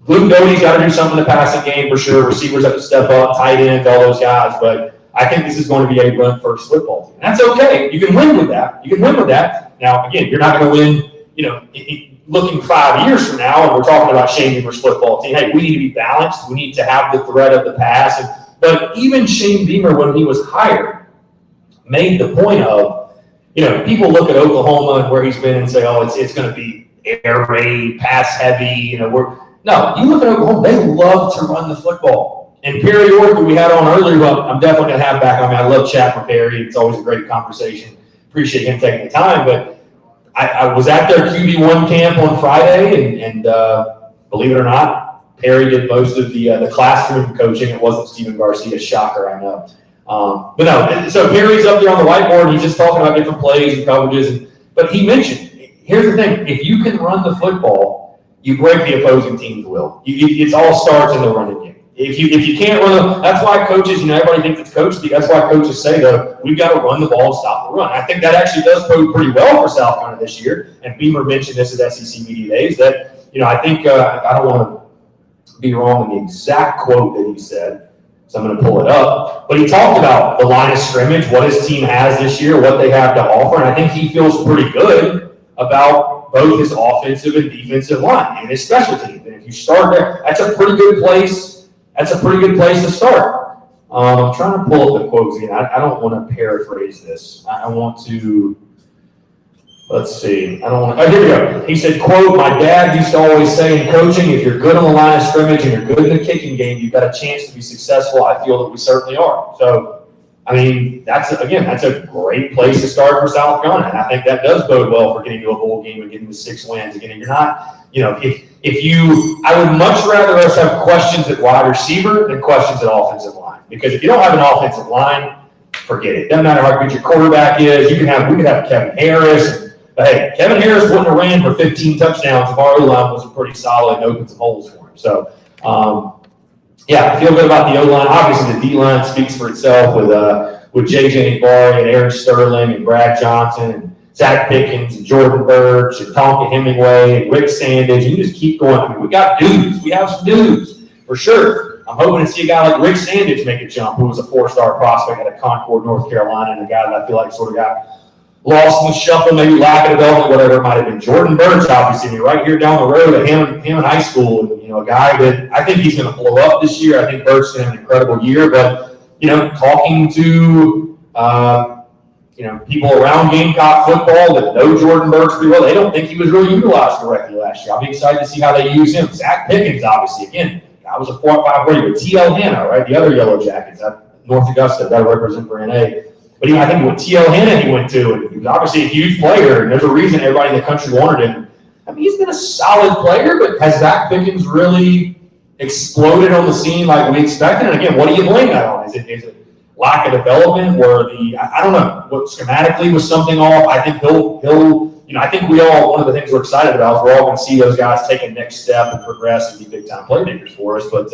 Luke Doty's got to do something in the passing game for sure. Receivers have to step up, tight ends, all those guys. But I think this is going to be a run-first football team. And that's okay. You can win with that. Now, again, you're not going to win, looking 5 years from now, and we're talking about Shane Beamer's football team. Hey, we need to be balanced. We need to have the threat of the pass. But even Shane Beamer, when he was hired, made the point of, people look at Oklahoma and where he's been and say, it's going to be air raid, pass heavy. No, you look at Oklahoma, they love to run the football. And Perry Orth, who we had on earlier, but I'm definitely going to have back on. I love chatting with Perry. It's always a great conversation. Appreciate him taking the time. But I was at their QB1 camp on Friday, and believe it or not, Perry did most of the classroom coaching. It wasn't Stephen Garcia. Shocker, I know. But no, so Perry's up there on the whiteboard. He's just talking about different plays and coverages. But he mentioned, here's the thing: if you can run the football, you break the opposing team's will. It all starts in the running game. If you can't run, that's why coaches, everybody thinks it's coach speak. That's why coaches say, though, we've got to run the ball and stop the run. I think that actually does bode pretty well for South Carolina this year. And Beamer mentioned this at SEC Media Days that, I think, I don't want to be wrong in the exact quote that he said, so I'm going to pull it up. But he talked about the line of scrimmage, what his team has this year, what they have to offer. And I think he feels pretty good about both his offensive and defensive line and his special teams. And if you start there, that's a pretty good place. That's a pretty good place to start. I'm trying to pull up the quotes again. I don't want to paraphrase this. I want to, let's see. Here we go. He said, quote, "My dad used to always say in coaching, if you're good on the line of scrimmage and you're good in the kicking game, you've got a chance to be successful. I feel that we certainly are." So, that's a great place to start for South Carolina. And I think that does bode well for getting to a bowl game and getting to 6 wins. Again, you're not, I would much rather us have questions at wide receiver than questions at offensive line. Because if you don't have an offensive line, forget it. Doesn't matter how good your quarterback is. We could have Kevin Harris. But hey, Kevin Harris wouldn't have ran for 15 touchdowns if our O-line wasn't pretty solid and opened some holes for him. So, I feel good about the O-line. Obviously, the D-line speaks for itself with J.J. Barry and Aaron Sterling and Brad Johnson and Zach Pickens and Jordan Birch and Tonka Hemingway and Rick Sandage. You just keep going. We got dudes. We have some dudes for sure. I'm hoping to see a guy like Rick Sandage make a jump, who was a 4-star prospect out of Concord, North Carolina, and a guy that I feel like sort of got lost in the shuffle, maybe lack of development, whatever it might have been. Jordan Birch, obviously, right here down the road at Hammond High School, a guy that I think he's going to blow up this year. I think Birch's going to have an incredible year, but, talking to, people around Gamecock football that know Jordan Birch pretty well, they don't think he was really utilized correctly last year. I'll be excited to see how they use him. Zach Pickens, obviously, again, I was a 4-5 grade with T.L. Hanna, right? The other Yellow Jackets at North Augusta, that represent for NA. But I think what T.L. Hanna he went to, and he was obviously a huge player, and there's a reason everybody in the country wanted him. He's been a solid player, but has Zach Pickens really exploded on the scene like we expected? And again, what do you blame that on? Is it lack of development, or I don't know, what schematically was something off? I think I think one of the things we're excited about is we're all going to see those guys take a next step and progress and be big-time playmakers for us. But,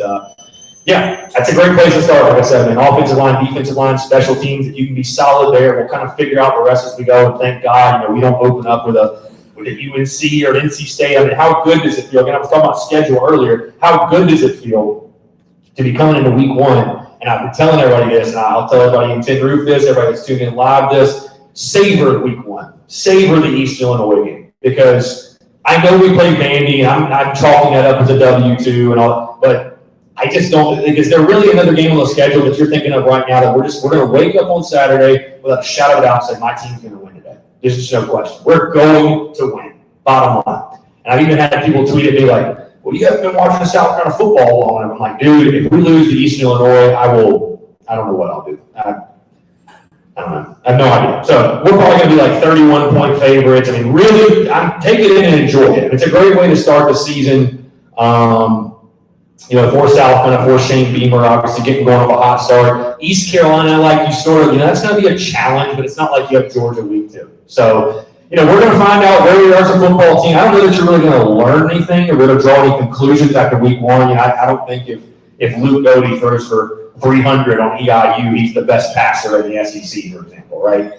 that's a great place to start. Like I said, offensive line, defensive line, special teams. If you can be solid there, we'll kind of figure out the rest as we go. And thank God, we don't open up with a UNC or an NC State. How good does it feel? Again, I was talking about schedule earlier. How good does it feel to be coming into week 1? And I've been telling everybody this, and I'll tell everybody in Tin Roof this, everybody that's tuning in live this, savor week 1. Savor the East Illinois game. Because I know we play Vandy, and I'm chalking that up as a W2 and all, but I just don't. Is there really another game on the schedule that you're thinking of right now that we're going to wake up on Saturday without a shadow of a doubt and say, my team's going to win today? There's just no question. We're going to win, bottom line. And I've even had people tweet at me like, well, you haven't been watching the South Carolina football long. And I'm like, dude, if we lose to Eastern Illinois, I don't know what I'll do. I don't know. I have no idea. So we're probably going to be like 31-point favorites. Really, take it in and enjoy it. It's a great way to start the season. For South Carolina, for Shane Beamer, obviously getting going off a hot start. East Carolina, like you sort of, that's going to be a challenge, but it's not like you have Georgia week 2. So, we're going to find out where we are as a football team. I don't know that you're really going to learn anything or really draw any conclusions after week 1. I don't think if Luke Doty throws for 300 on EIU, he's the best passer in the SEC, for example, right?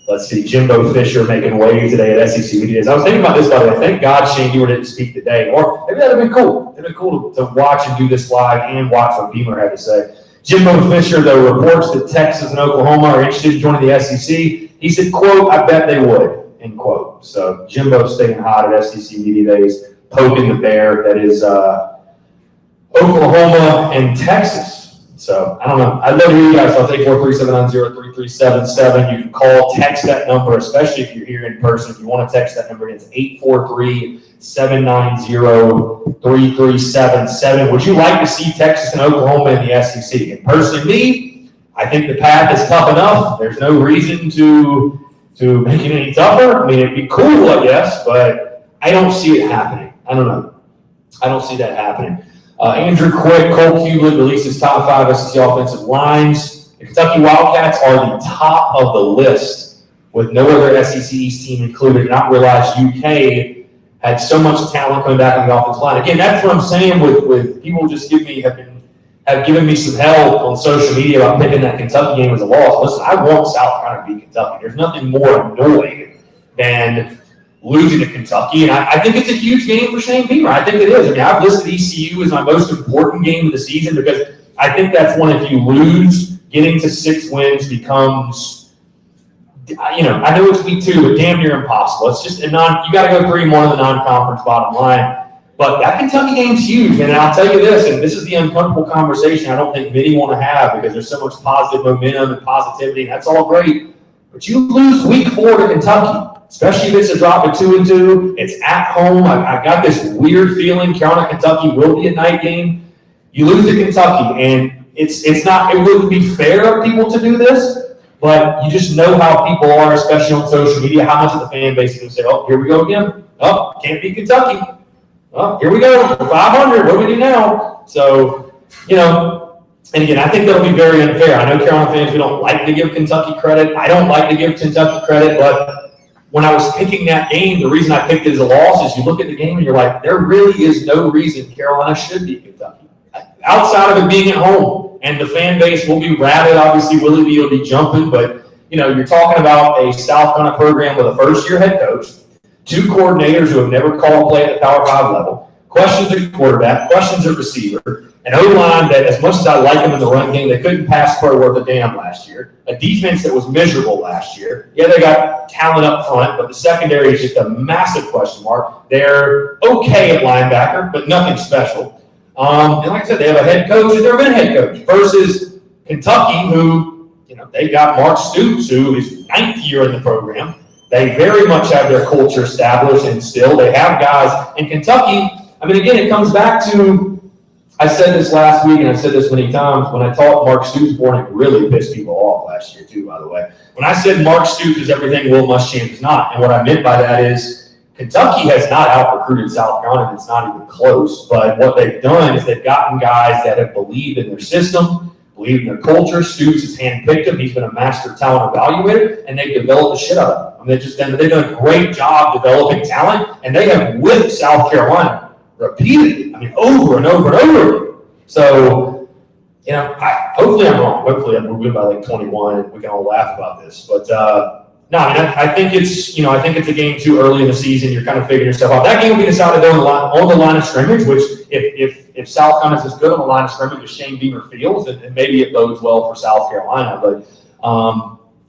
Let's see, Jimbo Fisher making waves today at SEC Media Days. I was thinking about this, by the way. Thank God Shane Beamer didn't speak today. Or maybe that would have been cool. It would have been cool to watch and do this live and watch what Beamer had to say. Jimbo Fisher, though, reports that Texas and Oklahoma are interested in joining the SEC. He said, quote, I bet they would, end quote. So Jimbo staying hot at SEC Media Days, poking the bear that is Oklahoma and Texas. So, I don't know. I'd love to hear you guys. I'll take 437903377. You can call, text that number, especially if you're here in person. If you want to text that number, it's 843-790-3377. Would you like to see Texas and Oklahoma in the SEC? And personally, me, I think the path is tough enough. There's no reason to to make it any tougher. I mean, it'd be cool, I guess, but I don't see it happening. I don't know. I don't see that happening. Andrew Quick, Cole Kublin releases top 5 SEC offensive lines. The Kentucky Wildcats are the top of the list with no other SEC East team included. And I realized UK had so much talent coming back on the offensive line. Again, that's what I'm saying with people just have given me some help on social media about picking that Kentucky game as a loss. Listen, I want South Carolina to beat Kentucky. There's nothing more annoying than losing to Kentucky, and I think it's a huge game for Shane Beamer. I think it is. I mean, I've listed ECU as my most important game of the season because I think that's one, if you lose, getting to 6 wins becomes, I know it's week 2, but damn near impossible. It's just you got to go 3-1 in the non-conference bottom line. But that Kentucky game's huge, and I'll tell you this, and this is the uncomfortable conversation I don't think many want to have because there's so much positive momentum and positivity, and that's all great. But you lose week 4 to Kentucky, especially if it's a drop of 2-2. It's at home. I got this weird feeling Carolina, Kentucky will be a night game. You lose to Kentucky, and it's not. It wouldn't be fair of people to do this, but you just know how people are, especially on social media. How much of the fan base is going to say, "Oh, here we go again. Oh, can't beat Kentucky. Oh, here we go. 500. What do we do now?" So, and again, I think that'll be very unfair. I know Carolina fans, we don't like to give Kentucky credit. I don't like to give Kentucky credit, but when I was picking that game, the reason I picked it as a loss is you look at the game and you're like, there really is no reason Carolina should beat Kentucky. Outside of it being at home, and the fan base will be rabid. Obviously, Willie B will be jumping, but you're talking about a South Carolina program with a first-year head coach, 2 coordinators who have never called a play at the Power 5 level, questions at quarterback, questions at receiver, an O-line that, as much as I like them in the run game, they couldn't pass pro worth a damn last year, a defense that was miserable last year. Yeah, they got talent up front, but the secondary is just a massive question mark. They're okay at linebacker, but nothing special. And like I said, they have a head coach who's never been a head coach versus Kentucky, who, they got Mark Stoops, who is 9th year in the program. They very much have their culture established, and still they have guys. And Kentucky, I mean, again, it comes back to, I said this last week, and I've said this many times, when I talked Mark Stoops before, and it really pissed people off last year too, by the way. When I said Mark Stoops is everything Will Muschamp is not, and what I meant by that is Kentucky has not out-recruited South Carolina, and it's not even close. But what they've done is they've gotten guys that have believed in their system, believed in their culture. Stoops has handpicked him. He's been a master talent evaluator, and they've developed the shit out of him. I mean, they've done a great job developing talent, and they have whipped South Carolina repeatedly. I mean, over and over and over again. So, hopefully I'm wrong. Hopefully we're good by like 21, and we can all laugh about this. But no, I mean, I think it's a game too early in the season. You're kind of figuring yourself out. That game will be decided on the line of scrimmage, which if South Carolina is good on the line of scrimmage as Shane Beamer feels, then maybe it bodes well for South Carolina. But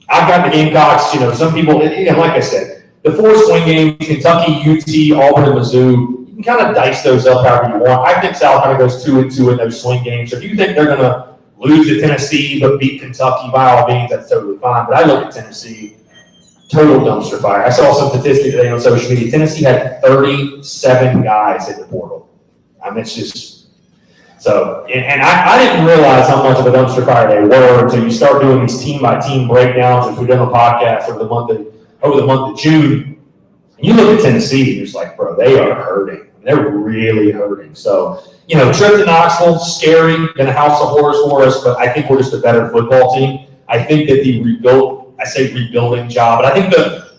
I've got the Gamecocks. Some people, like I said, the 4 swing games, Kentucky, UT, Auburn, and Mizzou, you can kind of dice those up however you want. I think South Carolina goes 2-2 in those swing games. So if you think they're going to lose to Tennessee but beat Kentucky, by all means, that's totally fine. But I look at Tennessee, total dumpster fire. I saw some statistics today on social media. Tennessee had 37 guys in the portal. I mean, it's just so. And I didn't realize how much of a dumpster fire they were until you start doing these team-by-team breakdowns, which we've done a podcast over the month of June. And you look at Tennessee, and you're just like, bro, they are hurting. They're really hurting. So, trip to Knoxville, scary, been a house of horrors for us, but I think we're just a better football team. I think that rebuilding job, but I think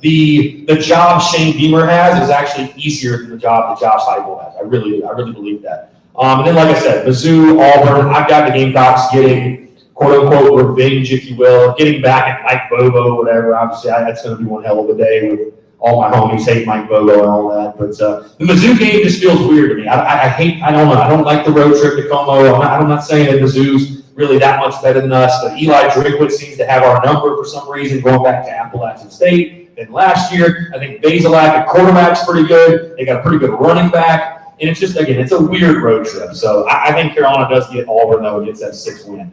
the job Shane Beamer has is actually easier than the job that Josh Heupel has. I really believe that. And then, like I said, Mizzou, Auburn, I've got the Gamecocks getting quote-unquote revenge, if you will, getting back at Mike Bobo, whatever. Obviously, that's going to be one hell of a day with all my homies hate Mike Bobo and all that. But the Mizzou game just feels weird to me. I don't know. I don't like the road trip to Como. I'm not saying that Mizzou's really that much better than us, but Eli Drinkwitz seems to have our number for some reason, going back to Appalachian State. And last year, I think Bazelak at quarterback's pretty good. They got a pretty good running back. And it's just, again, it's a weird road trip. So I think Carolina does get Auburn, though, and gets that 6 win.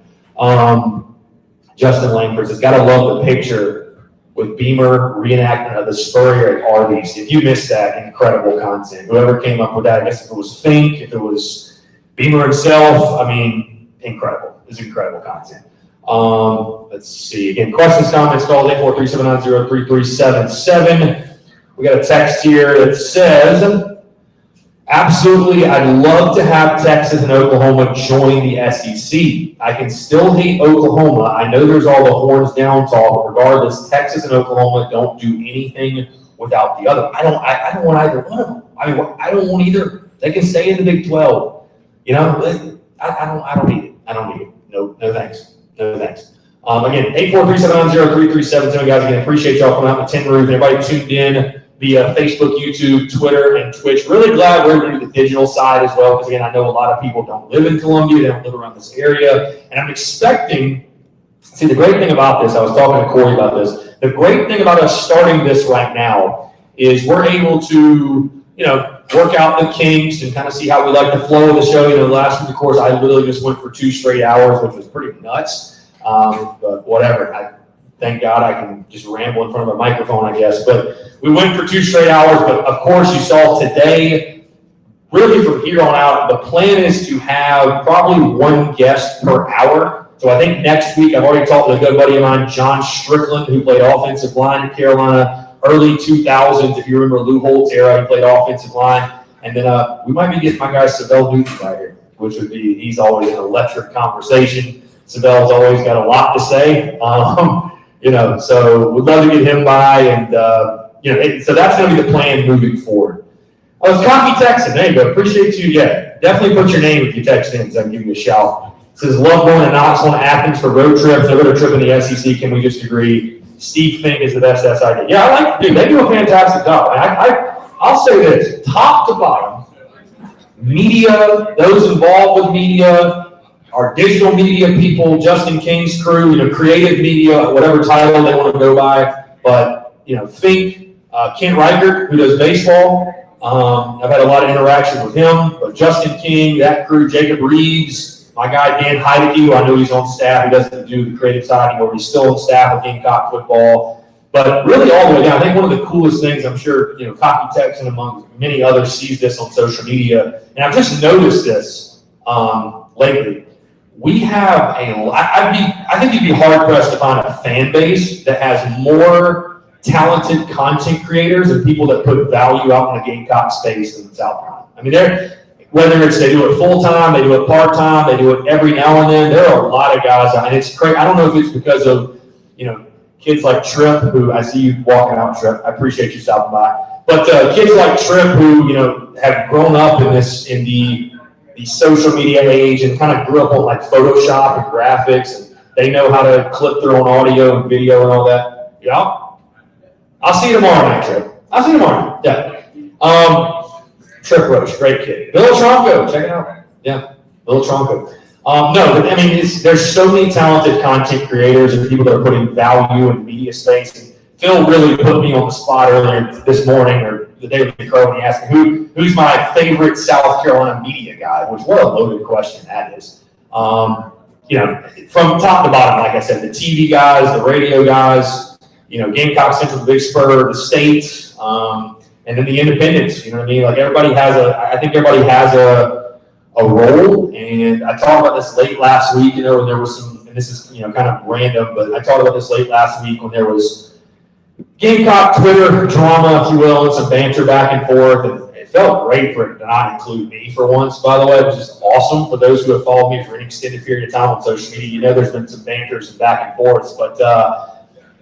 Justin Langford says, got to love the picture with Beamer reenactment of the Spurrier at Arby's. If you missed that, incredible content. Whoever came up with that, I guess if it was Fink, if it was Beamer himself, I mean, incredible. It's incredible content. Let's see. Again, questions, comments, calls 843-790-3377. We got a text here that says, absolutely, I'd love to have Texas and Oklahoma join the SEC. I can still hate Oklahoma. I know there's all the horns down talk, but regardless, Texas and Oklahoma don't do anything without the other. I don't want either one of them. I mean, I don't want either. They can stay in the Big 12. You know, I don't need it. I don't need it. No thanks. No thanks. Again, 843-790-3377. Guys, again, appreciate y'all coming out in the tin roof. Everybody tuned in via Facebook, YouTube, Twitter, and Twitch. Really glad we're able to do the digital side as well, because again, I know a lot of people don't live in Columbia, they don't live around this area, and I'm expecting, see, the great thing about this, I was talking to Corey about this, the great thing about us starting this right now is we're able to, you know, work out the kinks and kind of see how we like the flow of the show. You know, last week, of course, I literally just went for 2 straight hours, which was pretty nuts, but whatever. Thank God I can just ramble in front of a microphone, I guess. But we went for 2 straight hours. But of course, you saw today, really from here on out, the plan is to have probably 1 guest per hour. So I think next week, I've already talked to a good buddy of mine, John Strickland, who played offensive line at Carolina, early 2000s. If you remember Lou Holt's era, he played offensive line. And then we might be getting my guy, Savell Newton, right here, which would be, he's always an electric conversation. Savell's always got a lot to say. You know, so we'd love to get him by, and you know, so that's going to be the plan moving forward. Oh, it's Cocky Texan. There you go. Appreciate you. Yeah, definitely put your name if you text in, so I can give you a shout. It says, love going to Knoxville and Athens for road trips. No better trip in the SEC. Can we just agree? Steve Fink is the best SID. Yeah, I like, dude, they do a fantastic job. I'll say this, top to bottom, media, those involved with media, our digital media people, Justin King's crew, you know, creative media, whatever title they want to go by. But, you know, Fink, Kent Reichert, who does baseball, I've had a lot of interaction with him. But Justin King, that crew, Jacob Reeves, my guy Dan Heideke, who I know he's on staff. He doesn't do the creative side anymore. He's still on staff with Gamecock football. But really all the way down, I think one of the coolest things, I'm sure, you know, Cocky Texan among many others sees this on social media. And I've just noticed this lately. We have I think you'd be hard-pressed to find a fan base that has more talented content creators and people that put value out in the Gamecock space than South Carolina. I mean, whether it's they do it full-time, they do it part-time, they do it every now and then, there are a lot of guys, and it's crazy. I don't know if it's because of, you know, kids like Tripp, who I see you walking out, Tripp. I appreciate you stopping by. But kids like Tripp, who, you know, have grown up in the social media age and kind of grew up on like Photoshop and graphics, and they know how to clip their own audio and video and all that. Yeah. I'll see you tomorrow night, Tripp. I'll see you tomorrow. Yeah. Tripp Roach, great kid. Bill Tronco, check it out. Yeah. Bill Tronco. No, but I mean, there's so many talented content creators and people that are putting value in media space. And Phil really put me on the spot earlier this morning or the day before when he asked me who's my favorite South Carolina media guy, which what a loaded question that is. You know, from top to bottom, like I said, the TV guys, the radio guys, you know, Gamecock Central, Big Spur, the states, and then the independents. You know what I mean? Like I think everybody has a role. And I talked about this late last week, you know, when there was some, and this is, you know, kind of random, but I talked about this late last week when there was Gamecock Twitter drama, if you will, and some banter back and forth. And it felt great for it to not include me for once, by the way. It was just awesome for those who have followed me for an extended period of time on social media. You know, there's been some banters and back and forths, but,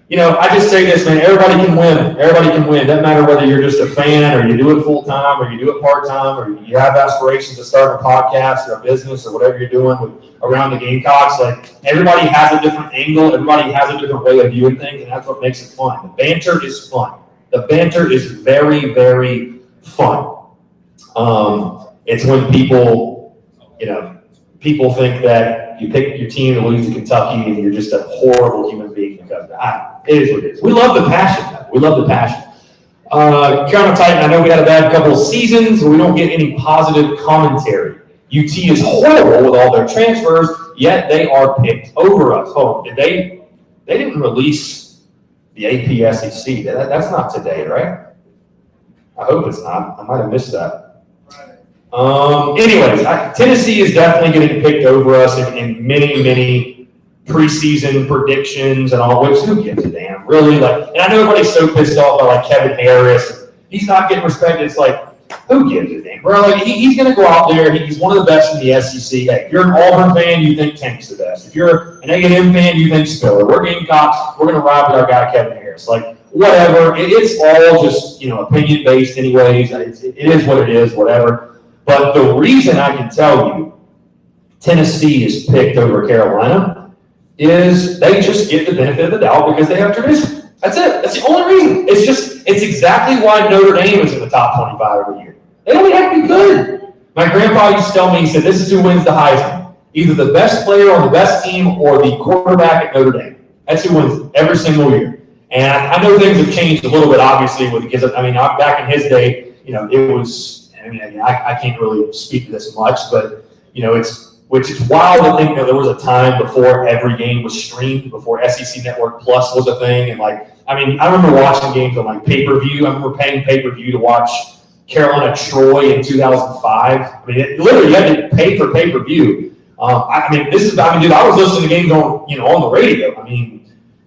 you know, I just say this, man, everybody can win. Everybody can win. Doesn't matter whether you're just a fan or you do it full time or you do it part time or you have aspirations to start a podcast or a business or whatever you're doing around the Gamecocks. Like, everybody has a different angle. Everybody has a different way of viewing things, and that's what makes it fun. The banter is fun. The banter is very, very fun. It's when people, you know, people think that you pick your team to lose to Kentucky and you're just a horrible human being because of that. It is what it is. We love the passion, though. We love the passion. Carolina Titan, I know we had a bad couple of seasons where we don't get any positive commentary. UT is horrible with all their transfers, yet they are picked over us. Oh, they didn't release the AP SEC. That's not today, right? I hope it's not. I might have missed that. Anyways, Tennessee is definitely getting picked over us in many, many preseason predictions and all, which who gives a damn, really? Like, and I know everybody's so pissed off by like Kevin Harris. He's not getting respected. It's like, who gives a damn, bro? Like, he's going to go out there. He's one of the best in the SEC. Hey, if you're an Auburn fan, you think Tank's the best. If you're an A&M fan, you think Spiller. We're Gamecocks. We're going to ride with our guy Kevin Harris. Like, whatever. It's all just, opinion based anyways. It is what it is, whatever. But the reason I can tell you Tennessee is picked over Carolina is they just get the benefit of the doubt because they have tradition. That's it. That's the only reason. It's exactly why Notre Dame is in the top 25 every year. They don't have to be good. My grandpa used to tell me, he said, this is who wins the Heisman. Either the best player on the best team or the quarterback at Notre Dame. That's who wins every single year. And I know things have changed a little bit, obviously, because, back in his day, it was, I can't really speak to this much, but, it's wild to think that there was a time before every game was streamed, before SEC Network Plus was a thing. And I remember watching games on pay-per-view. I remember paying pay-per-view to watch Carolina Troy in 2005. Literally you had to pay for pay-per-view. Dude, I was listening to games on the radio.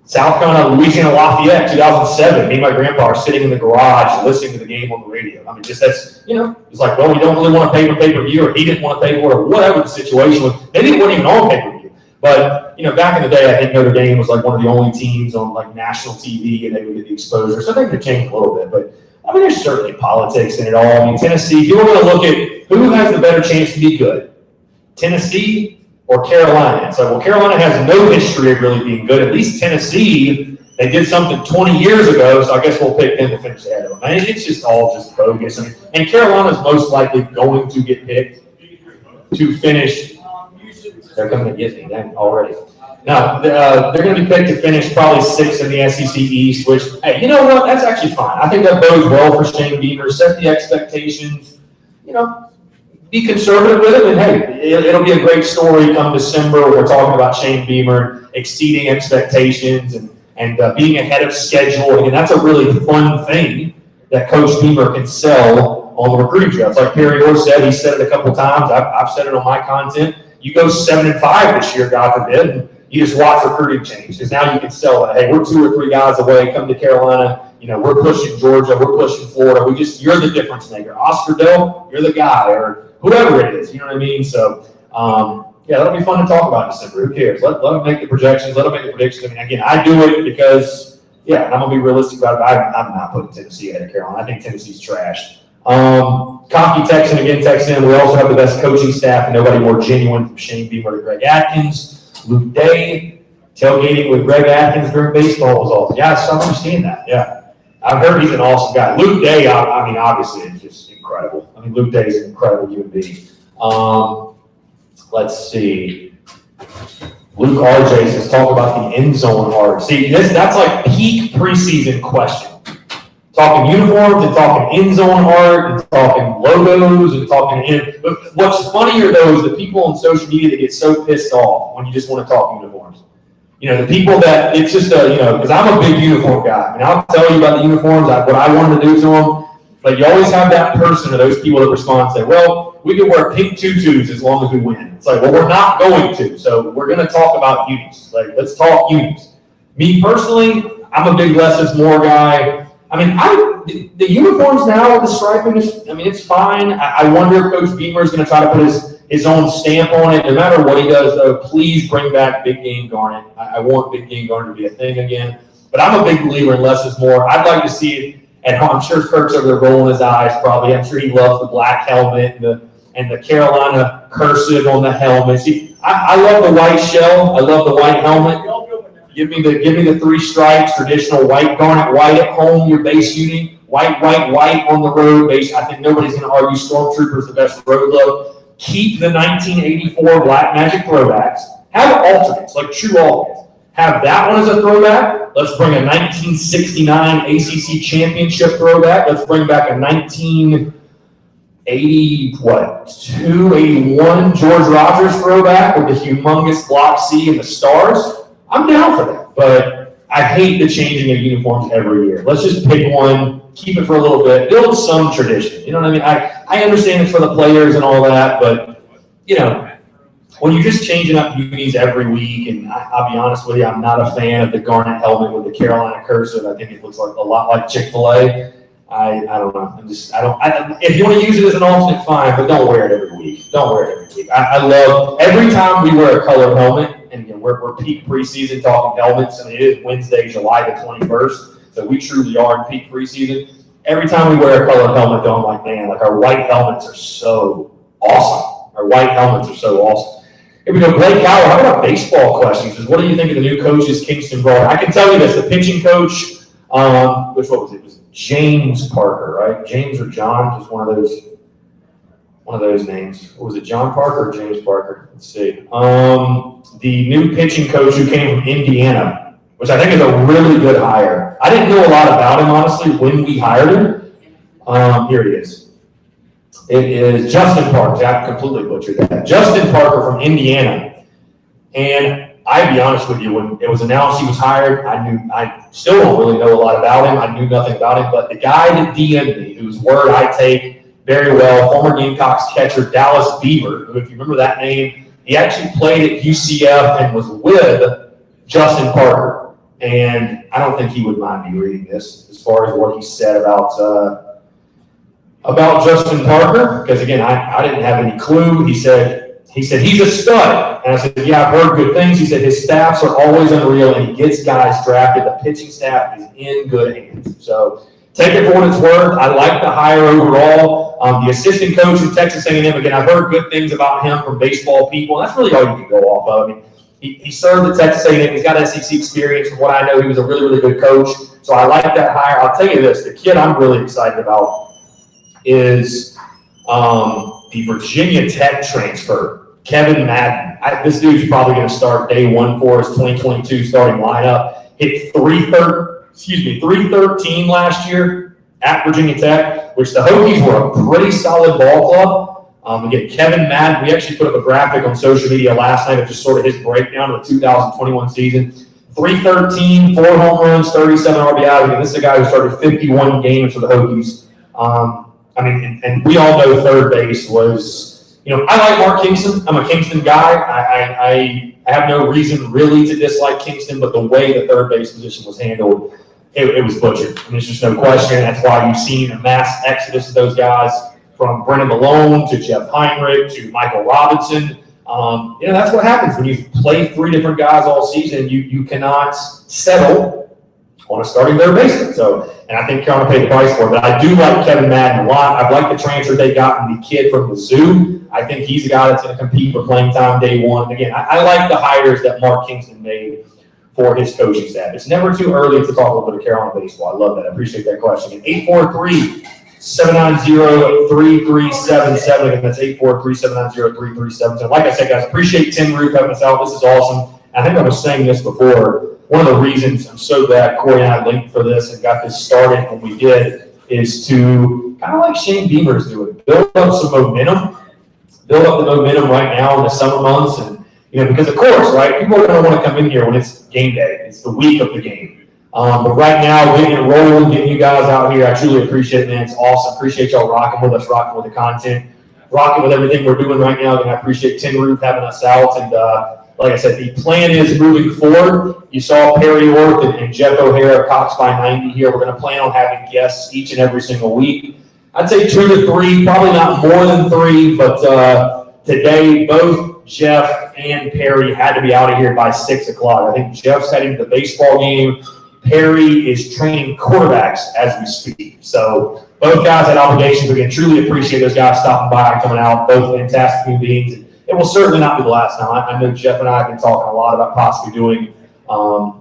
South Carolina, Louisiana Lafayette, 2007. Me and my grandpa are sitting in the garage listening to the game on the radio. It's like, well, we don't really want to pay for pay-per-view, or he didn't want to pay for it, or whatever the situation was. Maybe it wasn't even on pay-per-view. But, back in the day, I think Notre Dame was one of the only teams on national TV, and they would get the exposure. So I think it changed a little bit. But, there's certainly politics in it all. Tennessee, if you were going to look at who has the better chance to be good, Tennessee or Carolina. It's like, well, Carolina has no history of really being good. At least Tennessee, they did something 20 years ago, so I guess we'll pick them to finish ahead of them. It's just all just bogus. And Carolina's most likely going to get picked to finish. They're coming to get me already. Now, they're going to be picked to finish probably 6th in the SEC East, which, hey, you know what? That's actually fine. I think that bodes well for Shane Beamer. Set the expectations, be conservative with it, and hey, it'll be a great story come December when we're talking about Shane Beamer exceeding expectations and being ahead of schedule. And that's a really fun thing that Coach Beamer can sell on the recruiting trail. It's like Perry Orth said, he said it a couple times, I've said it on my content. You go 7-5 this year, God forbid, and you just watch recruiting change, because now you can sell that. Hey, we're 2 or 3 guys away, come to Carolina. We're pushing Georgia, we're pushing Florida. You're the difference maker. Oscar Dell, you're the guy, or whoever it is, you know what I mean? So, that'll be fun to talk about in December. Who cares? Let them make the projections. Let them make the predictions. Again, I do it because, and I'm going to be realistic about it. I'm not putting Tennessee ahead of Carolina. I think Tennessee's trash. Cocky Texan again, Texan. We also have the best coaching staff, and nobody more genuine from Shane Beamer to Greg Atkins. Luke Day, tailgating with Greg Atkins during baseball was awesome. Yeah, I understand that. Yeah. I've heard he's an awesome guy. Luke Day, obviously, is just incredible. Luke Day is an incredible human being. Let's see. Luke RJ says, talk about the end zone art. See, that's like peak preseason question. Talking uniforms and talking end zone art and talking logos and talking. But what's funnier, though, is the people on social media that get so pissed off when you just want to talk uniforms. The people that it's just because I'm a big uniform guy. I'll tell you about the uniforms, what I wanted to do to them. But you always have that person or those people that respond and say, well, we can wear pink tutus as long as we win. It's like, well, we're not going to. So we're going to talk about unis. Let's talk unis. Me personally, I'm a big less is more guy. The uniforms now with the striping is, it's fine. I wonder if Coach Beamer is going to try to put his own stamp on it. No matter what he does, though, please bring back Big Game Garnet. I want Big Game Garnet to be a thing again. But I'm a big believer in less is more. I'd like to see it at home. I'm sure Kirk's over there rolling his eyes probably. I'm sure he loves the black helmet and the Carolina cursive on the helmet. See, I love the white shell. I love the white helmet. Give me the 3 stripes, traditional white garnet, white at home, your base uni, white on the road base. I think nobody's going to argue Stormtrooper's the best road look. Keep the 1984 Black Magic throwbacks. Have alternates, like true alternates. Have that one as a throwback. Let's bring a 1969 ACC championship throwback. Let's bring back a 1981 George Rogers throwback with the humongous block C and the stars. I'm down for that, but I hate the changing of uniforms every year. Let's just pick one, keep it for a little bit, build some tradition. You know what I mean? I understand it's for the players and all that, but, when you're just changing up unis every week, and I'll be honest with you, I'm not a fan of the garnet helmet with the Carolina cursive. I think it looks like a lot like Chick-fil-A. I don't know. If you want to use it as an alternate, fine, but don't wear it every week. Don't wear it every week. I love every time we wear a colored helmet, and again, we're peak preseason talking helmets, and it is Wednesday, July the 21st, so we truly are in peak preseason. Every time we wear a colored helmet, though, I'm like, man, like our white helmets are so awesome. Our white helmets are so awesome. Here we go, Blake Howard. How about baseball questions? What do you think of the new coaches Kingston brought? I can tell you this: the pitching coach, what was it? It was James Parker, right? James or John, just one of those names. What was it, John Parker or James Parker? Let's see. The new pitching coach who came from Indiana, which I think is a really good hire. I didn't know a lot about him, honestly, when we hired him. Here he is. It is Justin Parker. I completely butchered that. Justin Parker from Indiana. And I'd be honest with you, when it was announced he was hired, I still don't really know a lot about him. I knew nothing about him. But the guy that DM'd me, whose word I take very well, former Gamecocks catcher Dallas Beaver, who, if you remember that name, he actually played at UCF and was with Justin Parker. And I don't think he would mind me reading this as far as what he said about Justin Parker, because again, I didn't have any clue. He said he's a stud. And I said, yeah, I've heard good things. He said his staffs are always unreal and he gets guys drafted. The pitching staff is in good hands. So take it for what it's worth. I like the hire overall. The assistant coach from Texas A&M, again, I've heard good things about him from baseball people. And that's really all you can go off of. I mean, he served at Texas A&M. He's got SEC experience. From what I know, he was a really, really good coach. So I like that hire. I'll tell you this, the kid I'm really excited about is the Virginia Tech transfer, Kevin Madden. This dude's probably going to start day one for his 2022 starting lineup. Hit 313 last year at Virginia Tech, which the Hokies were a pretty solid ball club. Again, Kevin Madden, we actually put up a graphic on social media last night of just sort of his breakdown of the 2021 season. 313, 4 home runs, 37 RBIs. Again, this is a guy who started 51 games for the Hokies. And we all know third base was, I like Mark Kingston. I'm a Kingston guy. I have no reason really to dislike Kingston, but the way the third base position was handled, it was butchered. There's just no question. That's why you've seen a mass exodus of those guys, from Brennan Malone to Jeff Heinrich to Michael Robinson. That's what happens when you play 3 different guys all season. You cannot settle on a starting third baseman. And I think Carolina paid the price for it. But I do like Kevin Madden a lot. I like the transfer they got from the kid from Mizzou. I think he's a guy that's going to compete for playing time day one. Again, I like the hires that Mark Kingston made for his coaching staff. It's never too early to talk a little bit of Carolina baseball. I love that. I appreciate that question. 843-790-3377. Again, that's 843-790-3377. Like I said, guys, appreciate Tim Roof having us out. This is awesome. I think I was saying this before. One of the reasons I'm so glad Corey and I linked for this and got this started when we did is to kind of like Shane Beamer's doing, build up some momentum, build up the momentum right now in the summer months. And, because of course, right, people are going to want to come in here when it's game day. It's the week of the game. But right now, getting it rolling, getting you guys out here, I truly appreciate it, man. It's awesome. Appreciate y'all rocking with us, rocking with the content, rocking with everything we're doing right now. And I appreciate Tin Roof having us out. And like I said, the plan is moving forward. You saw Perry Orth and Jeff O'Hara, Cox by 90 here. We're going to plan on having guests each and every single week. I'd say 2 to 3, probably not more than 3, but today both Jeff and Perry had to be out of here by 6 o'clock. I think Jeff's heading to the baseball game. Perry is training quarterbacks as we speak. So both guys had obligations. Again, truly appreciate those guys stopping by and coming out. Both fantastic human beings. It will certainly not be the last time. I know Jeff and I have been talking a lot about possibly doing,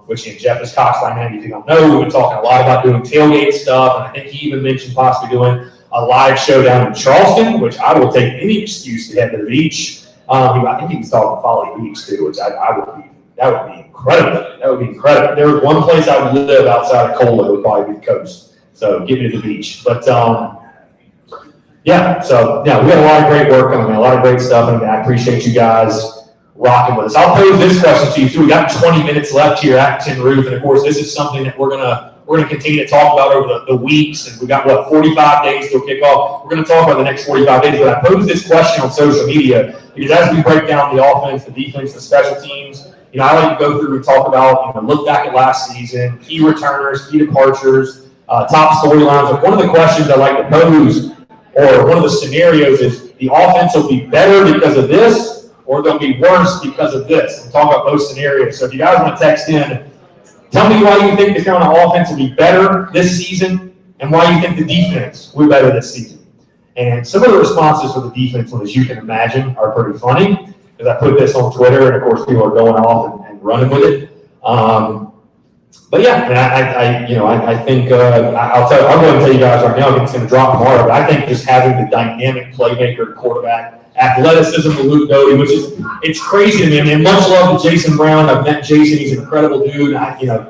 which Jeff is Cox by 90, if you don't know. We've been talking a lot about doing tailgate stuff, and I think he even mentioned possibly doing a live show down in Charleston, which I will take any excuse to head to the beach. I think he was talking Folly Beach too, which that would be incredible. That would be incredible. There was one place I would live outside of Cola, it would probably be the coast. So get me to the beach. But we got a lot of great work coming, a lot of great stuff, and I appreciate you guys rocking with us. I'll pose this question to you too. We got 20 minutes left here at Tin Roof, and of course, this is something that we're gonna we're going to continue to talk about over the weeks, and we got, 45 days till kickoff. We're going to talk about the next 45 days, but I posed this question on social media because as we break down the offense, the defense, the special teams, I like to go through and talk about, look back at last season, key returners, key departures, top storylines. Like one of the questions I like to pose, or one of the scenarios is the offense will be better because of this, or they'll be worse because of this. I'm talking about both scenarios. So if you guys want to text in, tell me why you think the Carolina offense will be better this season and why you think the defense will be better this season. And some of the responses for the defense, as you can imagine, are pretty funny because I put this on Twitter, and of course people are going off and running with it. But yeah, I think I'm going to tell you guys right now, I think it's going to drop tomorrow, but I think just having the dynamic playmaker quarterback, athleticism to Luke Doty, which is, it's crazy to me. I mean, much love to Jason Brown. I've met Jason. He's an incredible dude.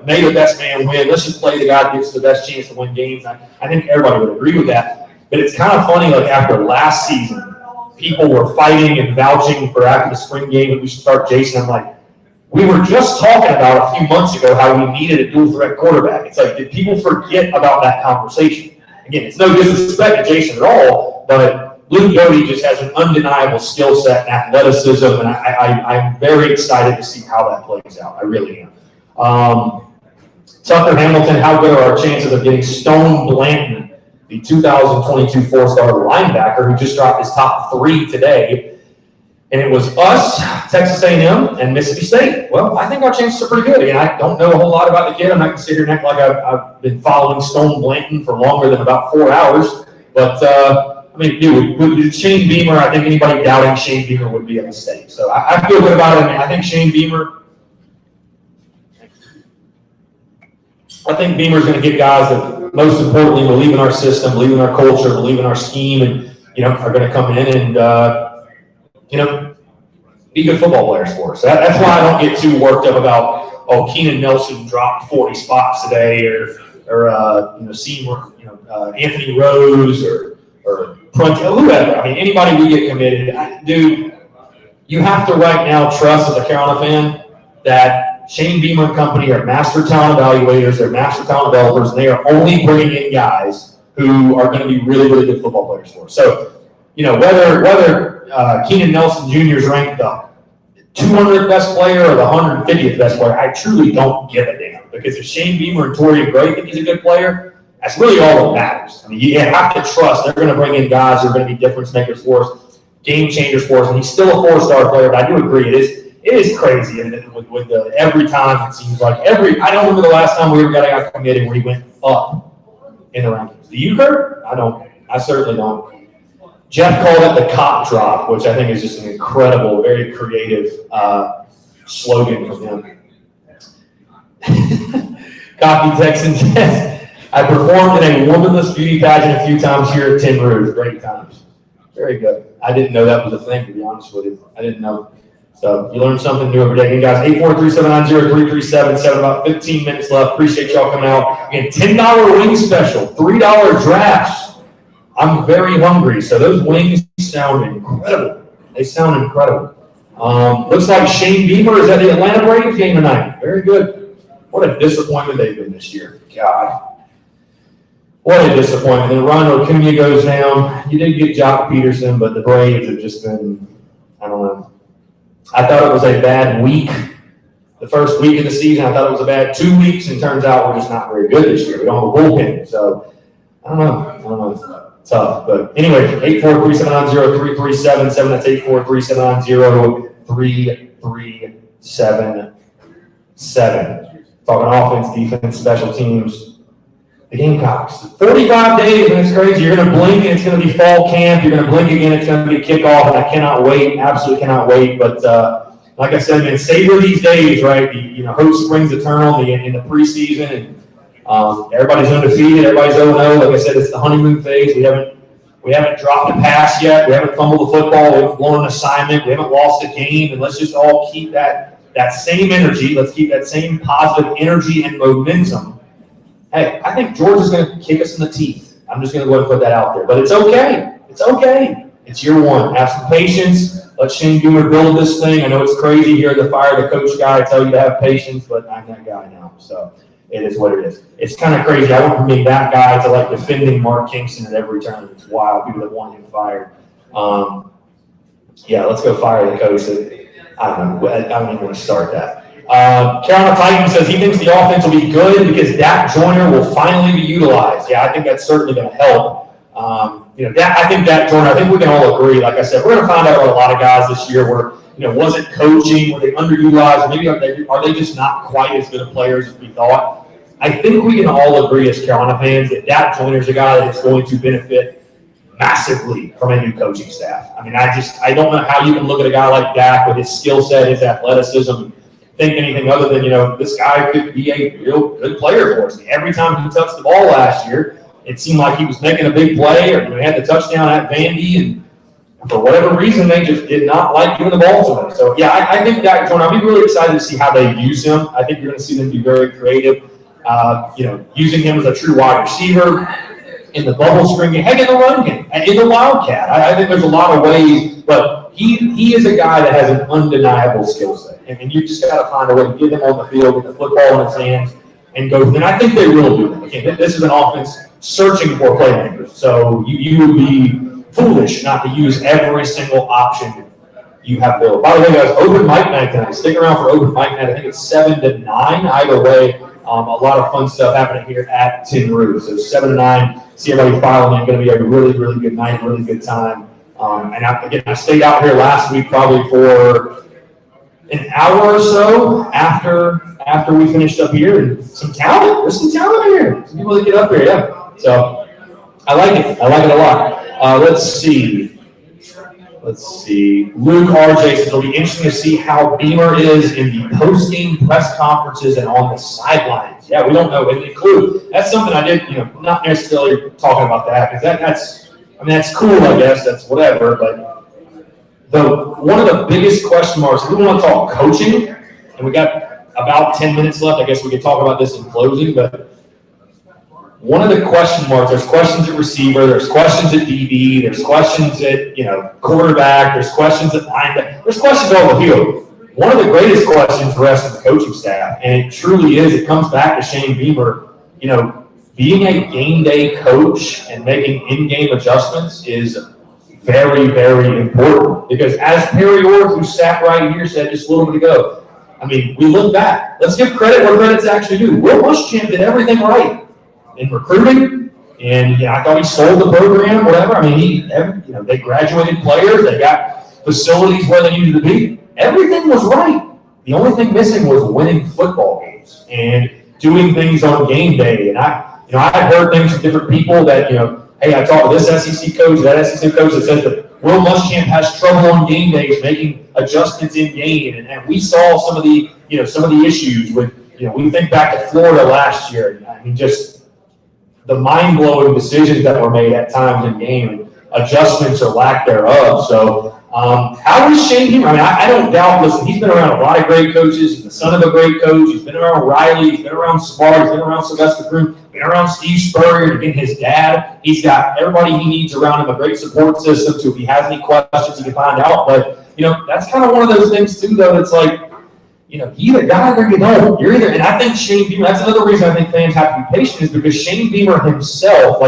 May the best man win. Let's just play the guy that gives the best chance to win games. I think everybody would agree with that. But it's kind of funny, like after last season, people were fighting and vouching for after the spring game that we should start Jason. I'm like, we were just talking about a few months ago how we needed a dual threat quarterback. It's like, did people forget about that conversation? Again, it's no disrespect to Jason at all, but Luke Doty just has an undeniable skill set and athleticism, and I'm very excited to see how that plays out. I really am. Tucker Hamilton, how good are our chances of getting Stone Blanton, the 2022 four-star linebacker who just dropped his top 3 today? And it was us, Texas A&M, and Mississippi State. Well, I think our chances are pretty good. Again, I don't know a whole lot about the kid. I'm not going to sit here and act like I've been following Stone Blanton for longer than about 4 hours. But, dude, with Shane Beamer, I think anybody doubting Shane Beamer would be a mistake. So I feel good about it. I think Beamer's going to get guys that, most importantly, believe in our system, believe in our culture, believe in our scheme, and, are going to come in and, be good football players for us. That's why I don't get too worked up about, Keenan Nelson dropped 40 spots today, or Seymour, Anthony Rose, or Prunty, whoever. I mean, anybody we get committed. Dude, you have to right now trust as a Carolina fan that Shane Beamer and company are master talent evaluators, they're master talent developers, and they are only bringing in guys who are going to be really, really good football players for us. So, whether Keenan Nelson Jr. is ranked the 200th best player or the 150th best player, I truly don't give a damn. Because if Shane Beamer and Torian Gray think he's a good player, that's really all that matters. I mean, you have to trust they're going to bring in guys who are going to be difference makers for us, game changers for us, and he's still a 4-star player, but I do agree, it is crazy. And with every time it seems like I don't remember the last time we ever got a guy committed where he went up in the rankings. Do you, Kurt? I certainly don't. Jeff called it the cop drop, which I think is just an incredible, very creative slogan from him. Coffee Texan says, I performed in a womanless beauty pageant a few times here at Tin Roof. Great times. Very good. I didn't know that was a thing, to be honest with you. I didn't know. So you learn something new every day. Again, guys, 843-790-3377. About 15 minutes left. Appreciate y'all coming out. Again, $10 wing special, $3 drafts. I'm very hungry, so those wings sound incredible. They sound incredible. Looks like Shane Beamer is at the Atlanta Braves game tonight. Very good. What a disappointment they've been this year. God. What a disappointment. Then Ron Acuna goes down. You did get Jock Peterson, but the Braves have just been, I don't know. I thought it was a bad week. The first week of the season, I thought it was a bad 2 weeks, and turns out we're just not very good this year. We don't have a bullpen, so I don't know. Tough, but anyway, 843-790-3377. That's 843-790-3377. Talking offense, defense, special teams. The Gamecocks. 45 days, and it's crazy. You're going to blink, and it's going to be fall camp. You're going to blink again, it's going to be kickoff, and I cannot wait. Absolutely cannot wait. But like I said, man, savor these days, right? Hope springs eternal in the preseason, and everybody's undefeated. Everybody's 0-0. Like I said, it's the honeymoon phase. We haven't dropped a pass yet. We haven't fumbled the football. We haven't blown an assignment. We haven't lost a game. And let's just all keep that same energy. Let's keep that same positive energy and momentum. Hey, I think Georgia's going to kick us in the teeth. I'm just going to go ahead and put that out there. But it's okay. It's okay. It's year one. Have some patience. Let Shane Beamer build this thing. I know it's crazy here, the fire the coach guy. I tell you to have patience, but I'm that guy now. So it is what it is. It's kind of crazy. I went from being that guy to like defending Mark Kingston at every turn. It's wild. People that want him fired. Yeah, let's go fire the coach. I don't know. I don't even want to start that. Carolina Titan says he thinks the offense will be good because Dak Joyner will finally be utilized. Yeah, I think that's certainly going to help. I think Dak Joyner, I think we can all agree, like I said, we're going to find out about a lot of guys this year where, was it coaching, were they underutilized, or maybe are they just not quite as good of players as we thought? I think we can all agree as Carolina fans that Dak Joyner is a guy that is going to benefit massively from a new coaching staff. I mean, I don't know how you can look at a guy like Dak with his skill set, his athleticism, think anything other than, this guy could be a real good player for us. Every time he touched the ball last year, it seemed like he was making a big play, or he had the touchdown at Vandy, and for whatever reason, they just did not like giving the ball to him. So, yeah, I think Dak Joyner, I'll be really excited to see how they use him. I think you're going to see them be very creative, using him as a true wide receiver, in the bubble screen game, heck, in the run game, in the Wildcat. I think there's a lot of ways, but he is a guy that has an undeniable skill set. And you just got to find a way to get him on the field, get the football in his hands, and go. And I think they will do that. Again, this is an offense searching for playmakers. So you would be foolish not to use every single option you have available. By the way, guys, open mic night tonight. Stick around for open mic night. I think it's 7 to 9. Either way, a lot of fun stuff happening here at Tin Roof. So 7 to 9. See everybody filing in. Going to be a really, really good night, really good time. I stayed out here last week probably for an hour or so after we finished up here, and some talent. There's some talent here. Some people that get up here, yeah. So I like it. I like it a lot. Let's see. Luke RJ says it'll be interesting to see how Beamer is in the post-game press conferences and on the sidelines. Yeah, we don't know any clue. That's something I did, not necessarily talking about that, because that's cool, I guess. That's whatever. But one of the biggest question marks, if we want to talk coaching, and we got about 10 minutes left, I guess we could talk about this in closing, but one of the question marks, there's questions at receiver, there's questions at DB, there's questions at, quarterback, there's questions at linebacker, there's questions all over the field. One of the greatest questions for the rest of the coaching staff, and it truly is, it comes back to Shane Beamer, being a game day coach and making in-game adjustments is very, very important. Because as Perry Orth, who sat right here, said just a little bit ago, we look back. Let's give credit where credit's actually due. Will Muschamp did everything right in recruiting, and I thought he sold the program, whatever. They graduated players, they got facilities where they needed to be. Everything was right. The only thing missing was winning football games and doing things on game day. And I've heard things from different people that, hey, I talked to this SEC coach, that SEC coach that says that Will Muschamp has trouble on game days making adjustments in game, and we saw some of the issues with, we think back to Florida last year. Just the mind-blowing decisions that were made at times in game, adjustments or lack thereof. So, how is Shane Beamer? I don't doubt, listen, he's been around a lot of great coaches. He's the son of a great coach. He's been around Riley. He's been around Smart. He's been around Sylvester Croom. Been around Steve Spurrier. Again, his dad. He's got everybody he needs around him, a great support system. So if he has any questions, he can find out. But, that's kind of one of those things, too, though. It's like, you either got it or you don't. You're either, and I think Shane Beamer, that's another reason I think fans have to be patient, is because Shane Beamer himself,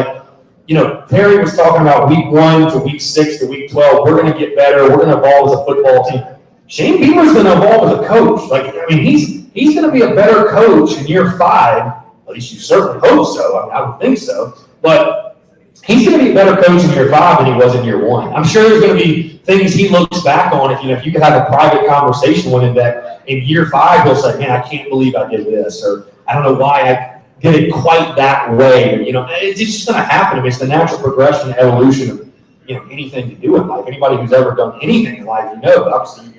Perry was talking about week 1 to week 6 to week 12. We're going to get better. We're going to evolve as a football team. Shane Beamer's going to evolve as a coach. He's going to be a better coach in year 5. At least you certainly hope so. I would think so. But he's going to be a better coach in year 5 than he was in year 1. I'm sure there's going to be things he looks back on. If you could have a private conversation with him that in year 5 he'll say, man, I can't believe I did this, or I don't know why I did it quite that way. It's just going to happen. It's the natural progression and evolution of anything to do in life. Anybody who's ever done anything in life, but obviously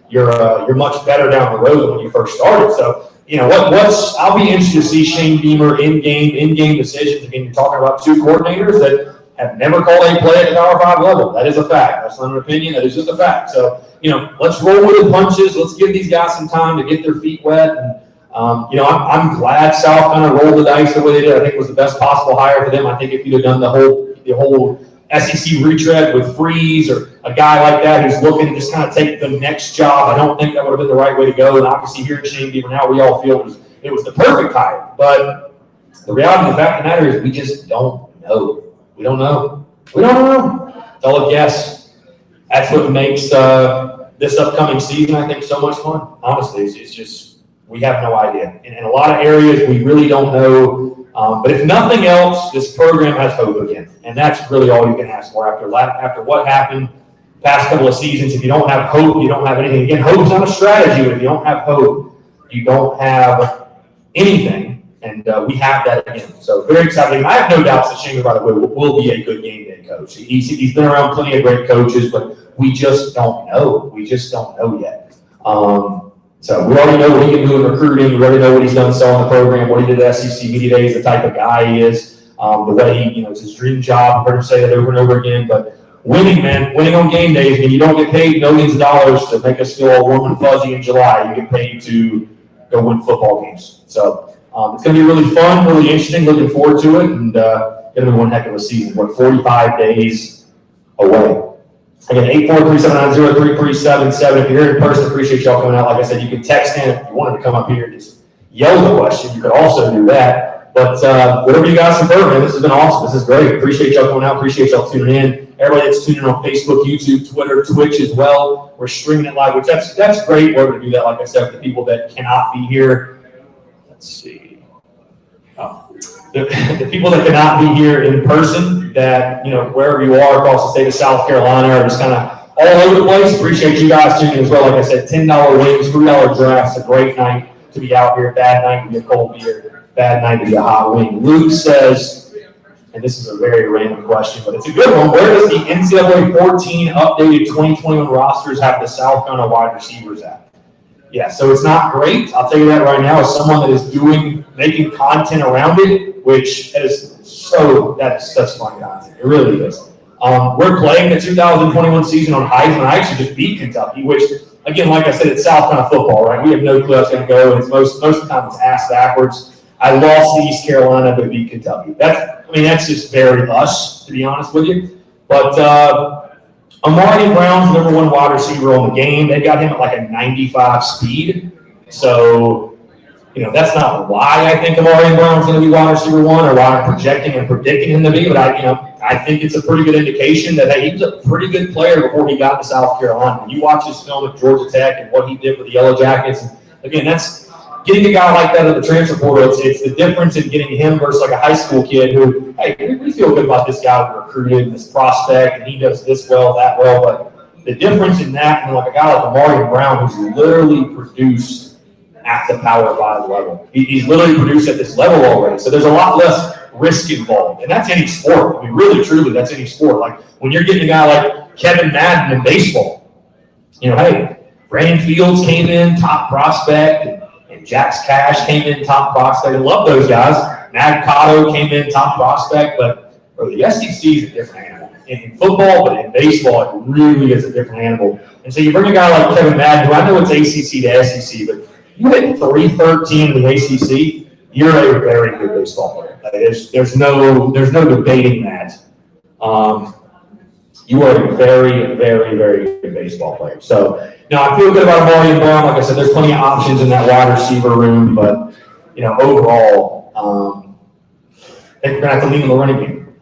you're much better down the road than when you first started. So I'll be interested to see Shane Beamer in game decisions. Again, you're talking about 2 coordinators that have never called a play at the Power 5 level. That is a fact. That's not an opinion. That is just a fact. So let's roll with the punches. Let's give these guys some time to get their feet wet. And I'm glad South kind of rolled the dice the way they did. I think it was the best possible hire for them. I think if you'd have done the whole SEC retread with Freeze or a guy like that who's looking to just kind of take the next job, I don't think that would have been the right way to go. And obviously here at Shane Beamer now, we all feel it it was the perfect hire. But the reality of the fact of the matter is we just don't know. We don't know. We don't know. It's all a guess. That's what makes this upcoming season, I think, so much fun. Honestly, it's just we have no idea. In a lot of areas, we really don't know. But if nothing else, this program has hope again. And that's really all you can ask for after what happened past couple of seasons. If you don't have hope, you don't have anything. Again, hope's not a strategy, but if you don't have hope, you don't have anything. And we have that again. So very exciting. I have no doubts that Shane, by the way, will be a good game day coach. He's been around plenty of great coaches, but we just don't know. We just don't know yet. So we already know what he can do in recruiting. We already know what he's done selling the program, what he did at SEC Media Days, the type of guy he is, the way he, it's his dream job. I've heard him say that over and over again. But winning, man, winning on game days, when you don't get paid millions of dollars to make us feel all warm and fuzzy in July, you get paid to go win football games. So it's going to be really fun, really interesting. Looking forward to it, and going to be one heck of a season. We're 45 days away. Again, 843-790-3377. If you're here in person, appreciate y'all coming out. Like I said, you can text in if you wanted to come up here and just yell the question. You could also do that. But whatever you guys prefer, man, this has been awesome. This is great. Appreciate y'all coming out. Appreciate y'all tuning in. Everybody that's tuning in on Facebook, YouTube, Twitter, Twitch as well. We're streaming it live, which that's great. We're going to do that, like I said, for the people that cannot be here. Let's see. The people that cannot be here in person, that, wherever you are across the state of South Carolina, are just kind of all over the place. Appreciate you guys tuning in as well. Like I said, $10 wings, $3 drafts. A great night to be out here. Bad night to be a cold beer. Bad night to be a hot wing. Luke says, and this is a very random question, but it's a good one. Where does the NCAA 14 updated 2021 rosters have the South Carolina wide receivers at? Yeah, so it's not great. I'll tell you that right now, as someone that is making content around it, which is such fun content. It really is. We're playing the 2021 season on Heisman. I actually just beat Kentucky, which, again, like I said, it's South Carolina football, right? We have no clue how it's going to go, and it's most of the time it's ass backwards. I lost to East Carolina, but beat Kentucky. That's just very us, to be honest with you. But Amari Brown's the #1 wide receiver on the game. They got him at like a 95 speed. So, that's not why I think Amari Brown's going to be wide receiver 1 or why I'm projecting and predicting him to be. But I think it's a pretty good indication that, hey, he was a pretty good player before he got to South Carolina. When you watch his film at Georgia Tech and what he did with the Yellow Jackets, and again, that's getting a guy like that at the transfer portal. It's the difference in getting him versus like a high school kid who, hey, we feel good about this guy we recruited, this prospect, and he does this well, that well. But the difference in that and like a guy like Amari Brown who's literally produced at the Power 5 level. He's literally produced at this level already. So there's a lot less risk involved. And that's any sport. I mean, really, truly, that's any sport. Like when you're getting a guy like Kevin Madden in baseball, hey, Brandon Fields came in, top prospect, and Jax Cash came in, top prospect. I love those guys. Matt Cotto came in, top prospect. But the SEC is a different animal. In football, but in baseball, it really is a different animal. And so you bring a guy like Kevin Madden, who I know it's ACC to SEC, but you hit 313 in the ACC, you're a very good baseball player. There's no debating that. You are a very, very, very good baseball player. So, I feel good about Amari Brown. Like I said, there's plenty of options in that wide receiver room, but, overall, I think we're going to have to lean on the running game.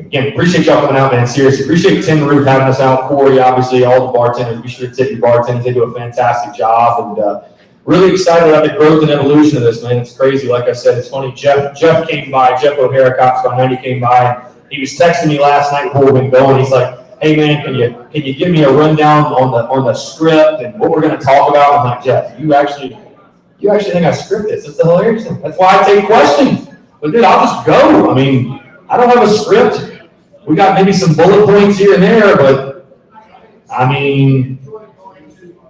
Again, appreciate y'all coming out, man. Seriously, appreciate Tim Root having us out. Corey, obviously, all the bartenders. Be sure to tip your bartenders. They do a fantastic job, and really excited about the growth and evolution of this, man. It's crazy. Like I said, it's funny. Jeff came by. Jeff O'Hara, Cox by 90 came by. He was texting me last night before we've been going. He's like, "Hey, man, can you give me a rundown on the script and what we're going to talk about?" I'm like, "Jeff, you actually think I script this? It's the hilarious thing. That's why I take questions. But dude, I'll just go. I mean, I don't have a script. We got maybe some bullet points here and there, but I mean."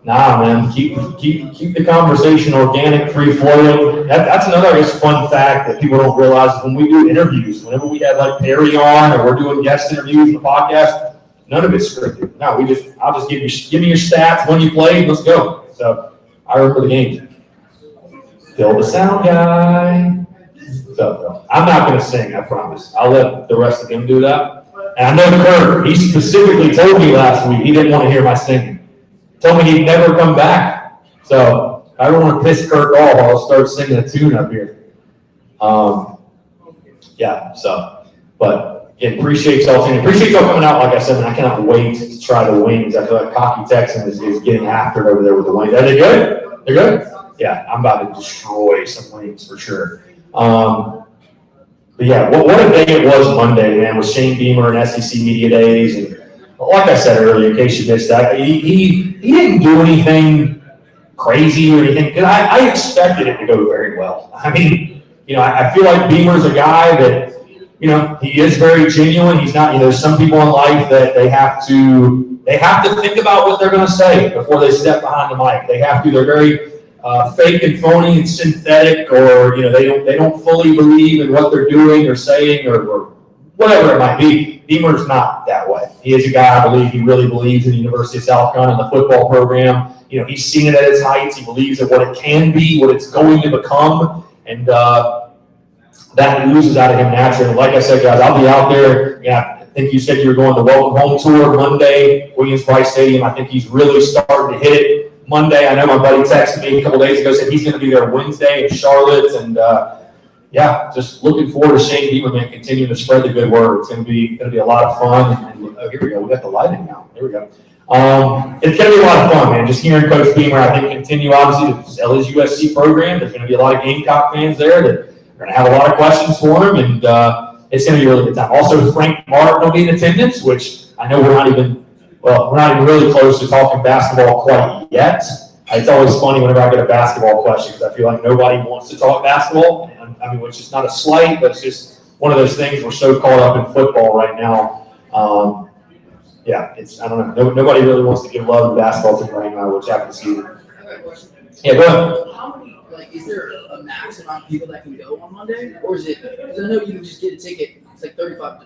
Nah, man, keep the conversation organic, free-flowing. That's another, I guess, fun fact that people don't realize is when we do interviews, whenever we have like Perry on or we're doing guest interviews in the podcast, none of it's scripted. No, I'll just give me your stats, when you played, let's go. So I remember the game. Phil the sound guy. So I'm not going to sing, I promise. I'll let the rest of them do that. And I know Kurt, he specifically told me last week he didn't want to hear my singing. Told me he'd never come back. So I don't want to piss Kirk off. I'll start singing a tune up here. Yeah, so, but again, appreciate y'all coming out. Like I said, and I cannot wait to try the wings. I feel like Cocky Texan is getting after it over there with the wings. Are they good? They're good? Yeah, I'm about to destroy some wings for sure. But yeah, what a day it was Monday, man, with Shane Beamer and SEC Media Days. And like I said earlier, in case you missed that, he didn't do anything crazy or anything, because I expected it to go very well. I mean, I feel like Beamer's a guy that, he is very genuine. He's not, there's some people in life that they have to think about what they're going to say before they step behind the mic. They're very fake and phony and synthetic, or they don't fully believe in what they're doing or saying or whatever it might be. Beamer's not that way. He is a guy, I believe, he really believes in the University of South Carolina and the football program. He's seen it at its heights. He believes in what it can be, what it's going to become, and that oozes out of him naturally. Like I said, guys, I'll be out there. Yeah, I think you said you were going to Welcome Home Tour Monday, Williams-Brice Stadium. I think he's really starting to hit it Monday. I know my buddy texted me a couple days ago, said he's going to be there Wednesday in Charlotte, and just looking forward to Shane Beamer, man, continuing to spread the good word. It's going to be a lot of fun. And here we go. We got the lighting now. There we go. It's going to be a lot of fun, man. Just hearing Coach Beamer, I think, continue, obviously, to sell his USC program. There's going to be a lot of Gamecock fans there that are going to have a lot of questions for him, and it's going to be a really good time. Also, Frank Martin will be in attendance, which I know we're not even really close to talking basketball quite yet. It's always funny whenever I get a basketball question, because I feel like nobody wants to talk basketball. I mean, which is not a slight, but it's just one of those things. We're so caught up in football right now. I don't know. Nobody really wants to give love to basketball team right now, which happens to you. I got a question. Yeah, go ahead. How many, is there a max amount of people that can go on Monday? Or is it, because I know you can just get a ticket, it's like 35.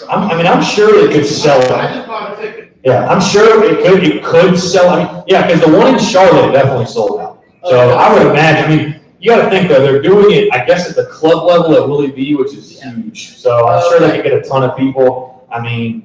I'm sure it could sell I out. just bought a ticket. Yeah, I'm sure it could sell. Because the one in Charlotte definitely sold out. So I would imagine, you got to think, though, they're doing it, I guess, at the club level at Willie B, which is huge. So I'm sure they could get a ton of people. I mean,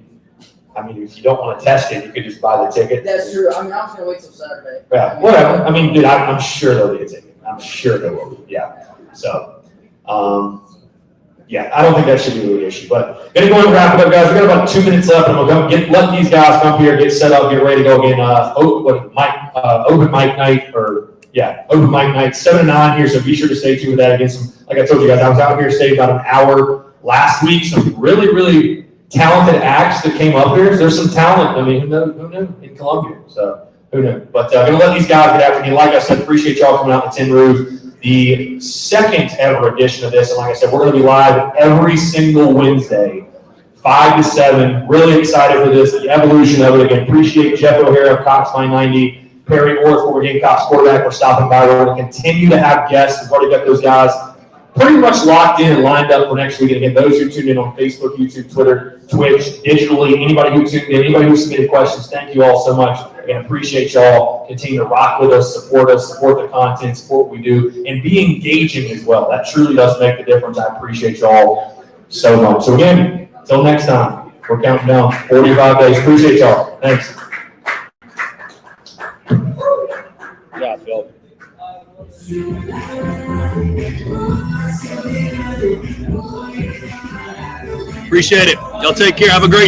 if you don't want to test it, you could just buy the ticket. That's true. I was going to wait till Saturday. Yeah, whatever. Dude, I'm sure there'll be a ticket. I'm sure there will be. Yeah. So, I don't think that should be really an issue. But going to go ahead and wrap it up, guys. We've got about 2 minutes left, and we'll let these guys come here, get set up, get ready to go again. Open mic night, open mic night, 7 to 9 here. So be sure to stay tuned with that. Again, like I told you guys, I was out here, stayed about an hour last week. Some really, really talented acts that came up here. There's some talent. Who knew in Columbia? So who knew? But going to let these guys get after me. Like I said, appreciate y'all coming out to Tin Roof. The second ever edition of this, and like I said, we're going to be live every single Wednesday, 5 to 7. Really excited for this, the evolution of it. Again, appreciate Jeff O'Hara of Cox by 90, Perry Orth, former Gamecocks quarterback, for stopping by. We're going to continue to have guests. We've already got those guys pretty much locked in and lined up for next week. And again, those who tuned in on Facebook, YouTube, Twitter, Twitch, digitally, anybody who tuned in, anybody who submitted questions, thank you all so much. Again, appreciate y'all. Continue to rock with us, support the content, support what we do, and be engaging as well. That truly does make the difference. I appreciate y'all so much. So again, until next time, we're counting down 45 days. Appreciate y'all. Thanks. Yeah, Phil. Appreciate it. Y'all take care. Have a great